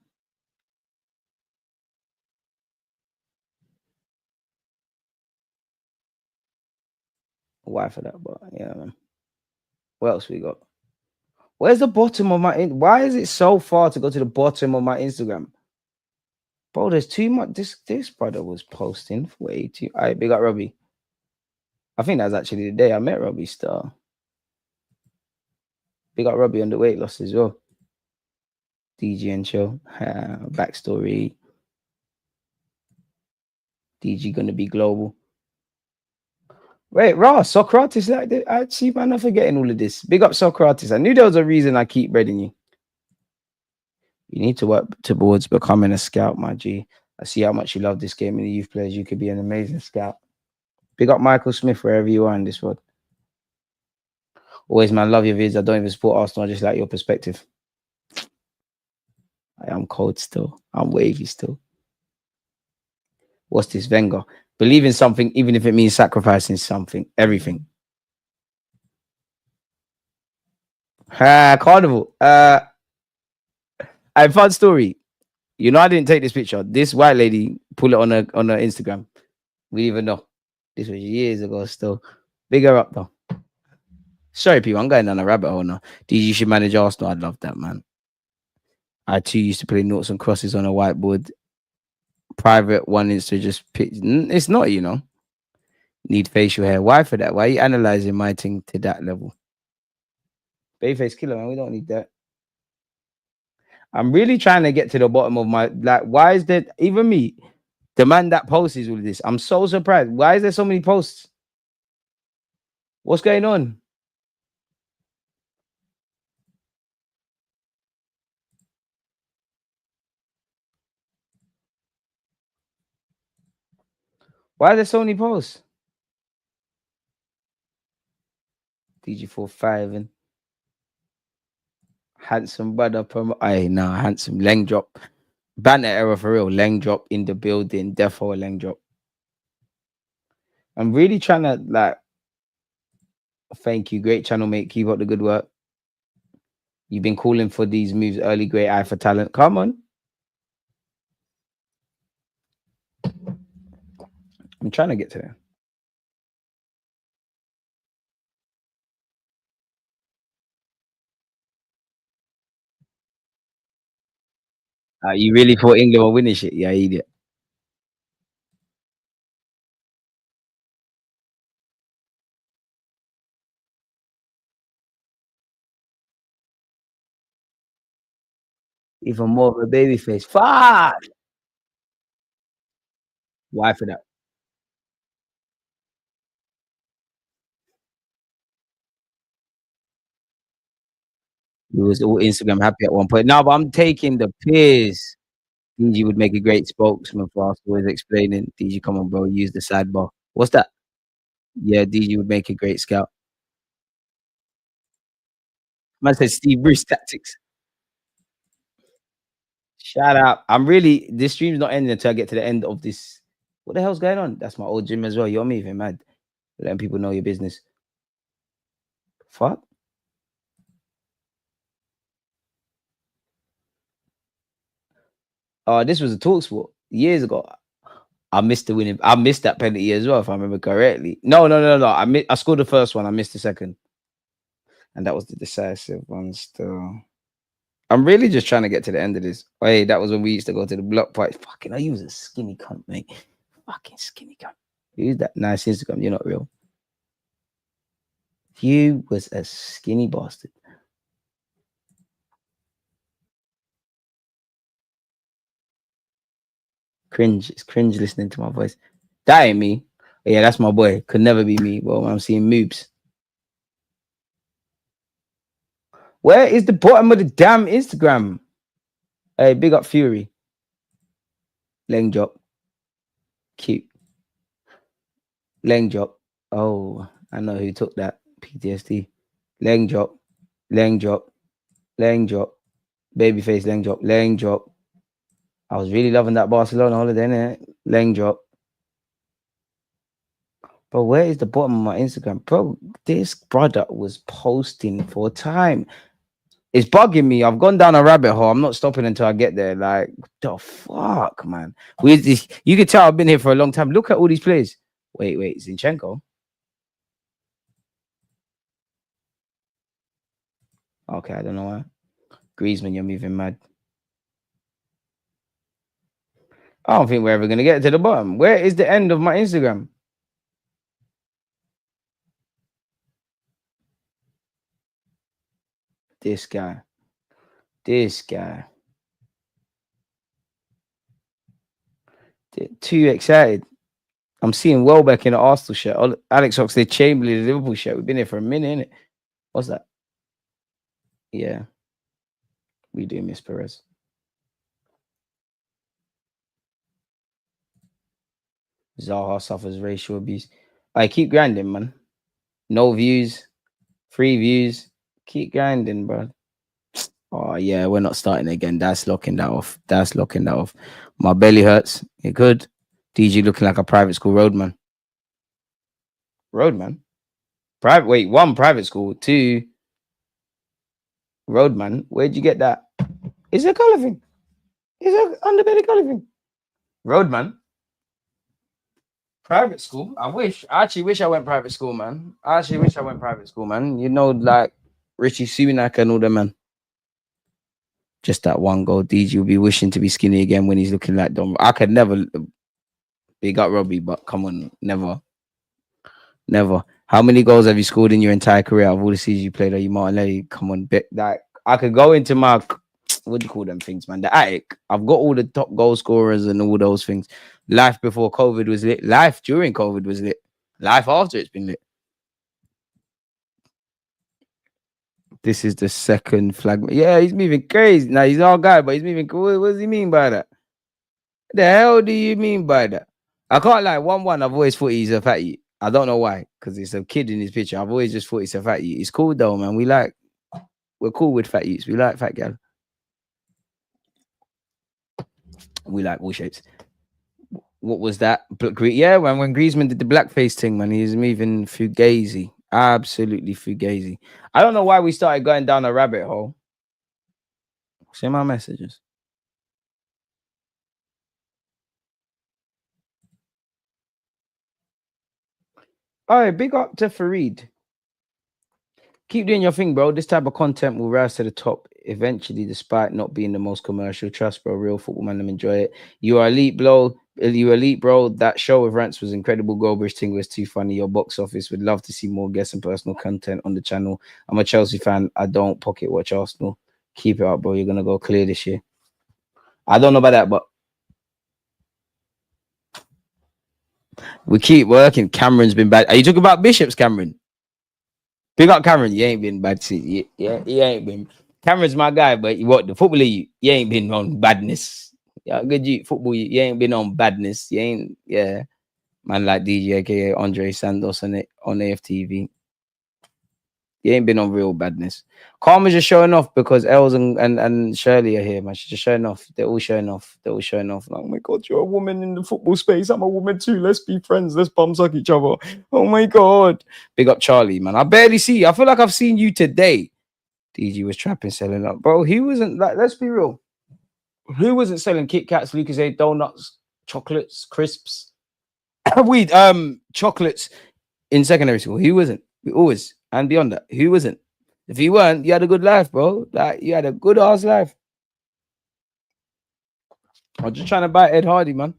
Why for that? But yeah, man. What else we got? Where's the bottom of why is it so far to go to the bottom of my Instagram? Bro, there's too much. This brother was posting way too. All right, big up Robbie. I think that's actually the day I met Robbie Star. Big up Robbie on the weight loss as well. DG and chill. Backstory. DG gonna be global. Wait, raw Socrates. I see, man. I'm forgetting all of this. Big up Socrates. I knew there was a reason I keep reading you. You need to work towards becoming a scout, my G. I see how much you love this game and the youth players. You could be an amazing scout. Big up Michael Smith wherever you are in this world. Always, man. Love your vids. I don't even support Arsenal. I just like your perspective. I am cold still. I'm wavy still. What's this, Wenger? Believe in something, even if it means sacrificing something. Everything. Carnival. I fun story. You know, I didn't take this picture. This white lady pull it on her Instagram. We even know. This was years ago still. Big her up though. Sorry, people, I'm going down a rabbit hole now. DG should manage Arsenal. I'd love that, man. I too used to play noughts and crosses on a whiteboard. Private one is to just pick. It's not, you know. Need facial hair. Why for that? Why are you analyzing my thing to that level? Bayface killer, man. We don't need that. I'm really trying to get to the bottom of my like. Why is there even me, the man that posts all of this? I'm so surprised. Why is there so many posts? What's going on? Why are there so many posts? DG45 and handsome brother. Nah, handsome leng drop. Banner error for real. Leng drop in the building. Defo leng drop. I'm really trying to like. Thank you, great channel mate. Keep up the good work. You've been calling for these moves early. Great eye for talent. Come on. I'm trying to get to there. You really thought England were winning shit? Yeah, idiot. Even more of a baby face. Fuck. Why for that? He was all Instagram happy at one point. No, but I'm taking the piss. DG would make a great spokesman for us, always explaining. DG, come on, bro, use the sidebar. What's that? Yeah, DG would make a great scout. Man said Steve Bruce tactics. Shout out. I'm really, this stream's not ending until I get to the end of this. What the hell's going on? That's my old gym as well. You're moving mad. Letting people know your business. Fuck. This was a talk sport years ago. I missed the winning. I missed that penalty as well, if I remember correctly. No. I scored the first one. I missed the second, and that was the decisive one. Still, I'm really just trying to get to the end of this. Hey, that was when we used to go to the block party. Fucking, I use a skinny cunt, mate. Fucking skinny cunt. Use that nice Instagram. You're not real. You was a skinny bastard. Cringe. It's cringe listening to my voice. That ain't me. Yeah, that's my boy. Could never be me. Well, I'm seeing moobs. Where is the bottom of the damn Instagram? Hey, big up Fury. Leng drop. Cute. Leng drop. Oh, I know who took that. PTSD. Leng drop. Leng drop. Leng drop. Babyface Leng drop. Leng drop. I was really loving that Barcelona holiday, innit? Leng drop. But where is the bottom of my Instagram? Bro, this brother was posting for time. It's bugging me. I've gone down a rabbit hole. I'm not stopping until I get there. Like, what the fuck, man? You can tell I've been here for a long time. Look at all these players. Wait, Zinchenko. Okay, I don't know why. Griezmann, you're moving mad. I don't think we're ever gonna get to the bottom. Where is the end of my Instagram? This guy. This guy. Too excited. I'm seeing Welbeck in the Arsenal shirt. Alex Oxlade Chamberlain, the Liverpool shirt. We've been here for a minute, innit? What's that? Yeah. We do miss Perez. Zaha suffers racial abuse. I keep grinding, man. No views, free views. Keep grinding, bro. Oh yeah, we're not starting again. That's locking that off. That's locking that off. My belly hurts. It could. DG looking like a private school roadman. Roadman? Private wait, one private school, two roadman. Where'd you get that? Is it a color thing? He's an underbelly gully thing. Roadman. Private school. I actually wish I went private school, man. I actually wish I went private school, man. You know, like Richie Sunak and all them, man. Just that one goal. DG will be wishing to be skinny again when he's looking like Dom. I could never big up Robbie, but come on, never, never. How many goals have you scored in your entire career out of all the seasons you played? Are you Martinelli? Come on, like I could go into my what do you call them things, man? The attic. I've got all the top goal scorers and all those things. Life before COVID was lit. Life during COVID was lit. Life after it's been lit. This is the second flag. Yeah, he's moving crazy. Now he's our guy, but he's moving cool. What does he mean by that? The hell do you mean by that? I can't lie. 1-1, I've always thought he's a fatty. I don't know why, because it's a kid in his picture. I've always just thought he's a fatty. He's cool though, man. We're cool with fat youths. We like fat gal. We like all shapes. What was that? Yeah, when Griezmann did the blackface thing, man, he was moving fugazi. Absolutely fugazi. I don't know why we started going down a rabbit hole. See my messages. All right, big up to Fareed. Keep doing your thing, bro. This type of content will rise to the top eventually, despite not being the most commercial. Trust, bro. Real football man, them enjoy it. You are elite, bro. You elite, bro. That show with Rants was incredible. Goldbridge thing was too funny. Your box office would love to see more guests and personal content on the channel. I'm a Chelsea fan. I don't pocket watch Arsenal. Keep it up, bro. You're gonna go clear this year. I don't know about that, but we keep working. Cameron's been bad. Are you talking about Bishop's Cameron? Big up Cameron. You ain't been bad. Yeah, he ain't been. Cameron's my guy, but what the footballer you ain't been on badness. Yeah, good you football. You ain't been on badness. You ain't, yeah. Man like DJ, aka Andre Santos on it on AFTV. You ain't been on real badness. Karma's just showing off because Els and Shirley are here, man. She's just showing off. They're all showing off. They're all showing off. Like, oh my god, you're a woman in the football space. I'm a woman too. Let's be friends. Let's bum suck each other. Oh my god. Big up Charlie, man. I barely see you. I feel like I've seen you today. DG was trapping, selling up. Bro, he wasn't like, let's be real. Who wasn't selling Kit Kats, Lucozade, donuts, chocolates, crisps? Weed, chocolates in secondary school. Who wasn't? We always and beyond that. Who wasn't? If you weren't, you had a good life, bro. Like you had a good ass life. I was just trying to buy Ed Hardy, man,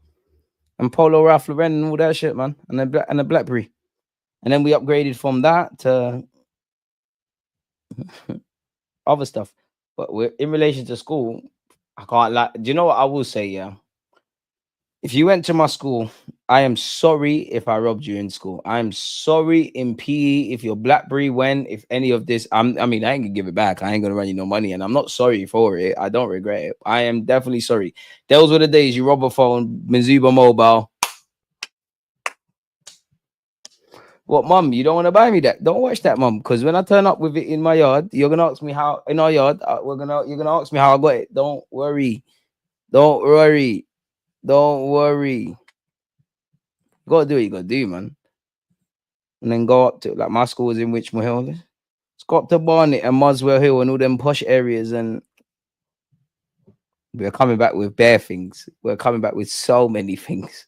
and Polo Ralph Lauren and all that shit, man, and a BlackBerry, and then we upgraded from that to other stuff. But we're in relation to school. I can't like. Do you know what I will say? Yeah. If you went to my school, I am sorry if I robbed you in school. I'm sorry in PE if your BlackBerry went, if any of this. I mean, I ain't gonna give it back. I ain't gonna run you no money, and I'm not sorry for it. I don't regret it. I am definitely sorry. Those were the days you rob a phone, Mizuba Mobile. What, mum? You don't want to buy me that? Don't watch that, mum. Because when I turn up with it in my yard, you're gonna ask me how in our yard. You're gonna ask me how I got it. Don't worry. Don't worry. Don't worry. You gotta do what you gotta do, man. And then go up to like my school was in Richmond Hill. Let's go up to Barnet and Muswell Hill and all them posh areas, and we're coming back with bare things. We're coming back with so many things.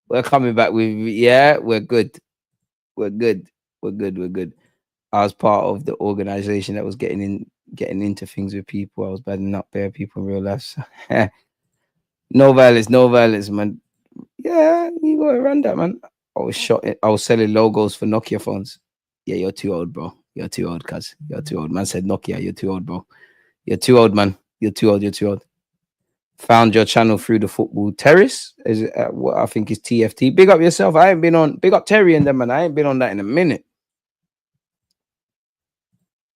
We're coming back with we're good. We're good. We're good. We're good. I was part of the organization that was getting into things with people. I was battling up bare people in real life. So, no violence, man. Yeah, you gotta run that, man. I was selling logos for Nokia phones. Yeah, you're too old, bro. You're too old, cuz. You're too old. Man said Nokia, you're too old, bro. You're too old, man. You're too old. You're too old. Found your channel through the football terrace. Is it what I think is TFT? Big up yourself. I ain't been on. Big up Terry and them, man. I ain't been on that in a minute.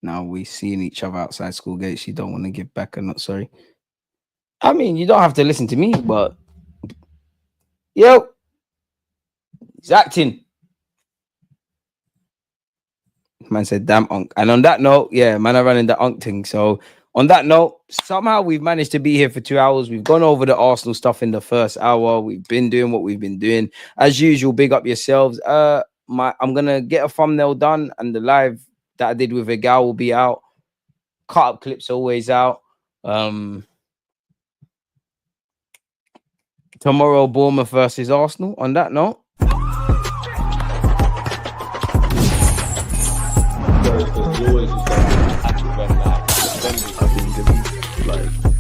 Now we seeing each other outside school gates. You don't want to give back. I'm not sorry. I mean, you don't have to listen to me, but yo, he's acting. Man said, damn unk. And on that note, yeah, man, I'm running the unk thing. So on that note, somehow we've managed to be here for 2 hours. We've gone over the Arsenal stuff in the first hour. We've been doing what we've been doing. As usual, big up yourselves. I'm gonna get a thumbnail done, and the live that I did with a gal will be out. Cut up clips always out. Tomorrow, Bournemouth versus Arsenal. On that note, Because you always just go, I think